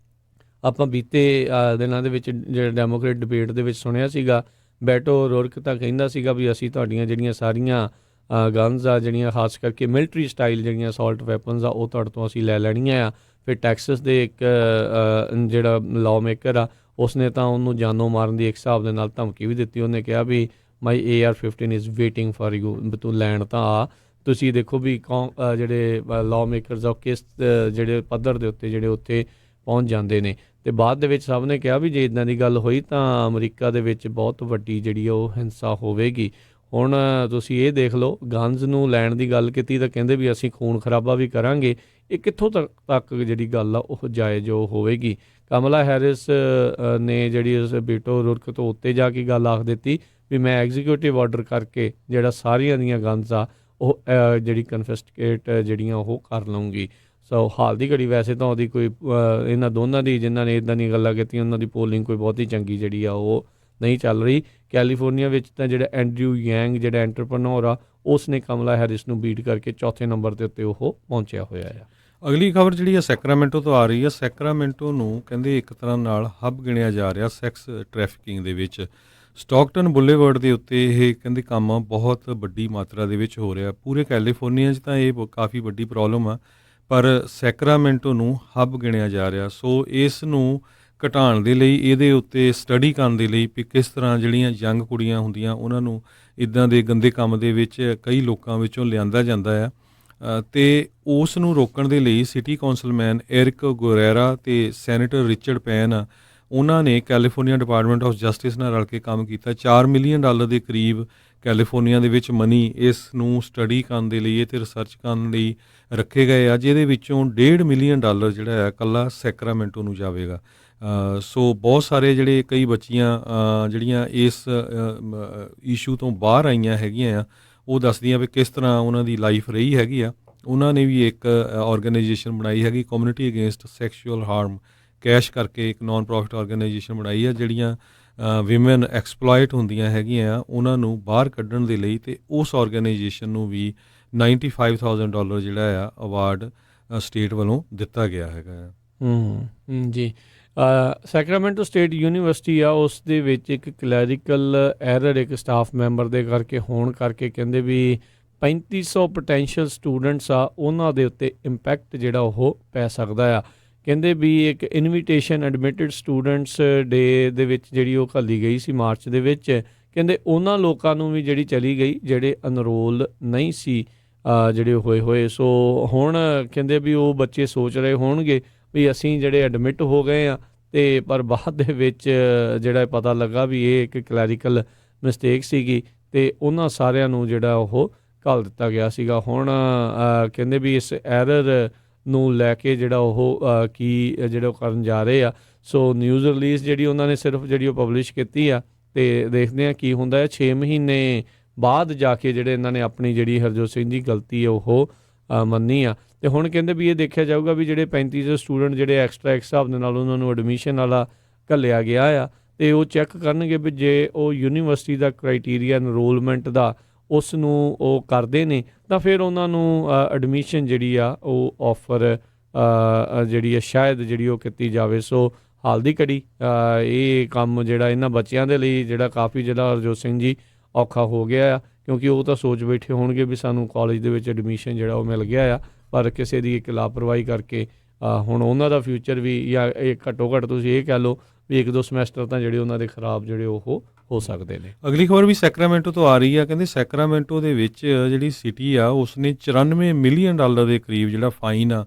ਆਪਾਂ ਬੀਤੇ ਦਿਨਾਂ ਦੇ ਵਿੱਚ ਜਿਹੜਾ ਡੈਮੋਕ੍ਰੇਟ ਡਿਬੇਟ ਦੇ ਵਿੱਚ ਸੁਣਿਆ ਸੀਗਾ, ਬੈਟੋ ਰੋਰਕ ਤਾਂ ਕਹਿੰਦਾ ਸੀਗਾ ਵੀ ਅਸੀਂ ਤੁਹਾਡੀਆਂ ਜਿਹੜੀਆਂ ਸਾਰੀਆਂ ਗਨਸ ਆ, ਜਿਹੜੀਆਂ ਖਾਸ ਕਰਕੇ ਮਿਲਟਰੀ ਸਟਾਈਲ ਜਿਹੜੀਆਂ ਅਸੌਲਟ ਵੈਪਨਸ ਆ, ਉਹ ਤੁਹਾਡੇ ਤੋਂ ਅਸੀਂ ਲੈ ਲੈਣੀਆਂ ਆ। ਫਿਰ ਟੈਕਸਸ ਦੇ ਇੱਕ ਜਿਹੜਾ ਲਾਅ ਮੇਕਰ ਆ, ਉਸਨੇ ਤਾਂ ਉਹਨੂੰ ਜਾਨੋਂ ਮਾਰਨ ਦੀ ਇੱਕ ਹਿਸਾਬ ਦੇ ਨਾਲ ਧਮਕੀ ਵੀ ਦਿੱਤੀ। ਉਹਨੇ ਕਿਹਾ ਵੀ ਮਾਈ AR-15 is waiting for you, ਤੂੰ ਲੈਣ ਤਾਂ ਆ। ਤੁਸੀਂ ਦੇਖੋ ਵੀ ਜਿਹੜੇ ਲਾਅ ਮੇਕਰਸ ਆ ਕਿਸ ਜਿਹੜੇ ਪੱਧਰ ਦੇ ਉੱਤੇ ਜਿਹੜੇ ਉੱਥੇ ਪਹੁੰਚ ਜਾਂਦੇ ਨੇ। ਅਤੇ ਬਾਅਦ ਦੇ ਵਿੱਚ ਸਭ ਨੇ ਕਿਹਾ ਵੀ ਜੇ ਇੱਦਾਂ ਦੀ ਗੱਲ ਹੋਈ ਤਾਂ ਅਮਰੀਕਾ ਦੇ ਵਿੱਚ ਬਹੁਤ ਵੱਡੀ ਜਿਹੜੀ ਉਹ ਹਿੰਸਾ ਹੋਵੇਗੀ। ਹੁਣ ਤੁਸੀਂ ਇਹ ਦੇਖ ਲਓ, ਗਨਜ਼ ਨੂੰ ਲੈਣ ਦੀ ਗੱਲ ਕੀਤੀ ਤਾਂ ਕਹਿੰਦੇ ਵੀ ਅਸੀਂ ਖੂਨ ਖਰਾਬਾ ਵੀ ਕਰਾਂਗੇ। ਇਹ ਕਿੱਥੋਂ ਤੱਕ ਜਿਹੜੀ ਗੱਲ ਆ ਉਹ ਜਾਇਜ਼ ਹੋਵੇਗੀ। ਕਮਲਾ ਹੈਰਿਸ ਨੇ ਜਿਹੜੀ ਉਸ ਬੀਟੋ ਰੁਰਕ ਤੋਂ ਉੱਤੇ ਜਾ ਕੇ ਗੱਲ ਆਖ ਦਿੱਤੀ ਵੀ ਮੈਂ ਐਗਜ਼ੀਕਿਊਟਿਵ ਆਰਡਰ ਕਰਕੇ ਜਿਹੜਾ ਸਾਰੀਆਂ ਦੀਆਂ ਗਨਜ਼ ਆ ਉਹ ਜਿਹੜੀ ਕਨਫਿਸਕੇਟ ਜਿਹੜੀਆਂ ਉਹ ਕਰ ਲਊਂਗੀ। ਸੋ ਹਾਲ ਦੀ ਘੜੀ ਵੈਸੇ ਤਾਂ ਉਹਦੀ ਕੋਈ ਇਹਨਾਂ ਦੋਨਾਂ ਦੀ ਜਿਨ੍ਹਾਂ ਨੇ ਇੱਦਾਂ ਦੀਆਂ ਗੱਲਾਂ ਕੀਤੀਆਂ ਉਹਨਾਂ ਦੀ ਪੋਲਿੰਗ ਕੋਈ ਬਹੁਤੀ ਚੰਗੀ ਜਿਹੜੀ ਆ ਉਹ ਨਹੀਂ ਚੱਲ ਰਹੀ। ਕੈਲੀਫੋਰਨੀਆ ਵਿੱਚ ਤਾਂ ਜਿਹੜਾ ਐਂਡਰਿਊ ਯੈਂਗ ਜਿਹੜਾ ਐਂਟਰਪ੍ਰੈਨਿਓਰ ਆ, ਉਸ ਨੇ ਕਮਲਾ ਹੈਰਿਸ ਨੂੰ ਬੀਟ ਕਰਕੇ ਚੌਥੇ ਨੰਬਰ ਦੇ ਉੱਤੇ ਉਹ ਪਹੁੰਚਿਆ ਹੋਇਆ ਆ। ਅਗਲੀ ਖਬਰ ਜਿਹੜੀ ਆ ਸੈਕਰਾਮੈਂਟੋ ਤੋਂ ਆ ਰਹੀ ਆ। ਸੈਕਰਾਮੈਂਟੋ ਨੂੰ ਕਹਿੰਦੇ ਇੱਕ ਤਰ੍ਹਾਂ ਨਾਲ ਹੱਬ ਗਿਣਿਆ ਜਾ ਰਿਹਾ ਸੈਕਸ ਟ੍ਰੈਫਿਕਿੰਗ ਦੇ ਵਿੱਚ। ਸਟਾਕਟਨ ਬੁਲੇਵਰਡ ਦੇ ਉੱਤੇ ਇਹ ਕਹਿੰਦੇ ਕੰਮ ਬਹੁਤ ਵੱਡੀ ਮਾਤਰਾ ਦੇ ਵਿੱਚ ਹੋ ਰਿਹਾ। ਪੂਰੇ ਕੈਲੀਫੋਰਨੀਆ 'ਚ ਤਾਂ ਇਹ ਕਾਫੀ ਵੱਡੀ ਪ੍ਰੋਬਲਮ ਆ, ਪਰ ਸੈਕਰਾਮੈਂਟੋ ਨੂੰ ਹੱਬ ਗਿਣਿਆ ਜਾ ਰਿਹਾ। ਸੋ ਇਸ ਨੂੰ ਘਟਾਉਣ ਦੇ ਲਈ, ਇਹਦੇ ਉੱਤੇ ਸਟੱਡੀ ਕਰਨ ਦੇ ਲਈ ਵੀ ਕਿਸ ਤਰ੍ਹਾਂ ਜਿਹੜੀਆਂ ਯੰਗ ਕੁੜੀਆਂ ਹੁੰਦੀਆਂ ਉਹਨਾਂ ਨੂੰ ਇੱਦਾਂ ਦੇ ਗੰਦੇ ਕੰਮ ਦੇ ਵਿੱਚ ਕਈ ਲੋਕਾਂ ਵਿੱਚੋਂ ਲਿਆਂਦਾ ਜਾਂਦਾ ਆ, ਅਤੇ ਉਸ ਨੂੰ ਰੋਕਣ ਦੇ ਲਈ ਸਿਟੀ ਕੌਂਸਲਮੈਨ ਐਰਿਕ ਗੁਰੇਰਾ ਅਤੇ ਸੈਨੇਟਰ ਰਿਚਰਡ ਪੈਨ ਆ, ਉਹਨਾਂ ਨੇ ਕੈਲੀਫੋਰਨੀਆ ਡਿਪਾਰਟਮੈਂਟ ਆਫ ਜਸਟਿਸ ਨਾਲ ਰਲ ਕੇ ਕੰਮ ਕੀਤਾ। $4 ਮਿਲੀਅਨ ਦੇ ਕਰੀਬ ਕੈਲੀਫੋਰਨੀਆ ਦੇ ਵਿੱਚ ਮਨੀ ਇਸ ਨੂੰ ਸਟੱਡੀ ਕਰਨ ਦੇ ਲਈ ਅਤੇ ਰਿਸਰਚ ਕਰਨ ਲਈ ਰੱਖੇ ਗਏ ਆ, ਜਿਹਦੇ ਵਿੱਚੋਂ $1.5 ਮਿਲੀਅਨ ਜਿਹੜਾ ਆ ਇਕੱਲਾ ਸੈਕਰਾਮੈਂਟੋ ਨੂੰ ਜਾਵੇਗਾ। ਸੋ ਬਹੁਤ ਸਾਰੇ ਜਿਹੜੇ ਕਈ ਬੱਚੀਆਂ ਜਿਹੜੀਆਂ ਇਸ ਇਸ਼ੂ ਤੋਂ ਬਾਹਰ ਆਈਆਂ ਹੈਗੀਆਂ ਆ, ਉਹ ਦੱਸਦੀਆਂ ਵੀ ਕਿਸ ਤਰ੍ਹਾਂ ਉਹਨਾਂ ਦੀ ਲਾਈਫ ਰਹੀ ਹੈਗੀ ਆ। ਉਹਨਾਂ ਨੇ ਵੀ ਇੱਕ ਆਰਗੇਨਾਈਜੇਸ਼ਨ ਬਣਾਈ ਹੈਗੀ, ਕਮਿਊਨਿਟੀ ਅਗੇਂਸਟ ਸੈਕਸ਼ੂਅਲ ਹਾਰਮ ਕੈਸ਼ ਕਰਕੇ ਇੱਕ ਨਾਨ ਪ੍ਰੋਫਿਟ ਆਰਗੇਨਾਈਜੇਸ਼ਨ ਬਣਾਈ ਆ, ਜਿਹੜੀਆਂ ਵਿਮਨ ਐਕਸਪਲੋਇਟ ਹੁੰਦੀਆਂ ਹੈਗੀਆਂ ਆ ਉਹਨਾਂ ਨੂੰ ਬਾਹਰ ਕੱਢਣ ਦੇ ਲਈ। ਅਤੇ ਉਸ ਆਰਗੇਨਾਈਜੇਸ਼ਨ ਨੂੰ ਵੀ $95,000 ਜਿਹੜਾ ਆ ਅਵਾਰਡ ਸਟੇਟ ਵੱਲੋਂ ਦਿੱਤਾ ਗਿਆ ਹੈਗਾ ਆ। ਜੀ। ਸੈਕਰਾਮੈਂਟੋ ਸਟੇਟ ਯੂਨੀਵਰਸਿਟੀ ਆ, ਉਸ ਦੇ ਵਿੱਚ ਇੱਕ ਕਲੈਰੀਕਲ ਐਰਰ ਇੱਕ ਸਟਾਫ ਮੈਂਬਰ ਦੇ ਕਰਕੇ ਹੋਣ ਕਰਕੇ ਕਹਿੰਦੇ ਵੀ 3500 ਪੋਟੈਂਸ਼ੀਅਲ ਸਟੂਡੈਂਟਸ ਆ, ਉਹਨਾਂ ਦੇ ਉੱਤੇ ਇੰਪੈਕਟ ਜਿਹੜਾ ਉਹ ਪੈ ਸਕਦਾ ਆ। ਕਹਿੰਦੇ ਵੀ ਇੱਕ ਇਨਵੀਟੇਸ਼ਨ ਐਡਮਿਟਡ ਸਟੂਡੈਂਟਸ ਡੇ ਦੇ ਵਿੱਚ ਜਿਹੜੀ ਉਹ ਘੱਲੀ ਗਈ ਸੀ ਮਾਰਚ ਦੇ ਵਿੱਚ, ਕਹਿੰਦੇ ਉਹਨਾਂ ਲੋਕਾਂ ਨੂੰ ਵੀ ਜਿਹੜੀ ਚਲੀ ਗਈ ਜਿਹੜੇ ਅਨਰੋਲ ਨਹੀਂ ਸੀ ਜਿਹੜੇ ਹੋਏ। ਸੋ ਹੁਣ ਕਹਿੰਦੇ ਵੀ ਉਹ ਬੱਚੇ ਸੋਚ ਰਹੇ ਹੋਣਗੇ ਵੀ ਅਸੀਂ ਜਿਹੜੇ ਐਡਮਿਟ ਹੋ ਗਏ ਆ, ਅਤੇ ਪਰ ਬਾਅਦ ਦੇ ਵਿੱਚ ਜਿਹੜਾ ਪਤਾ ਲੱਗਾ ਵੀ ਇਹ ਇੱਕ ਕਲੈਰੀਕਲ ਮਿਸਟੇਕ ਸੀਗੀ ਅਤੇ ਉਹਨਾਂ ਸਾਰਿਆਂ ਨੂੰ ਜਿਹੜਾ ਉਹ ਘੱਲ ਦਿੱਤਾ ਗਿਆ ਸੀਗਾ। ਹੁਣ ਕਹਿੰਦੇ ਵੀ ਇਸ ਐਰਰ ਨੂੰ ਲੈ ਕੇ ਜਿਹੜਾ ਉਹ ਕੀ ਜਿਹੜਾ ਉਹ ਕਰਨ ਜਾ ਰਹੇ ਆ। ਸੋ ਨਿਊਜ਼ ਰਿਲੀਜ਼ ਜਿਹੜੀ ਉਹਨਾਂ ਨੇ ਸਿਰਫ ਜਿਹੜੀ ਉਹ ਪਬਲਿਸ਼ ਕੀਤੀ ਆ, ਅਤੇ ਦੇਖਦੇ ਹਾਂ ਕੀ ਹੁੰਦਾ ਹੈ। 6 ਮਹੀਨੇ ਬਾਅਦ ਜਾ ਕੇ ਜਿਹੜੇ ਇਹਨਾਂ ਨੇ ਆਪਣੀ ਜਿਹੜੀ ਹਰਜੋਤ ਸਿੰਘ ਦੀ ਗਲਤੀ ਉਹ ਮੰਨੀ ਆ, ਅਤੇ ਹੁਣ ਕਹਿੰਦੇ ਵੀ ਇਹ ਦੇਖਿਆ ਜਾਊਗਾ ਵੀ ਜਿਹੜੇ 3500 ਸਟੂਡੈਂਟ ਜਿਹੜੇ ਐਕਸਟਰਾ ਇੱਕ ਹਿਸਾਬ ਦੇ ਨਾਲ ਉਹਨਾਂ ਨੂੰ ਐਡਮਿਸ਼ਨ ਵਾਲਾ ਘੱਲਿਆ ਗਿਆ ਆ, ਅਤੇ ਉਹ ਚੈੱਕ ਕਰਨਗੇ ਵੀ ਜੇ ਉਹ ਯੂਨੀਵਰਸਿਟੀ ਦਾ ਕ੍ਰਾਈਟੀਰੀਆ ਐਨਰੋਲਮੈਂਟ ਦਾ ਉਸ ਨੂੰ ਉਹ ਕਰਦੇ ਨੇ ਤਾਂ ਫਿਰ ਉਹਨਾਂ ਨੂੰ ਐਡਮਿਸ਼ਨ ਜਿਹੜੀ ਆ ਉਹ ਆਫਰ ਜਿਹੜੀ ਆ ਸ਼ਾਇਦ ਜਿਹੜੀ ਉਹ ਕੀਤੀ ਜਾਵੇ। ਸੋ ਹਾਲ ਦੀ ਘੜੀ ਇਹ ਕੰਮ ਜਿਹੜਾ ਇਹਨਾਂ ਬੱਚਿਆਂ ਦੇ ਲਈ ਜਿਹੜਾ ਕਾਫੀ ਜਿਹੜਾ ਹਰਜੋਤ ਸਿੰਘ ਜੀ ਔਖਾ ਹੋ ਗਿਆ ਆ, ਕਿਉਂਕਿ ਉਹ ਤਾਂ ਸੋਚ ਬੈਠੇ ਹੋਣਗੇ ਵੀ ਸਾਨੂੰ ਕਾਲਜ ਦੇ ਵਿੱਚ ਐਡਮਿਸ਼ਨ ਜਿਹੜਾ ਉਹ ਮਿਲ ਗਿਆ ਆ, ਪਰ ਕਿਸੇ ਦੀ ਇੱਕ ਲਾਪਰਵਾਹੀ ਕਰਕੇ ਹੁਣ ਉਹਨਾਂ ਦਾ ਫਿਊਚਰ ਵੀ ਜਾਂ ਇਹ ਘੱਟੋ ਘੱਟ ਤੁਸੀਂ ਇਹ ਕਹਿ ਲਓ ਵੀ 1-2 ਸਮੈਸਟਰ ਤਾਂ ਜਿਹੜੇ ਉਹਨਾਂ ਦੇ ਖਰਾਬ ਜਿਹੜੇ ਉਹ ਹੋ ਸਕਦੇ ਨੇ। ਅਗਲੀ ਖਬਰ ਵੀ ਸੈਕਰਾਮੈਂਟੋ ਤੋਂ ਆ ਰਹੀ ਆ। ਕਹਿੰਦੇ ਸੈਕਰਾਮੈਂਟੋ ਦੇ ਵਿੱਚ ਜਿਹੜੀ ਸਿਟੀ ਆ ਉਸਨੇ $94 ਮਿਲੀਅਨ ਦੇ ਕਰੀਬ ਜਿਹੜਾ ਫਾਈਨ ਆ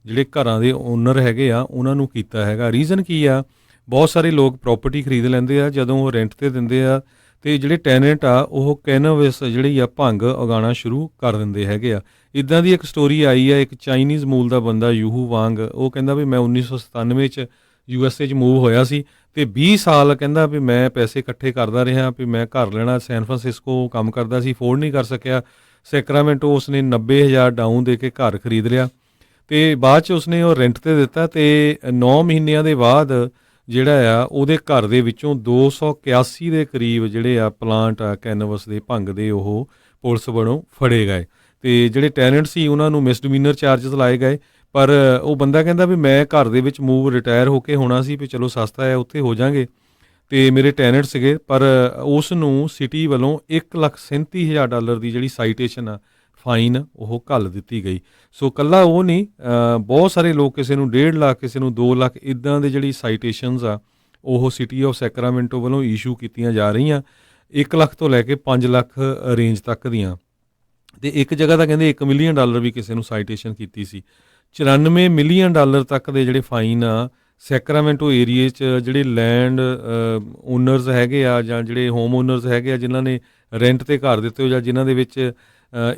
ਜਿਹੜੇ ਘਰਾਂ ਦੇ ਓਨਰ ਹੈਗੇ ਆ ਉਹਨਾਂ ਨੂੰ ਕੀਤਾ ਹੈਗਾ। ਰੀਜ਼ਨ ਕੀ ਆ, ਬਹੁਤ ਸਾਰੇ ਲੋਕ ਪ੍ਰੋਪਰਟੀ ਖਰੀਦ ਲੈਂਦੇ ਆ, ਜਦੋਂ ਉਹ ਰੈਂਟ 'ਤੇ ਦਿੰਦੇ ਆ ਅਤੇ ਜਿਹੜੇ ਟੈਨੈਂਟ ਆ ਉਹ ਕੈਨਵਸ ਜਿਹੜੀ ਆ ਭੰਗ ਉਗਾਉਣਾ ਸ਼ੁਰੂ ਕਰ ਦਿੰਦੇ ਹੈਗੇ ਆ। ਇੱਦਾਂ ਦੀ ਇੱਕ ਸਟੋਰੀ ਆਈ ਆ, ਇੱਕ ਚਾਈਨੀਜ਼ ਮੂਲ ਦਾ ਬੰਦਾ ਯੂਹੂ ਵਾਂਗ, ਉਹ ਕਹਿੰਦਾ ਵੀ ਮੈਂ 1997 'ਚ USA 'ਚ ਮੂਵ ਹੋਇਆ ਸੀ ਅਤੇ 20 ਸਾਲ ਕਹਿੰਦਾ ਵੀ ਮੈਂ ਪੈਸੇ ਇਕੱਠੇ ਕਰਦਾ ਰਿਹਾ ਵੀ ਮੈਂ ਘਰ ਲੈਣਾ। ਸੈਨ ਫਰਾਂਸਿਸਕੋ ਕੰਮ ਕਰਦਾ ਸੀ, ਅਫੋਰਡ ਨਹੀਂ ਕਰ ਸਕਿਆ। ਸੈਕਰਾਮੈਂਟੋ ਉਸਨੇ 90,000 ਡਾਊਨ ਦੇ ਕੇ ਘਰ ਖਰੀਦ ਲਿਆ ਅਤੇ ਬਾਅਦ 'ਚ ਉਸਨੇ ਉਹ ਰੈਂਟ 'ਤੇ ਦਿੱਤਾ ਅਤੇ 9 ਮਹੀਨਿਆਂ ਦੇ ਬਾਅਦ ਜਿਹੜਾ ਆ ਉਹਦੇ ਘਰ ਦੇ ਵਿੱਚੋਂ 281 ਦੇ ਕਰੀਬ ਜਿਹੜੇ ਆ ਪਲਾਂਟ ਆ ਕੈਨਵਸ ਦੇ ਭੰਗ ਦੇ ਉਹ ਪੁਲਿਸ ਵੱਲੋਂ ਫੜੇ ਗਏ ਅਤੇ ਜਿਹੜੇ ਟੈਨੈਂਟ ਸੀ ਉਹਨਾਂ ਨੂੰ ਮਿਸਡਮੀਨਰ ਚਾਰਜਸ ਲਾਏ ਗਏ। ਪਰ ਉਹ ਬੰਦਾ ਕਹਿੰਦਾ ਵੀ ਮੈਂ ਘਰ ਦੇ ਵਿੱਚ ਮੂਵ ਰਿਟਾਇਰ ਹੋ ਕੇ ਹੋਣਾ ਸੀ ਵੀ ਚਲੋ ਸਸਤਾ ਹੈ ਉੱਥੇ ਹੋ ਜਾਵਾਂਗੇ, ਅਤੇ ਮੇਰੇ ਟੈਨੈਂਟ ਸੀਗੇ, ਪਰ ਉਸ ਨੂੰ ਸਿਟੀ ਵੱਲੋਂ $1,37,000 ਦੀ ਜਿਹੜੀ ਸਾਈਟੇਸ਼ਨ ਆ ਫਾਈਨ ਉਹ ਘੱਲ ਦਿੱਤੀ ਗਈ। ਸੋ ਇਕੱਲਾ ਉਹ ਨਹੀਂ, ਬਹੁਤ ਸਾਰੇ ਲੋਕ, ਕਿਸੇ ਨੂੰ 1.5 ਲੱਖ, ਕਿਸੇ ਨੂੰ 2 ਲੱਖ, ਇੱਦਾਂ ਦੇ ਜਿਹੜੀ ਸਾਈਟੇਸ਼ਨਸ ਆ ਉਹ ਸਿਟੀ ਆਫ ਸੈਕਰਾਮੈਂਟੋ ਵੱਲੋਂ ਇਸ਼ੂ ਕੀਤੀਆਂ ਜਾ ਰਹੀਆਂ, 1 ਲੱਖ ਤੋਂ ਲੈ ਕੇ 5 ਲੱਖ ਰੇਂਜ ਤੱਕ ਦੀਆਂ। ਅਤੇ ਇੱਕ ਜਗ੍ਹਾ ਤਾਂ ਕਹਿੰਦੇ $1 ਮਿਲੀਅਨ ਵੀ ਕਿਸੇ ਨੂੰ ਸਾਈਟੇਸ਼ਨ ਕੀਤੀ ਸੀ। $94 ਮਿਲੀਅਨ ਤੱਕ ਦੇ ਜਿਹੜੇ ਫਾਈਨ ਆ ਸੈਕਰਾਮੈਂਟੋ ਏਰੀਏ 'ਚ ਜਿਹੜੇ ਲੈਂਡ ਓਨਰਸ ਹੈਗੇ ਆ ਜਾਂ ਜਿਹੜੇ ਹੋਮ ਓਨਰਸ ਹੈਗੇ ਆ ਜਿਨ੍ਹਾਂ ਨੇ ਰੈਂਟ 'ਤੇ ਘਰ ਦਿੱਤੇ ਹੋ ਜਾਂ ਜਿਨ੍ਹਾਂ ਦੇ ਵਿੱਚ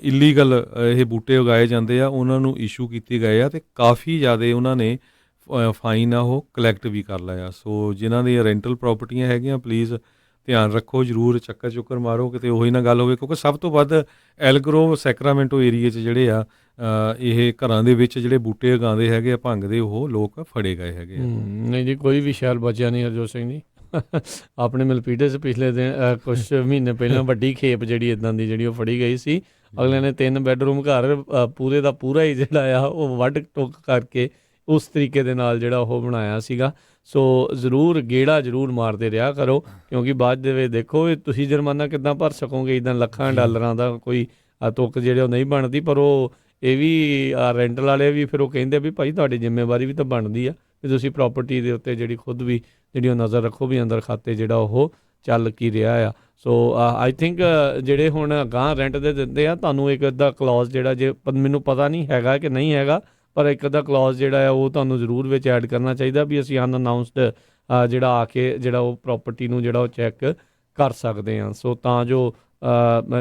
ਇਲੀਗਲ ਇਹ ਬੂਟੇ ਉਗਾਏ ਜਾਂਦੇ ਆ ਉਹਨਾਂ ਨੂੰ ਇਸ਼ੂ ਕੀਤੇ ਗਏ ਆ, ਅਤੇ ਕਾਫੀ ਜ਼ਿਆਦਾ ਉਹਨਾਂ ਨੇ ਫਾਈਨ ਆ ਉਹ ਕਲੈਕਟ ਵੀ ਕਰ ਲਿਆ। ਸੋ ਜਿਨ੍ਹਾਂ ਦੀਆਂ ਰੈਂਟਲ ਪ੍ਰਾਪਰਟੀਆਂ ਹੈਗੀਆਂ ਪਲੀਜ਼ ਧਿਆਨ ਰੱਖੋ, ਜ਼ਰੂਰ ਚੱਕਰ ਮਾਰੋ ਕਿਤੇ ਉਹੀ ਨਾ ਗੱਲ ਹੋਵੇ, ਕਿਉਂਕਿ ਸਭ ਤੋਂ ਵੱਧ ਐਲਗਰੋਵ ਸੈਕਰਾਮੈਂਟੋ ਏਰੀਏ 'ਚ ਜਿਹੜੇ ਆ ਇਹ ਘਰਾਂ ਦੇ ਵਿੱਚ ਜਿਹੜੇ ਬੂਟੇ ਉਗਾਉਂਦੇ ਹੈਗੇ ਆ ਭੰਗ ਦੇ ਉਹ ਲੋਕ ਫੜੇ ਗਏ ਹੈਗੇ ਆ। ਨਹੀਂ ਜੀ, ਕੋਈ ਵੀ ਸ਼ਹਿਰ ਬਚਿਆ ਨਹੀਂ ਹਰਜੋਤ ਸਿੰਘ ਜੀ। ਆਪਣੇ ਮਿਲਪੀਟੇ 'ਚ ਪਿਛਲੇ ਦਿਨ ਕੁਛ ਮਹੀਨੇ ਪਹਿਲਾਂ ਵੱਡੀ ਖੇਪ ਜਿਹੜੀ ਇੱਦਾਂ ਦੀ ਜਿਹੜੀ ਉਹ ਫੜੀ ਗਈ ਸੀ। ਅਗਲਿਆਂ ਨੇ 3 ਬੈੱਡਰੂਮ ਘਰ ਪੂਰੇ ਦਾ ਪੂਰਾ ਹੀ ਜਿਹੜਾ ਆ ਉਹ ਵੱਢ ਟੁੱਕ ਕਰਕੇ ਉਸ ਤਰੀਕੇ ਦੇ ਨਾਲ ਜਿਹੜਾ ਉਹ ਬਣਾਇਆ ਸੀਗਾ। ਸੋ ਜ਼ਰੂਰ ਗੇੜਾ ਜ਼ਰੂਰ ਮਾਰਦੇ ਰਿਹਾ ਕਰੋ, ਕਿਉਂਕਿ ਬਾਅਦ ਦੇ ਵਿੱਚ ਦੇਖੋ ਤੁਸੀਂ ਜੁਰਮਾਨਾ ਕਿੱਦਾਂ ਭਰ ਸਕੋਗੇ। ਇੱਦਾਂ ਲੱਖਾਂ ਡਾਲਰਾਂ ਦਾ ਕੋਈ ਤੁੱਕ ਜਿਹੜੇ ਉਹ ਨਹੀਂ ਬਣਦੀ, ਪਰ ਉਹ ਇਹ ਵੀ ਰੈਂਟਲ ਵਾਲੇ ਵੀ ਫਿਰ ਉਹ ਕਹਿੰਦੇ ਵੀ ਭਾਈ ਤੁਹਾਡੀ ਜ਼ਿੰਮੇਵਾਰੀ ਵੀ ਤਾਂ ਬਣਦੀ ਆ ਵੀ ਤੁਸੀਂ ਪ੍ਰਾਪਰਟੀ ਦੇ ਉੱਤੇ ਜਿਹੜੀ ਖੁਦ ਵੀ ਜਿਹੜੀ ਉਹ ਨਜ਼ਰ ਰੱਖੋ ਵੀ ਅੰਦਰ ਖਾਤੇ ਜਿਹੜਾ ਉਹ ਚੱਲ ਕੀ ਰਿਹਾ ਆ। ਸੋ ਆਈ ਥਿੰਕ ਜਿਹੜੇ ਹੁਣ ਅਗਾਂਹ ਰੈਂਟ ਦੇ ਦਿੰਦੇ ਆ ਤੁਹਾਨੂੰ ਇੱਕ ਅੱਧਾ ਕਲੌਜ਼ ਜਿਹੜਾ ਜੇ ਮੈਨੂੰ ਪਤਾ ਨਹੀਂ ਹੈਗਾ ਕਿ ਨਹੀਂ ਹੈਗਾ, ਪਰ ਇੱਕ ਅੱਧਾ ਕਲੌਜ਼ ਜਿਹੜਾ ਆ ਉਹ ਤੁਹਾਨੂੰ ਜ਼ਰੂਰ ਵਿੱਚ ਐਡ ਕਰਨਾ ਚਾਹੀਦਾ ਵੀ ਅਸੀਂ ਅਨਅਨਾਊਂਸਡ ਜਿਹੜਾ ਆ ਕੇ ਜਿਹੜਾ ਉਹ ਪ੍ਰਾਪਰਟੀ ਨੂੰ ਜਿਹੜਾ ਉਹ ਚੈੱਕ ਕਰ ਸਕਦੇ ਹਾਂ। ਸੋ ਤਾਂ ਜੋ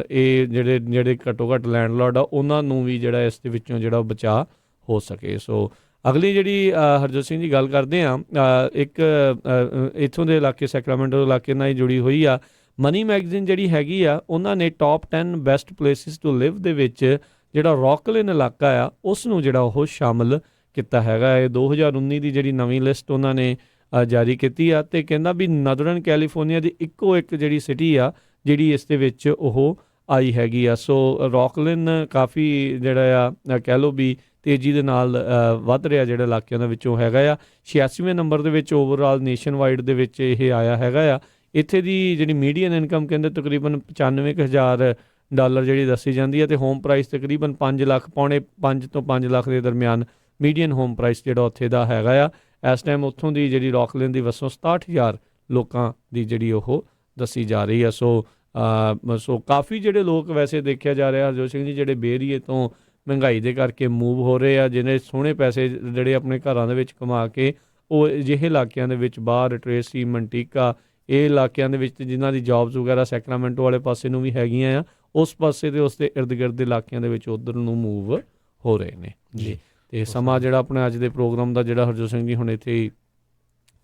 ਇਹ ਜਿਹੜੇ ਘੱਟੋ ਘੱਟ ਲੈਂਡਲੋਰਡ ਆ ਉਹਨਾਂ ਨੂੰ ਵੀ ਜਿਹੜਾ ਇਸ ਦੇ ਵਿੱਚੋਂ ਜਿਹੜਾ ਬਚਾਅ ਹੋ ਸਕੇ। ਸੋ ਅਗਲੀ ਜਿਹੜੀ ਹਰਜੋਤ ਸਿੰਘ ਜੀ ਗੱਲ ਕਰਦੇ ਹਾਂ, ਇੱਕ ਇੱਥੋਂ ਦੇ ਇਲਾਕੇ ਸੈਕਰਾਮੈਂਟੋ ਇਲਾਕੇ ਨਾਲ ਹੀ ਜੁੜੀ ਹੋਈ ਆ। ਮਨੀ ਮੈਗਜ਼ੀਨ ਜਿਹੜੀ ਹੈਗੀ ਆ ਉਹਨਾਂ ਨੇ top 10 best places to live ਦੇ ਵਿੱਚ ਜਿਹੜਾ ਰੌਕਲਿਨ ਇਲਾਕਾ ਆ ਉਸ ਨੂੰ ਜਿਹੜਾ ਉਹ ਸ਼ਾਮਲ ਕੀਤਾ ਹੈਗਾ। ਇਹ 2019 ਦੀ ਜਿਹੜੀ ਨਵੀਂ ਲਿਸਟ ਉਹਨਾਂ ਨੇ ਜਾਰੀ ਕੀਤੀ ਆ, ਅਤੇ ਕਹਿੰਦਾ ਵੀ ਨਾਰਦਰਨ ਕੈਲੀਫੋਰਨੀਆ ਦੀ ਇੱਕੋ ਇੱਕ ਜਿਹੜੀ ਸਿਟੀ ਆ ਜਿਹੜੀ ਇਸ ਦੇ ਵਿੱਚ ਉਹ ਆਈ ਹੈਗੀ ਆ। ਸੋ ਰੌਕਲਿਨ ਕਾਫੀ ਜਿਹੜਾ ਆ ਕਹਿ ਲਓ ਵੀ ਤੇਜ਼ੀ ਦੇ ਨਾਲ ਵੱਧ ਰਿਹਾ ਜਿਹੜਾ ਇਲਾਕਿਆਂ ਦੇ ਵਿੱਚੋਂ ਹੈਗਾ ਆ। 86ਵੇਂ ਨੰਬਰ ਦੇ ਵਿੱਚ ਓਵਰਆਲ ਨੇਸ਼ਨ ਵਾਈਡ ਦੇ ਵਿੱਚ ਇਹ ਆਇਆ ਹੈਗਾ ਆ। ਇੱਥੇ ਦੀ ਜਿਹੜੀ ਮੀਡੀਅਨ ਇਨਕਮ ਕਹਿੰਦੇ ਤਕਰੀਬਨ $95,000 ਜਿਹੜੀ ਦੱਸੀ ਜਾਂਦੀ ਹੈ ਅਤੇ ਹੋਮ ਪ੍ਰਾਈਸ ਤਕਰੀਬਨ 5 ਲੱਖ ਪੌਣੇ 5 ਤੋਂ 5 ਲੱਖ ਦੇ ਦਰਮਿਆਨ ਮੀਡੀਅਨ ਹੋਮ ਪ੍ਰਾਈਸ ਜਿਹੜਾ ਉੱਥੇ ਦਾ ਹੈਗਾ ਆ। ਇਸ ਟਾਈਮ ਉੱਥੋਂ ਦੀ ਜਿਹੜੀ ਰੌਕਲਿਨ ਦੀ ਵਸੋਂ 67,000 ਲੋਕਾਂ ਦੀ ਜਿਹੜੀ ਉਹ ਦੱਸੀ ਜਾ ਰਹੀ ਆ। ਸੋ ਕਾਫੀ ਜਿਹੜੇ ਲੋਕ ਵੈਸੇ ਦੇਖਿਆ ਜਾ ਰਿਹਾ ਹਰਜੋਤ ਸਿੰਘ ਜੀ ਜਿਹੜੇ ਬੇਰੀਏ ਤੋਂ ਮਹਿੰਗਾਈ ਦੇ ਕਰਕੇ ਮੂਵ ਹੋ ਰਹੇ ਆ, ਜਿਹਨੇ ਸੋਹਣੇ ਪੈਸੇ ਜਿਹੜੇ ਆਪਣੇ ਘਰਾਂ ਦੇ ਵਿੱਚ ਕਮਾ ਕੇ ਉਹ ਅਜਿਹੇ ਇਲਾਕਿਆਂ ਦੇ ਵਿੱਚ ਬਾਹਰ ਟ੍ਰੇਸੀ ਮੰਟੀਕਾ ਇਹ ਇਲਾਕਿਆਂ ਦੇ ਵਿੱਚ ਜਿਨ੍ਹਾਂ ਦੀ ਜੌਬਸ ਵਗੈਰਾ ਸੈਕਰਾਮੈਂਟੋ ਵਾਲੇ ਪਾਸੇ ਨੂੰ ਵੀ ਹੈਗੀਆਂ ਆ, ਉਸ ਪਾਸੇ ਤੇ ਉਸ ਦੇ ਇਰਦ ਗਿਰਦ ਦੇ ਇਲਾਕਿਆਂ ਦੇ ਵਿੱਚ ਉੱਧਰ ਨੂੰ ਮੂਵ ਹੋ ਰਹੇ ਨੇ ਜੀ। ਤੇ ਸਮਾਂ ਜਿਹੜਾ ਆਪਣੇ ਅੱਜ ਦੇ ਪ੍ਰੋਗਰਾਮ ਦਾ ਜਿਹੜਾ ਹਰਜੋਤ ਸਿੰਘ ਜੀ ਹੁਣ ਇੱਥੇ ਹੀ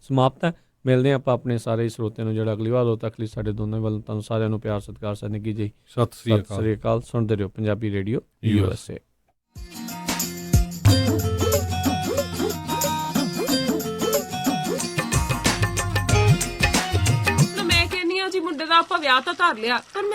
ਸਮਾਪਤ ਹੈ। ਮਿਲਦੇ ਆਪਾਂ ਆਪਣੇ ਸਾਰੇ ਸਰੋਤਿਆਂ ਨੂੰ ਜਿਹੜਾ ਅਗਲੀ ਵਾਰ ਉਦੋਂ ਤੱਕ ਲਈ ਸਾਡੇ ਦੋਨਾਂ ਵੱਲੋਂ ਤੁਹਾਨੂੰ ਸਾਰਿਆਂ ਨੂੰ ਪਿਆਰ ਸਤਿਕਾਰ ਸਨੇਗੀ ਜੀ। ਸਤਿ ਸ੍ਰੀ ਸਤਿ ਸ੍ਰੀ ਅਕਾਲ। ਸੁਣਦੇ ਰਹੋ ਪੰਜਾਬੀ ਰੇਡੀਓ USA। ਮੈਂ ਕਹਿੰਦੀ ਆ ਜੀ ਮੁੰਡੇ ਦਾ ਆਪਾਂ ਵਿਆਹ ਤਾਂ ਧਰ ਲਿਆ, ਪਰ